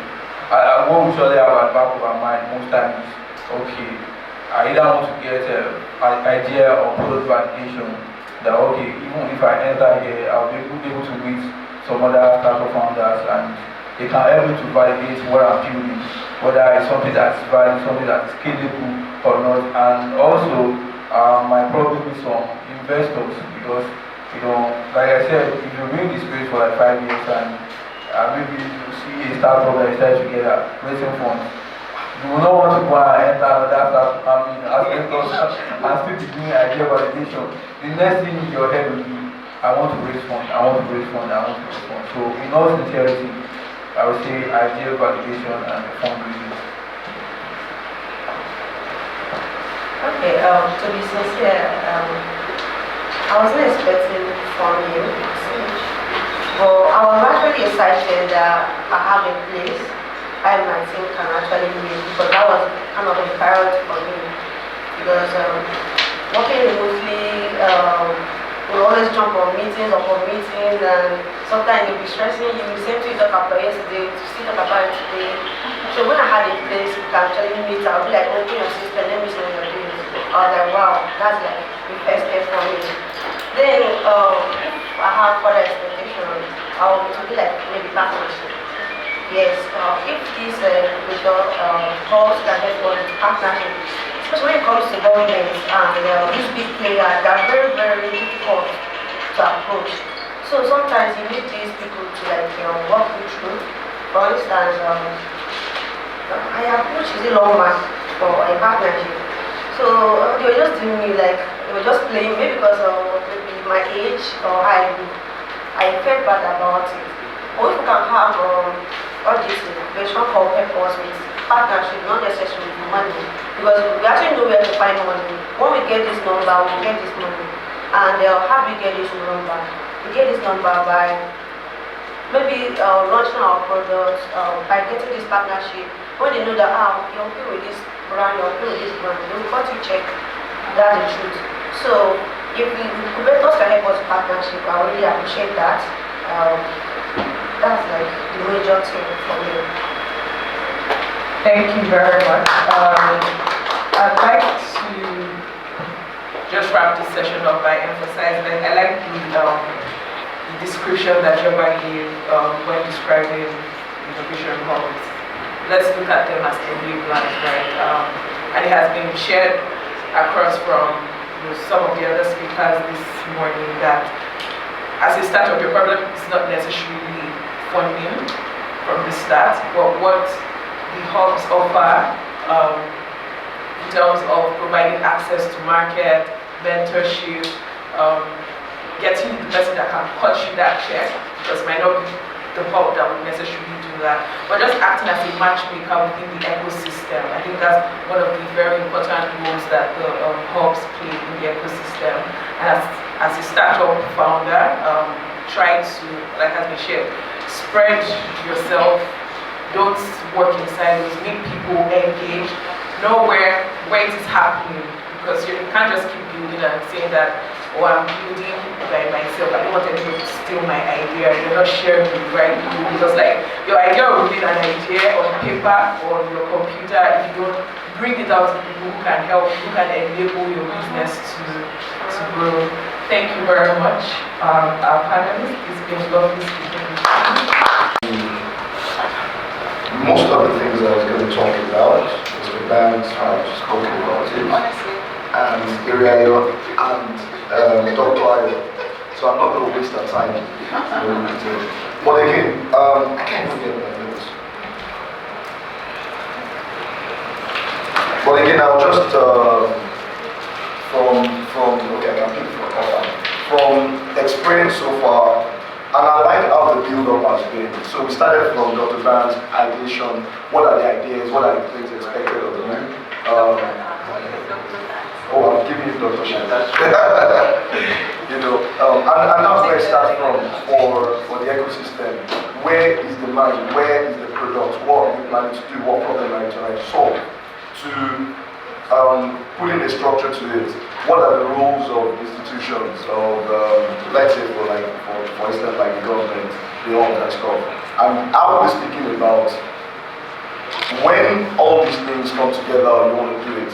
what we usually have at the back of our mind most times is, okay, I either want to get an idea or product validation that, okay, even if I enter here, I'll be able to meet some other startup founders and they can help me to validate what I'm building, whether it's something that's valid, something that's scalable or not. And also, my problem is some investors, because, you know, like I said, if you're in this space for like 5 years and maybe you see a startup that is tied together, raising funds, you will not want to go and enter another startup, and still be doing idea validation. The next thing in your head will be, I want to raise funds, I want to raise funds, I want to raise funds. So in all sincerity, I would say idea validation and fundraising. Okay, to be sincere, I wasn't expecting from you, but I was actually excited that I have a place I and my team can actually meet, because that was kind of a priority for me. Because working remotely, we always jump on meetings, and sometimes it'll be stressing you. Same thing you talked about yesterday, to still talk about it today. So when I had a place we can actually meet, I'll be like, open your system, let me see what you're doing. I was like, wow, that's like the first step for me. Then if I have further expectations, I'll be like maybe partnership. Yes, if this calls can help us partnership, especially when it comes to government and these big players, they are very, very difficult to approach. So sometimes you need these people to like walk you through. For instance, I approached a lawman for a partnership. So they were just doing me like, they were just playing me because of maybe my age or I felt bad about it. Or if we can have all this innovation called purpose with partnership, not necessarily with money. Because we actually know where to find money. When we get this number, we get this money. And how do we get this number? We get this number by maybe launching our products, by getting this partnership. When they know that, you're okay with this brand, you're okay with this brand, they will cut you check. That's the truth. So, if the incubators can help us with partnership, I really appreciate that. That's like the major thing for me. Thank you very much. I'd like to just wrap this session up by emphasizing that I like the description that Jova gave when describing innovation hubs. Let's look at them as enablers, right? And it has been shared across from some of the other speakers this morning that as a startup, your problem is not necessarily funding from the start, but what the hubs offer in terms of providing access to market, mentorship, getting the person that can cut you that check, because it might not be the hub that would necessarily do that, but just acting as a matchmaker within the ecosystem. I think that's one of the very important roles that the hubs play in the ecosystem. And as a startup founder, try to, like has been shared, spread yourself, don't work in silos, make people engage, know where it is happening, because you can't just keep building and saying that, oh, I'm building by myself, I don't want anyone to steal my idea, you're not sharing with the right people, because like, your idea will be an idea on paper or on your computer if you don't bring it out to people who can help, who can enable your business to grow. Thank you very much, our panelists. It's been lovely speaking with you. Most of the things I was going to talk about, Mr. Banks has spoken about it, and Iriayo and Dr. Ayo. So I'm not going to waste our time. But again, I can't even get my notes. But again, I'll just from experience so far, and I like how the build-up has been. So we started from Dr. Van's ideation, what are the ideas, what are the things expected of the man. I'm giving you Dr. Shan. You know, and that's where it starts from for the ecosystem. Where is the mind, where is the product, what are you planning to do, what problem are you trying to solve? To putting a structure to it. What are the roles of institutions, of let's say for instance like the government, the all that stuff. And I will be speaking about when all these things come together and you want to do it.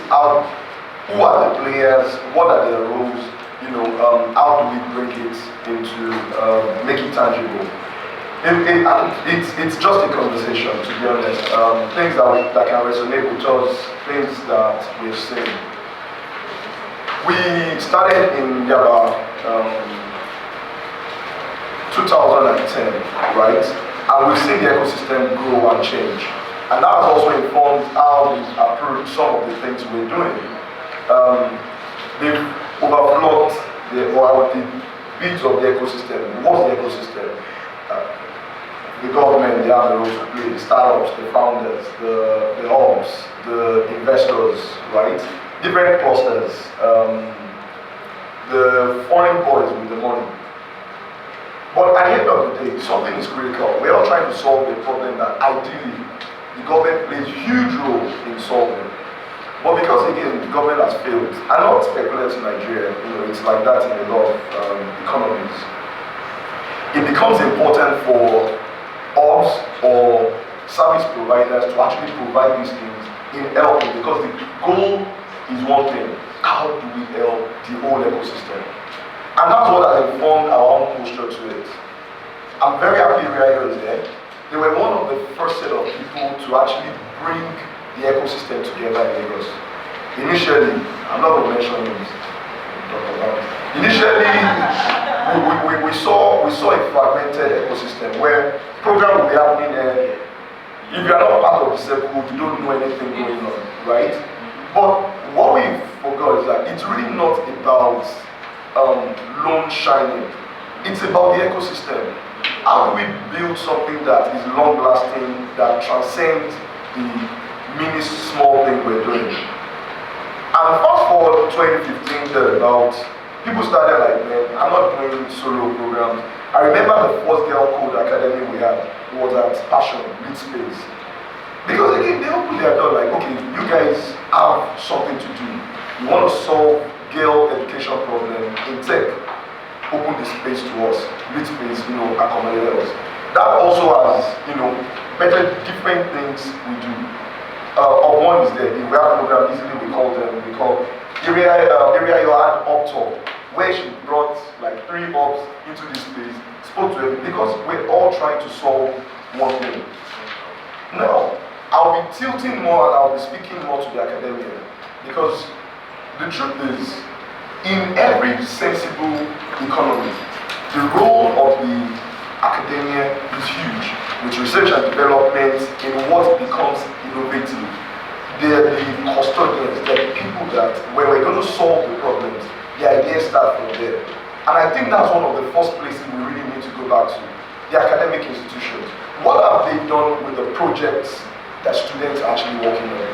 Who are the players? What are their roles? You know, how do we bring it into make it tangible? It's just a conversation, to be honest. Things that can resonate with us, things that we've seen. We started in Yaba 2010, right? And we've seen the ecosystem grow and change. And that has also informed how we approach some of the things we're doing. They've overflowed the bits of the ecosystem. What's the ecosystem? The government, they have the role to play, the startups, the founders, the hubs, the investors, right? Different clusters, the foreign boys with the money. But at the end of the day, something is critical. We're all trying to solve a problem that ideally the government plays a huge role in solving. But because again, the government has failed, and not speculate in Nigeria, you know, it's like that in a lot of economies. It becomes important for us or service providers to actually provide these things in helping, because the goal is one thing. How do we help the whole ecosystem? And that's what has informed our own posture to it. I'm very happy Rio is there. They were one of the first set of people to actually bring the ecosystem together in Lagos. Initially, I'm not going to mention names. Initially, we saw a fragmented ecosystem where program will be happening there. If you are not part of the circle, you don't know anything going on, right? But what we forgot is that it's really not about lone shining. It's about the ecosystem. How do we build something that is long-lasting, that transcends the mini small thing we're doing? And fast forward 2015, thereabouts, people started like, man, I'm not doing solo programs. I remember the first girl code academy we had was at Passion, Mid Space. Because again, they opened their door like, okay, you guys have something to do. You want to solve girl education problem in tech. Open the space to us, Mid Space, accommodated us. That also has, better different things we do. One is there, we have a program, easily we call area you had up top, where she brought like 3 ups into this space, spoke to everyone, because we're all trying to solve one thing. Now, I'll be tilting more and I'll be speaking more to the academia, because the truth is, in every sensible economy, the role of the academia is huge, with research and development in what becomes innovative. They're the custodians, they're the people that, when we're going to solve the problems, the ideas start from there. And I think that's one of the first places we really need to go back to, the academic institutions. What have they done with the projects that students are actually working on?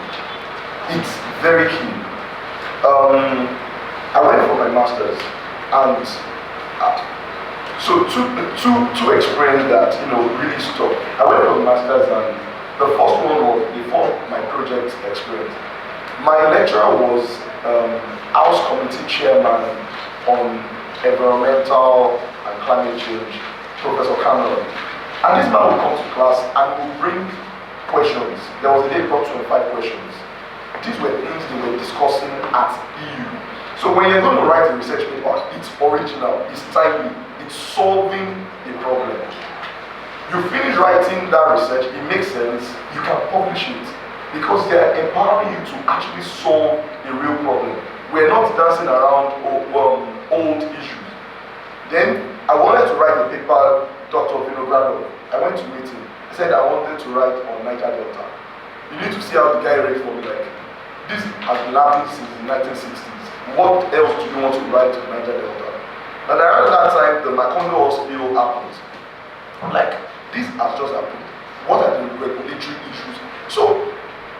It's very key. I went for my master's, and so to explain that, really stuck. I went for the master's, and the first one was before my project experience. My lecturer was House Committee Chairman on Environmental and Climate Change, Professor Cameron. And this man would come to class and would bring questions. There was a day he brought 25 questions. These were things they were discussing at EU. So when you're going to write a research paper, it's original, it's timely, it's solving a problem. You finish writing that research, it makes sense, you can publish it, because they're empowering you to actually solve a real problem. We're not dancing around old issues. Then I wanted to write a paper, Dr. Vinogradov. I went to meet him. I said I wanted to write on Niger Delta. You need to see how the guy raised for me, like, this has been happening since the 1960s. What else do you want to write on Niger Delta? And around that time, the Macondo oil spill happened. I'm like, this has just happened. What are the regulatory issues? So,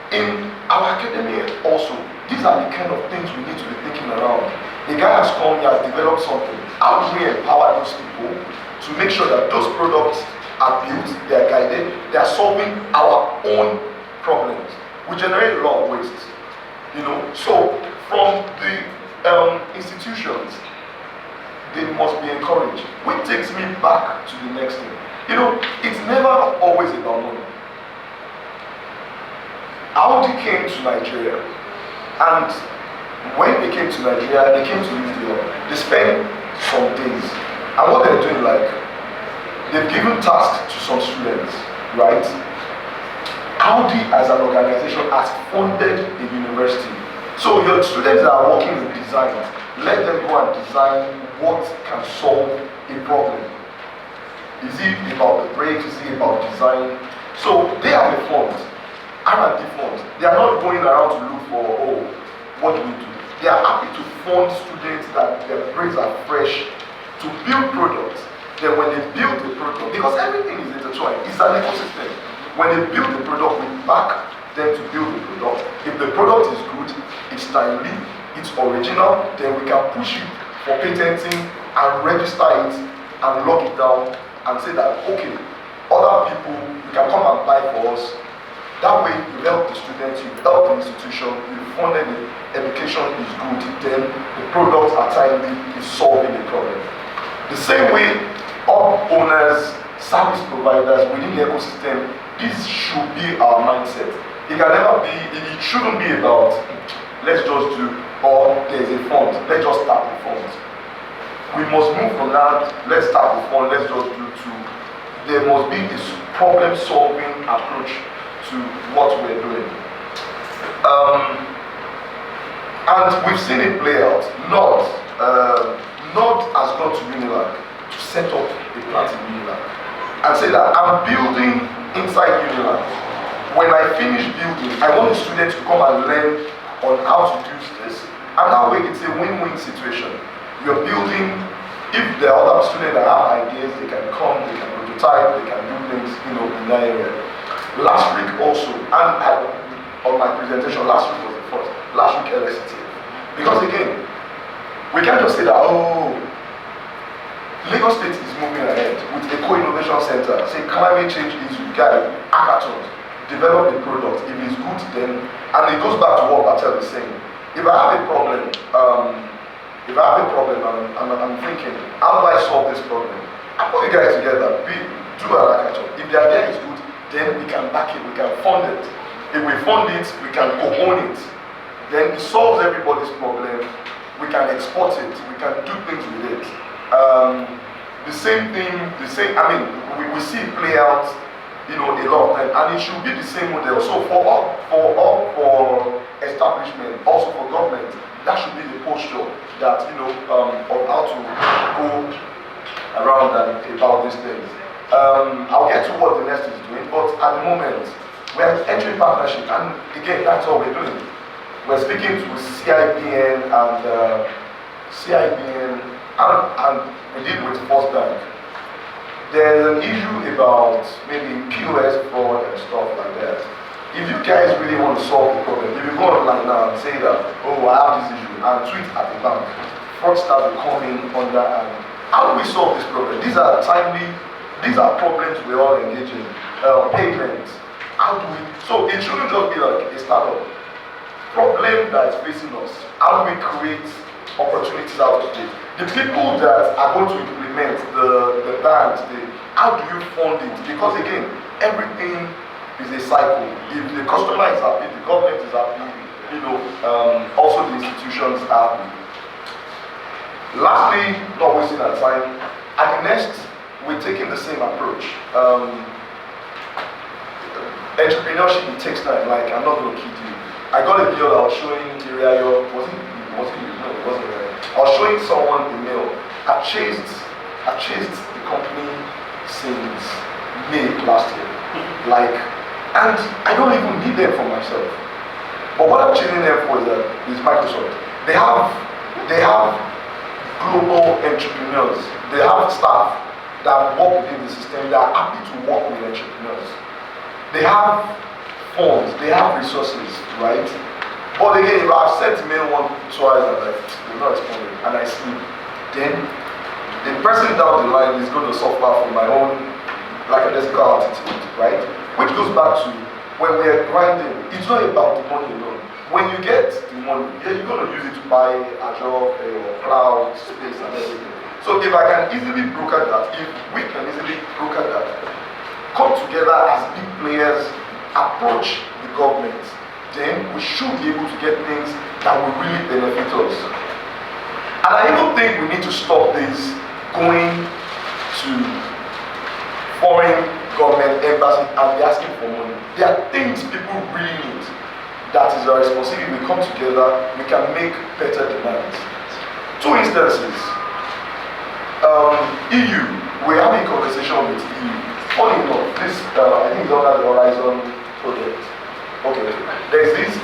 in our academy also, these are the kind of things we need to be thinking around. The guy has come, he has developed something. How do we empower those people to make sure that those products are built, they are guided, they are solving our own problems? We generate a lot of waste, So, from the institutions, they must be encouraged. Which takes me back to the next thing. It's never always about money. Audi came to Nigeria, and when they came to Nigeria, they came to live there. They spent some days, and what they're doing, like, they've given tasks to some students, right? Audi as an organization has funded a university. So your students that are working with design, let them go and design what can solve a problem. Is it about the brakes? Is it about design? So they have a fund, R&D fund. They are not going around to look for, what do we do? They are happy to fund students that their brains are fresh to build products. Then when they build the product, because everything is intertwined, it's an ecosystem. When they build the product, we back them to build the product. If the product is good, it's timely, it's original, then we can push it for patenting and register it and lock it down and say that, okay, other people, you can come and buy for us. That way, you help the students, you help the institution, you funded the education is good, then the products are timely, is solving the problem. The same way, all owners, service providers within the ecosystem, this should be our mindset. It can never be, it shouldn't be about, let's just do, or there's a fund, let's just start the fund. We must move from that, let's start the fund, let's just do to, there must be this problem-solving approach to what we're doing. And we've seen it play out. Nord has gone to Unilag to set up a plant in Unilag and say that I'm building inside Unilag. When I finish building, I want the students to come and learn on how to use this. And that way it's a win-win situation. You're building, if there are other students that have ideas, they can come, they can prototype, they can do things, in that area. Last week also, and on my presentation, last week was the first, last week LST. Because again, we can't just say that, oh, Lagos State is moving ahead with a co-innovation center, say climate change is guide, hackathons, develop the product. If it's good, then, and it goes back to what Patel is saying. If I have a problem, I'm thinking, how do I solve this problem? I put you guys together, do a hackathon. If the idea is good, then we can back it, we can fund it. If we fund it, we can co-own it. Then it solves everybody's problem. We can export it. We can do things with it. The same thing. We see it play out, a lot of time, and it should be the same model. So for establishment, also for government, that should be the posture that of how to go around and about these things. I'll get to what the next is doing, but at the moment we're entering partnership, and again, that's all we're doing. We're speaking to CIBN and we did with First Bank. There's an issue about maybe POS fraud and stuff like that. If you guys really want to solve the problem, if you go online now and say that, oh, I have this issue, and tweet at the bank, fraudsters will come in under, and how do we solve this problem? These are problems we all engage in. Payments. How do we? So it shouldn't just be like a startup. Problem that is facing us, how do we create opportunities out of it? The people that are going to implement the band, how do you fund it? Because again, everything is a cycle. If the customer is happy, the government is happy, also the institutions are happy. Lastly, not wasting our time, at the next, we're taking the same approach. Entrepreneurship, it takes time, like I'm not going to kid you. I got a deal I was showing Iriayo, was it you? No, it wasn't Iriayo. I was showing someone a mail. I chased the company since May last year. And I don't even need them for myself. But what I'm chasing them for is Microsoft. They have global entrepreneurs. They have staff that work within the system. They are happy to work with entrepreneurs. They have funds, they have resources, right? But again, if I've sent mail once, twice, and they're not responding, and I sleep, then the person down the line is going to suffer from my own lackadaisical attitude, right? Which goes back to when we're grinding, it's not about the money alone. When you get the money, you're going to use it to buy Azure or cloud space and everything. So if I can easily broker that, if we can easily broker that, come together as big players, approach the government, then we should be able to get things that will really benefit us. And I even think we need to stop this going to foreign government embassies and be asking for money. There are things people really need. That is our responsibility. We come together, we can make better demands. Two instances. EU, we're having a conversation with EU. Funny enough, this I think it's under the Horizon project. Okay, there's this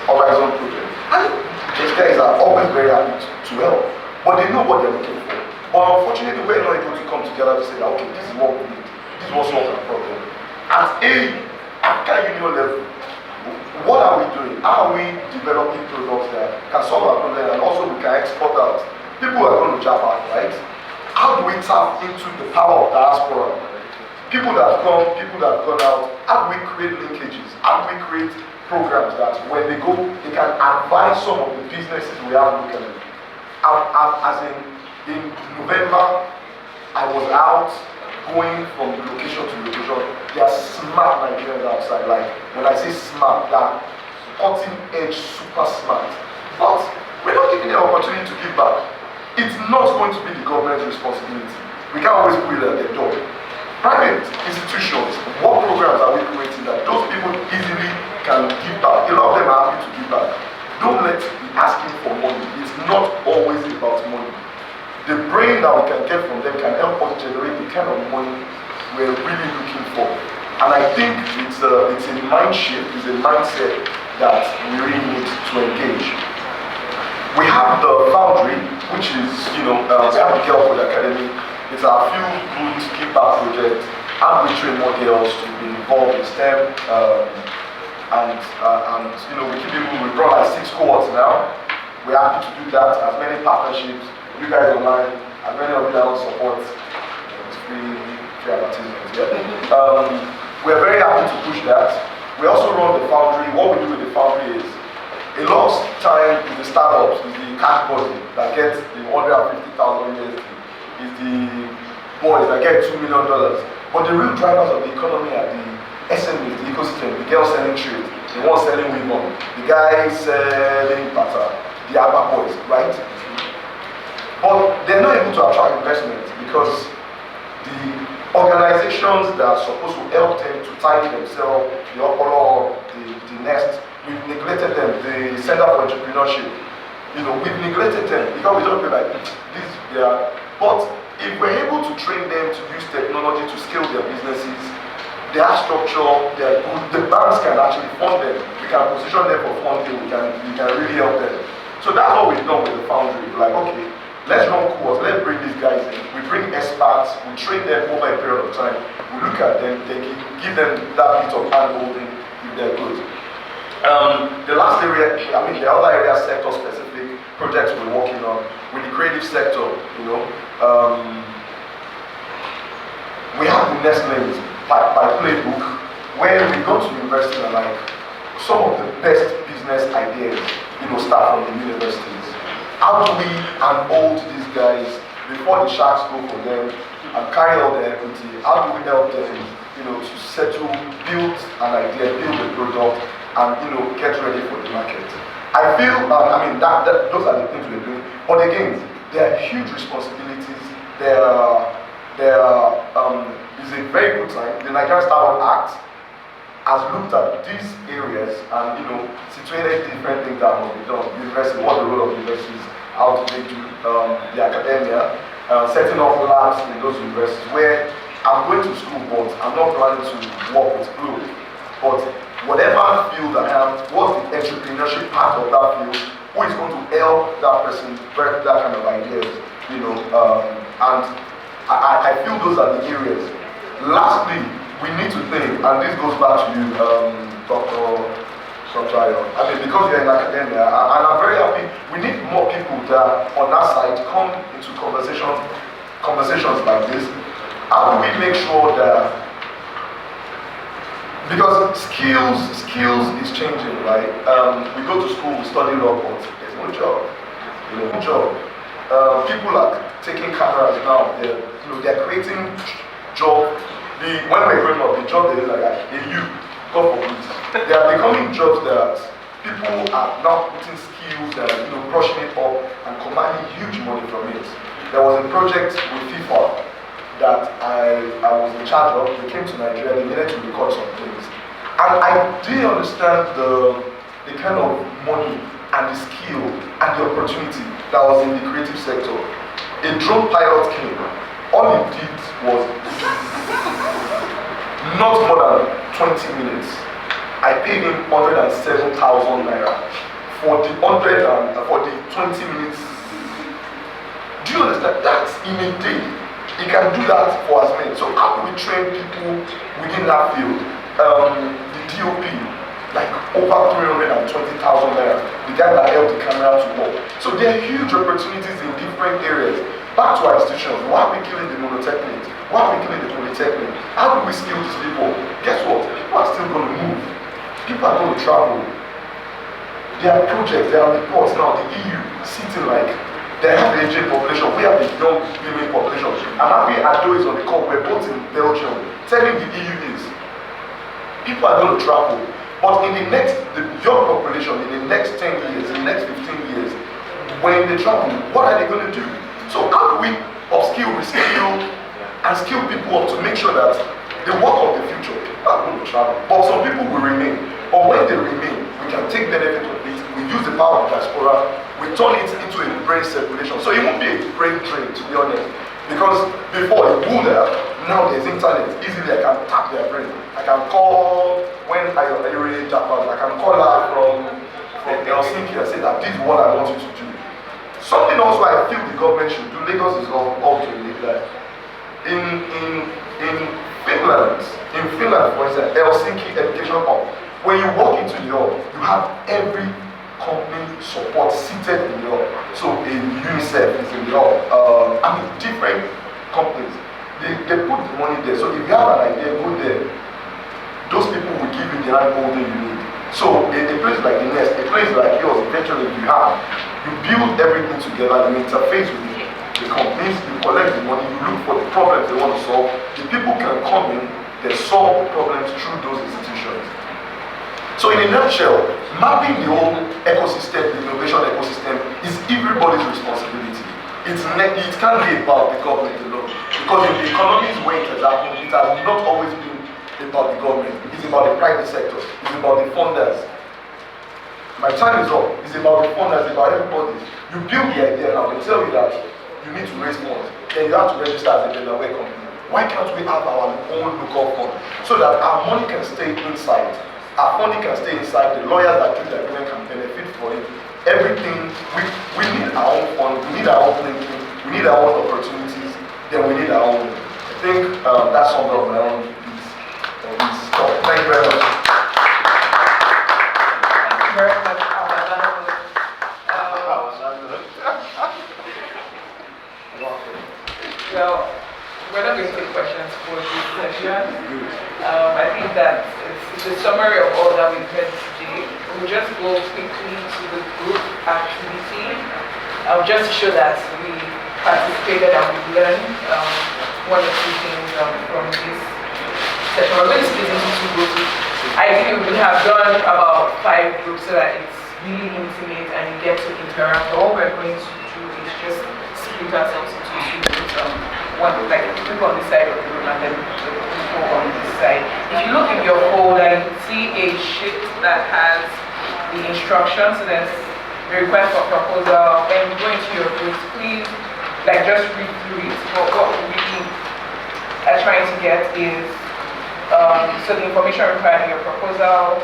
Horizon project, and these guys are always very happy to help, but they know what they're looking for. But unfortunately, we're not able to come together to say that okay, this is what we need, this is what solves our problem. At African Union level, what are we doing? How are we developing products that can solve our problem and also we can export out? People are going to Japan, right? How do we tap into the power of diaspora? People that have come, people that have gone out, how do we create linkages? How do we create programs that when they go, they can advise some of the businesses we have locally? As in November, I was out going from location to location. There are smart Nigerians outside. Like when I say smart, they're cutting edge, super smart. But we're not giving them opportunity to give back. It's not going to be the government's responsibility. We can't always put it at their door. Private institutions, what programs are we creating that those people easily can give back. A lot of them are happy to give back. Don't let's be asking for money. It's not always about money. The brain that we can get from them can help us generate the kind of money we're really looking for. And I think it's a mind shift, it's a mindset that we really need to engage. We have the Foundry, which is, we have the Girl Code Academy. It's our Feel Good Give Back project, and we train more girls to be involved in STEM. We keep it moving. We've brought like 6 cohorts now. We're happy to do that. As many partnerships, you guys online, as many of you that want support. It's free advertisement. Yeah. We're very happy to push that. We also run the Foundry. What we do with the Foundry is, a lot of time is the startups, is the cash body that gets the 150,000 USD, is the boys that get $2 million. But the real drivers of the economy are the SMEs, the ecosystem, the girls selling trade, the ones selling women, the guys selling butter, the ABBA boys, right? But they're not able to attract investment because the organizations that are supposed to help them to tidy themselves, the Opolo, the Nest, we've neglected them. The Center for Entrepreneurship, we've neglected them because we don't feel like this. But if we're able to train them to use technology to scale their businesses, their structure, they're good. The banks can actually fund them. We can position them for funding. We can really help them. So that's what we've done with the Foundry. Like, okay, let's run course. Let's bring these guys in. We bring experts. We train them over a period of time. We look at them. They give them that bit of hand-holding if they're good. The last area, the other area, sector-specific projects we're working on with the creative sector. We have the Nest Lanes by Playbook, where we go to university and like some of the best business ideas, start from the universities. How do we unhold these guys before the sharks go for them and carry all their equity? How do we help them, to settle, build an idea, build a product, and get ready for the market? I feel, those are the things we're doing. But again, there are huge responsibilities. It's a very good time. The Nigerian Startup Act has looked at these areas and situated different things that must be done. University, what the role of universities, how do they do the academia, setting up labs in those universities where I'm going to school, but I'm not planning to work with Blue. But whatever field I have, what's the entrepreneurship part of that field? Who is going to help that person break that kind of ideas? And I feel those are the areas. Lastly, we need to think, and this goes back to you, Dr. Ayo. Because you're in academia, and I'm very happy, we need more people that on that side come into conversations like this. How do we make sure that, because skills is changing, right? We go to school, we study law, but there's no job. No job. People are taking cameras now. They're creating jobs. When we're growing up, the job they do like God forbid. They are becoming jobs that people are now putting skills and brushing it up and commanding huge money from it. There was a project with FIFA that I was in charge of. They came to Nigeria, they needed to record some things. And I did understand the kind of money and the skill and the opportunity that was in the creative sector. A drone pilot came. All he did was not more than 20 minutes. I paid him 107,000 naira for the 20 minutes. Do you understand? That's in a day. He can do that for as many. So how do we train people within that field? The DOP, like over 320,000 naira. The guy that held the camera to work. So there are huge opportunities in different areas. Back to our institutions, why are we killing the monotechnic? Why are we killing the polytechnic? How do we skill these people? Guess what? People are still going to move. People are going to travel. There are projects, there are reports now. The EU sitting like, they have the aging population, we have the young women population. I'm happy Ado is on the call, we're both in Belgium, telling the EU is, people are going to travel. But in the young population, in the next 10 years, in the next 15 years, when they travel, what are they going to do? So how do we upskill, reskill, and skill people up to make sure that the work of the future, people are going to travel, but some people will remain. But when they remain, we can take benefit of it. We use the power of diaspora. We turn it into a brain circulation. So it won't be a brain drain, to be honest. Because before it would have, now there's internet. Easily I can tap their brain. I can call, when I really Japan, I can call her from Helsinki and say that this is what I want you to do. Something also I feel the government should do, Lagos is all to that. In Finland, for instance, Helsinki Education Hub, when you walk into the hall, you have every company support seated in the hall. So UNICEF is in the hall. Different companies. They put the money there. So if you have an idea, go there. Those people will give you the hand-holding you need. So a place like the Nest, a place like yours, eventually you build everything together, you interface with the companies, you collect the money, you look for the problems they want to solve. The people can come in, they solve the problems through those institutions. So in a nutshell, mapping the whole ecosystem, the innovation ecosystem, is everybody's responsibility. It can't be about the government alone. Because in the economies where it has happened, it has not always been about the government. It's about the private sector. It's about the funders. My time is up. It's about the funders, it's about everybody. You build the idea now, they tell you that you need to raise funds. Then you have to register as a Delaware company. Why can't we have our own local fund so that our money can stay inside? Our funding can stay inside, the lawyers that do the agreement can benefit from it. Everything, we need our own fund, we need our own thinking, we need our own opportunities, then we need our own. I think that sums up my own piece of this talk. Thank you very much. Thank you very much, Well, we're not going to take questions for this session. I think that it's a summary of all that we've heard today. We'll just go quickly to the group activity, just to show that we participated and we learned one or two things from this session. We're going to split into two groups. Ideally, we would have done about 5 groups so that it's really intimate and you get to interact. But what we're going to do is just split ourselves into 2 groups. One, like people on this side of the room and then the people on this side. If you look in your folder, you see a sheet that has the instructions. So there's the request for proposal. When you go into your groups, please just read through it. But what we are trying to get is so the information required in your proposal.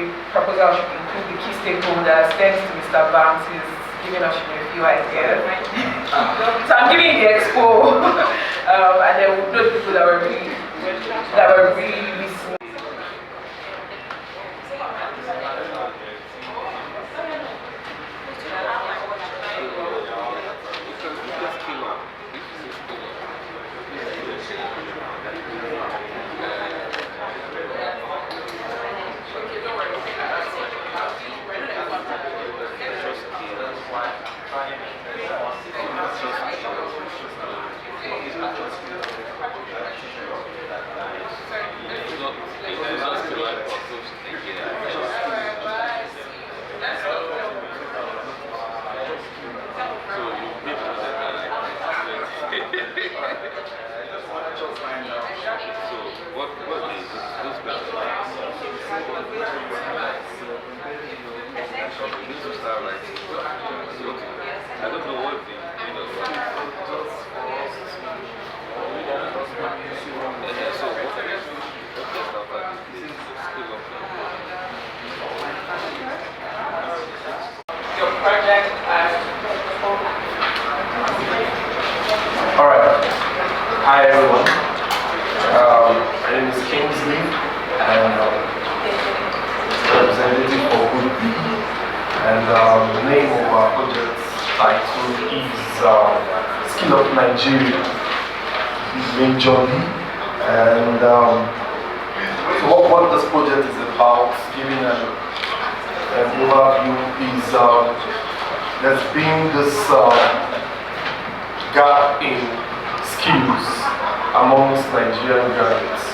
The proposal should include the key stakeholders. Thanks to Mr. Vance, is giving us a few ideas. So I'm giving the expo, and then we'll know people that were really listening. Hi everyone, my name is Kingsley and representative for Group B, and the name of our project title is Skill Up Nigeria, majorly, and so what this project is about, giving an overview, is there's been this gap in skills amongst Nigerian graduates.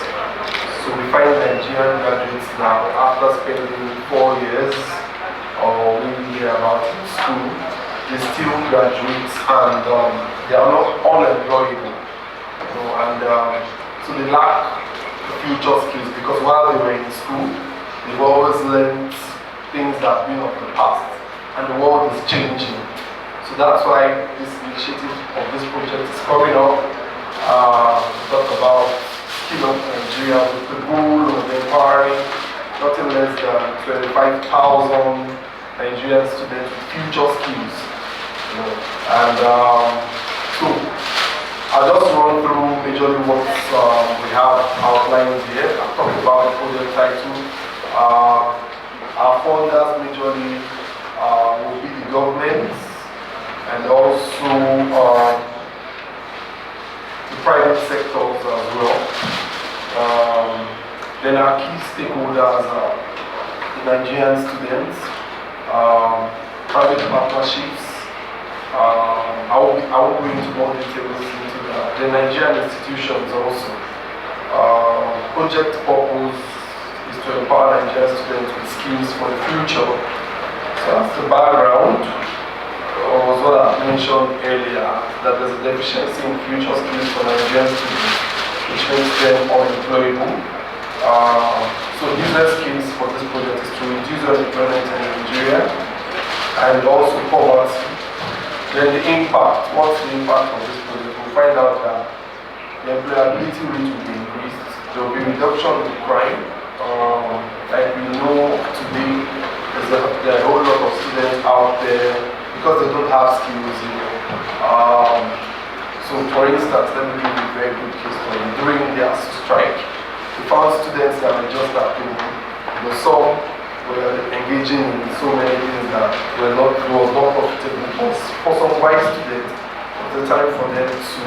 So we find Nigerian graduates now, after spending 4 years or maybe about in school, they still graduate and they are not unemployable. And so they lack future skills because while they were in school, They've always learned things that have been of the past, and the world is changing. So that's why this initiative of this project is coming up. To talk about Skill Up Nigeria with the goal of empowering nothing less than 25,000 Nigerian students with future skills. And so I'll just run through majorly what we have outlined here. I'll talk about the project title. Our funders majorly will be the government and also the private sectors as well. Then our key stakeholders are the Nigerian students, private partnerships. I won't go into more details into that. The Nigerian institutions also. Project purpose is to empower Nigerian students with skills for the future. So that's the background. Was what I mentioned earlier, that there's a deficiency in future skills for Nigerian students, which makes them unemployable. So business skills for this project is to reduce unemployment in Nigeria and also poverty. Then the impact, what's the impact of this project? We'll find out that the employability rate will be increased, there will be reduction in crime. Like we know today, there are a whole lot of students out there because they don't have skills. So for instance, let me give you a very good case study. During their strike, we found students that were just at home. Some were engaging in so many things that was not profitable. For some white students, it was a time for them to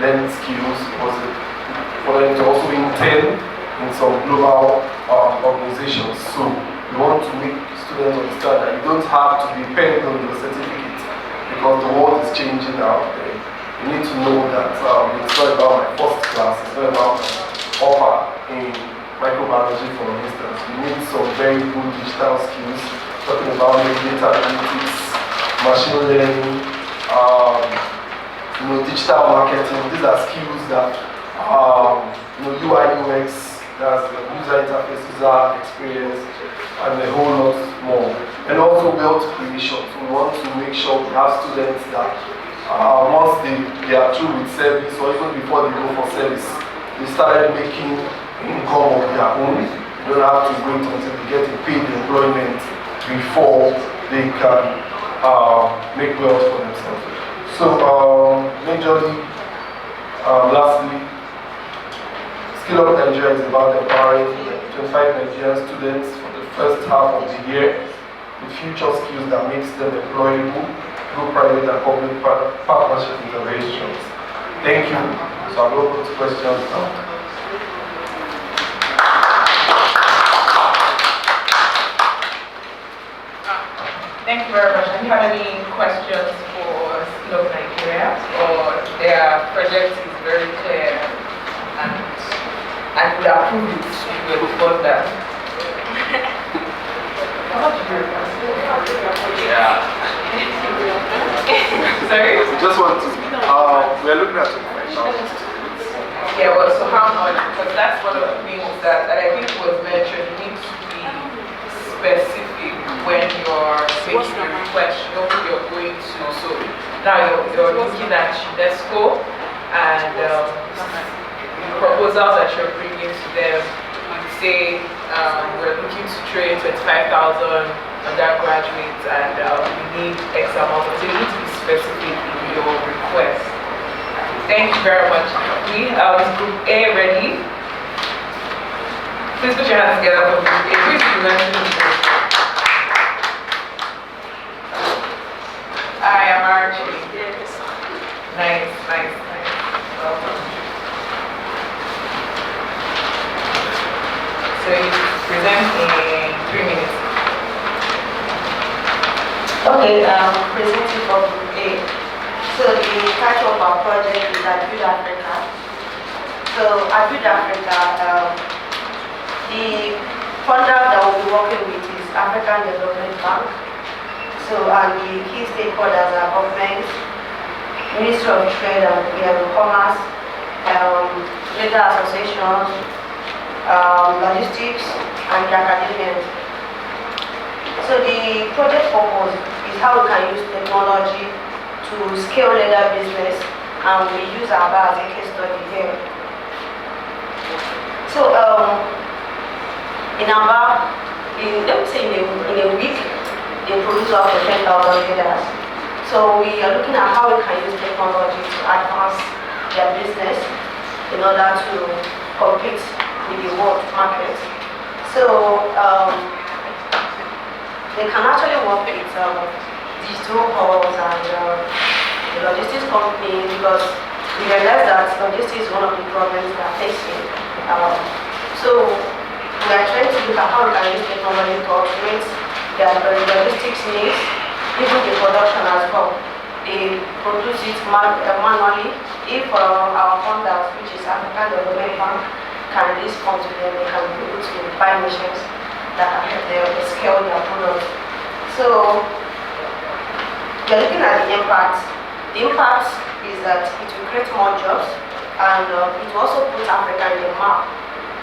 learn skills, for them to also intern in some global organizations. So we want to make students understand that you don't have to depend on your certificate because the world is changing out there. You need to know that it's not about my first class, it's not about my offer in microbiology, for instance. You need some very good digital skills, talking about data analytics, machine learning, digital marketing. These are skills that UI, UX, that's the user interface, user experience, and a whole lot more. And also wealth creation. So we want to make sure we have students that once they are through with service, or even before they go for service, they started making income of their own. You don't have to wait until they get a paid employment before they can make wealth for themselves. So majorly, lastly, Skill Up Nigeria is about empowering 25 Nigerian students for the first half of the year with future skills that makes them employable through private and public partnership interventions. Thank you. So I'll open to questions now. Thank you very much. Do you have any questions for Skill Up Nigeria? Or their project is very clear and I could approve it if we were before that? Yeah. Sorry? Just want to, we're looking at some questions. Yeah, well, so how much? Because that's one of the things that I think was mentioned. You need to be specific when you're making a request, you know who you're going to. So now you're looking at UNESCO and the proposals that you're bringing to them, you say we're looking to train 25,000 undergraduates and we need X amount. So you need to be specific in your request. Thank you very much. Is Group A ready? Please put your hands together for Group A. Who is presenting this? I am Archie. Yes. Nice. Welcome. So you present in 3 minutes. Okay, presenting for Group A. So the title of our project is Build Africa. So Build Africa, the funder that we'll be working with is African Development Bank. So and the key stakeholders are government, Ministry of Trade and Commerce, labor associations, logistics, and the academians. So the project purpose is how we can use technology to scale leather business, and we use our bar as a case study here. So in our bar, let me say in a week, they produce up to 10,000 leathers. So we are looking at how we can use technology to advance their business in order to compete with the world market. So they can actually work with digital hubs and the logistics company, because we realize that logistics is one of the problems they are facing. So we are trying to look at how we can use technology to automate their logistics needs, even the production as well. They produce it manually. If our funders, which is African Development Bank, can release funds to them, they can be able to buy machines that can help them scale their products. So we're looking at the impact. The impact is that it will create more jobs, and it will also put Africa in the map,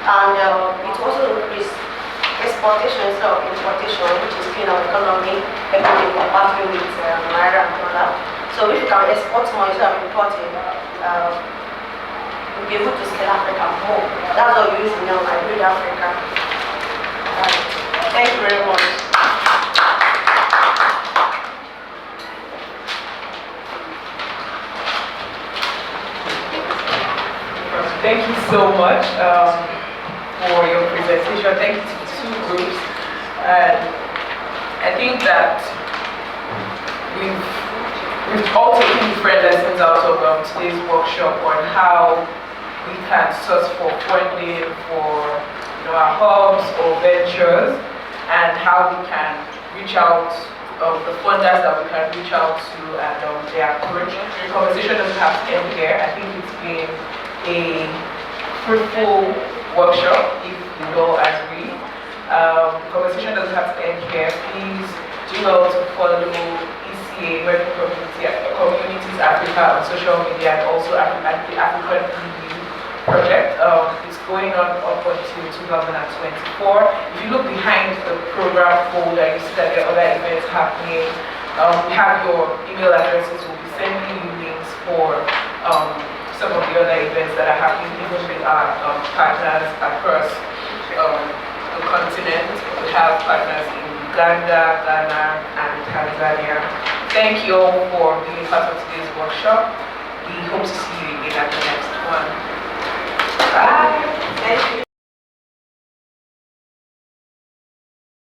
and it will also increase exportation instead of importation, which is clean our economy, everything combating with naira and dollar. So if we can export more instead of importing, we'll be able to scale Africa more. That's what we use in I build Africa. Thank you very much. Thank you so much for your presentation. Thank you to the two groups. And I think that we've all taken different lessons out of today's workshop on how we can source for funding for our hubs or ventures, and how we can reach out the funders that we can reach out to and their approach. The conversation doesn't have to end here. I think it's been a fruitful workshop, if you all agree. The conversation doesn't have to end here. Please do not follow ECA, Emerging Communities Africa on social media, and also the AfriConEU project. It's going on up until 2024. If you look behind the program folder, you see that there are other events happening. We have your email addresses. We'll be sending you links for some of the other events that are happening, even with our partners across the continent. We have partners in Uganda, Ghana, and Tanzania. Thank you all for being part of today's workshop. We hope to see you again at